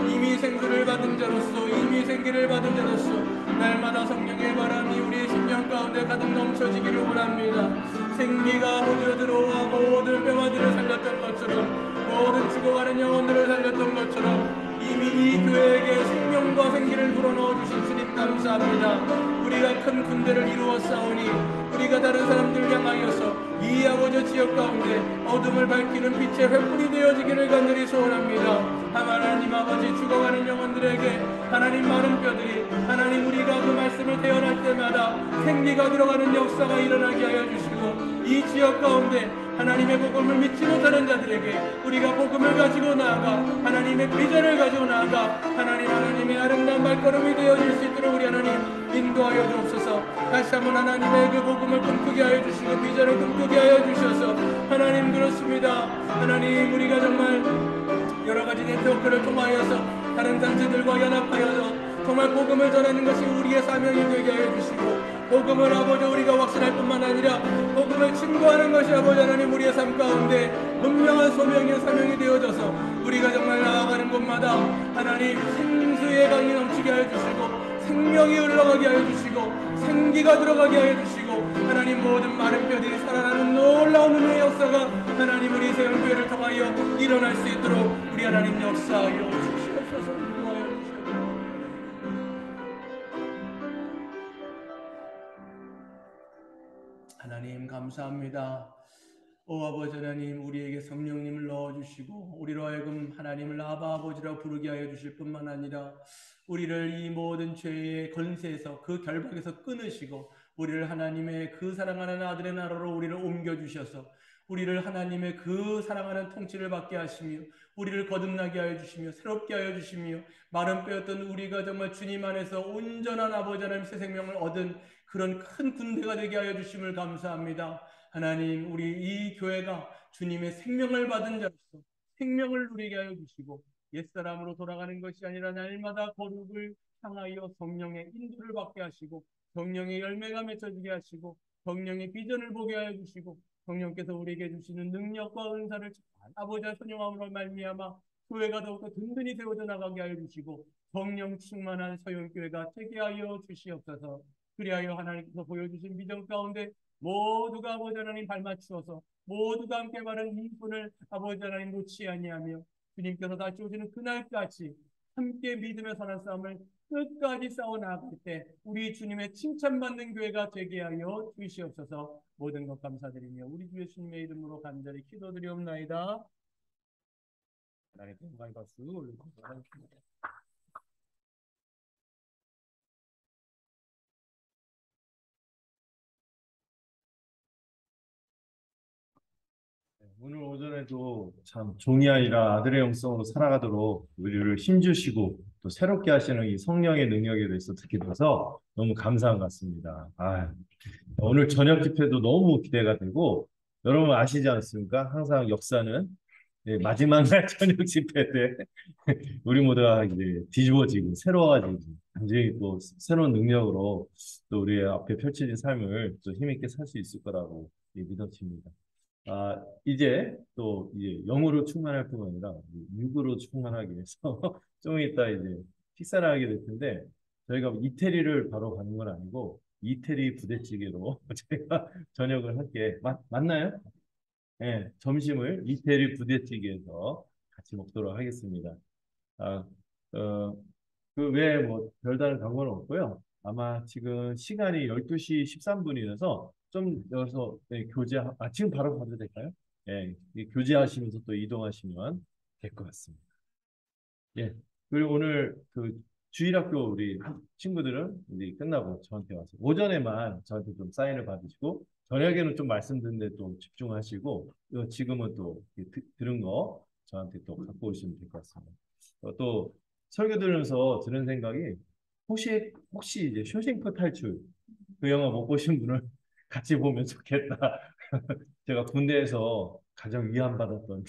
이미 생수를 받은 자로서, 이미 생기를 받은 자로서 날마다 성령의 바람이 우리의 심령 가운데 가득 넘쳐지기를 원합니다. 생기가 모두 들어와 모든 병아들을 살렸던 것처럼, 모든 죽어가는 영혼들을 살렸던 것처럼 이미 이 교회에게 생명과 생기를 불어넣어 주신 주님 감사합니다. 우리가 큰 군대를 이루어 싸우니 우리가 다른 사람들 향하여서 이 아버지 지역 가운데 어둠을 밝히는 빛의 횃불이 되어지기를 간절히 소원합니다. 하나님 아버지, 죽어가는 영혼들에게 하나님 많은 뼈들이 하나님 우리가 그 말씀을 태어날 때마다 생기가 들어가는 역사가 일어나게 하여 주시고 이 지역 가운데 하나님의 복음을 믿지 못하는 자들에게 우리가 복음을 가지고 나아가 하나님의 비전을 가지고 나아가 하나님의 아름다운 발걸음이 되어질 수 있도록 우리 하나님 인도하여 주옵소서. 다시 한번 하나님의 그 복음을 꿈꾸게 하여 주시고 비전을 꿈꾸게 하여 주셔서 하나님, 그렇습니다. 하나님, 우리가 정말 여러가지 네트워크를 통하여서 다른 단체들과 연합하여서 정말 복음을 전하는 것이 우리의 사명이 되게 하여 주시고 복음을 아버지 우리가 확신할 뿐만 아니라 복음을 증거하는 것이 아버지 하나님 우리의 삶 가운데 분명한 소명의 사명이 되어져서 우리가 정말 나아가는 곳마다 하나님 생수의 강이 넘치게 하여 주시고 생명이 흘러가게 하여 주시고 생기가 들어가게 하여 주시고 하나님 모든 마른 뼈들이 살아나는 놀라운 은혜의 역사가 하나님 우리 세영교회를 통하여 일어날 수 있도록 우리 하나님 역사하여 주시옵소서. 하나님 감사합니다. 오 아버지 하나님, 우리에게 성령님을 넣어주시고 우리로 하여금 하나님을 아바 아버지라 부르게 하여 주실 뿐만 아니라 우리를 이 모든 죄의 건세에서 그 결박에서 끊으시고 우리를 하나님의 그 사랑하는 아들의 나라로 우리를 옮겨주셔서 우리를 하나님의 그 사랑하는 통치를 받게 하시며 우리를 거듭나게 하여 주시며 새롭게 하여 주시며 마른 뼈였던 우리가 정말 주님 안에서 온전한 아버지 하나님 새 생명을 얻은 그런 큰 군대가 되게 하여 주심을 감사합니다. 하나님, 우리 이 교회가 주님의 생명을 받은 자로서 생명을 누리게 하여 주시고 옛사람으로 돌아가는 것이 아니라 날마다 거룩을 향하여 성령의 인도를 받게 하시고 성령의 열매가 맺혀지게 하시고 성령의 비전을 보게 하여 주시고 성령께서 우리에게 주시는 능력과 은사를 아버지와 선용함으로 말미암아 교회가 더욱더 든든히 세워져 나가게 하여 주시고 성령 충만한 서영교회가 되게 하여 주시옵소서. 그리하여 하나님께서 보여주신 믿음 가운데 모두가 아버지 하나님 발맞추어서 모두가 함께 바른 이 분을 아버지 하나님 놓지 아니하며 주님께서 다시 오시는 그날까지 함께 믿음의 선한 싸움을 끝까지 싸워 나갈 때 우리 주님의 칭찬받는 교회가 되게 하여 주시옵소서. 모든 것 감사드리며 우리 주 예수님의 이름으로 간절히 기도드리옵나이다. 하나님께 영광 박수 올리고 바랍니다. 오늘 오전에도 참 종이 아니라 아들의 영성으로 살아가도록 우리를 힘주시고 또 새롭게 하시는 이 성령의 능력에 대해서 듣게 돼서 너무 감사한 것 같습니다. 오늘 저녁 집회도 너무 기대가 되고 여러분 아시지 않습니까? 항상 역사는 마지막 날 저녁 집회 때 우리 모두가 이제 뒤집어지고 새로워지고 완전히 또 새로운 능력으로 또 우리의 앞에 펼쳐진 삶을 또 힘있게 살 수 있을 거라고 믿어집니다. 이제 또 이제 영으로 충만할 뿐 아니라 육으로 충만하기 위해서 좀 이따 이제 식사를 하게 될 텐데 저희가 이태리를 바로 가는 건 아니고 이태리 부대찌개로 저희가 저녁을 할게 맞나요? 네, 점심을 이태리 부대찌개에서 같이 먹도록 하겠습니다. 아, 어, 그 외에 뭐 별다른 광고는 없고요. 아마 지금 시간이 12시 13분이라서 좀 여기서 지금 바로 가도 될까요? 예, 교제하시면서 또 이동하시면 될 것 같습니다. 예, 그리고 오늘 그 주일학교 우리 친구들은 이제 끝나고 저한테 와서 오전에만 저한테 좀 사인을 받으시고 저녁에는 좀 말씀 듣는데 또 집중하시고 지금은 또 들은 거 저한테 또 갖고 오시면 될 것 같습니다. 또 설교 들으면서 드는 생각이 혹시 이제 쇼생크 탈출 그 영화 못 보신 분을 같이 보면 좋겠다. 제가 군대에서 가장 위안받았던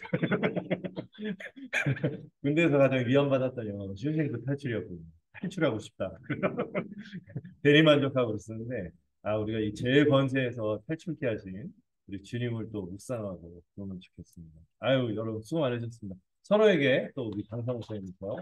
군대에서 가장 위안받았던 영화가 쇼생크 탈출이었거든요. 탈출하고 싶다. 대리만족하고 있었는데 우리가 이 죄의 권세에서 탈출케 하신 우리 주님을 또 묵상하고 그러면 좋겠습니다. 여러분 수고 많으셨습니다. 서로에게 또 우리 강사 목사님부터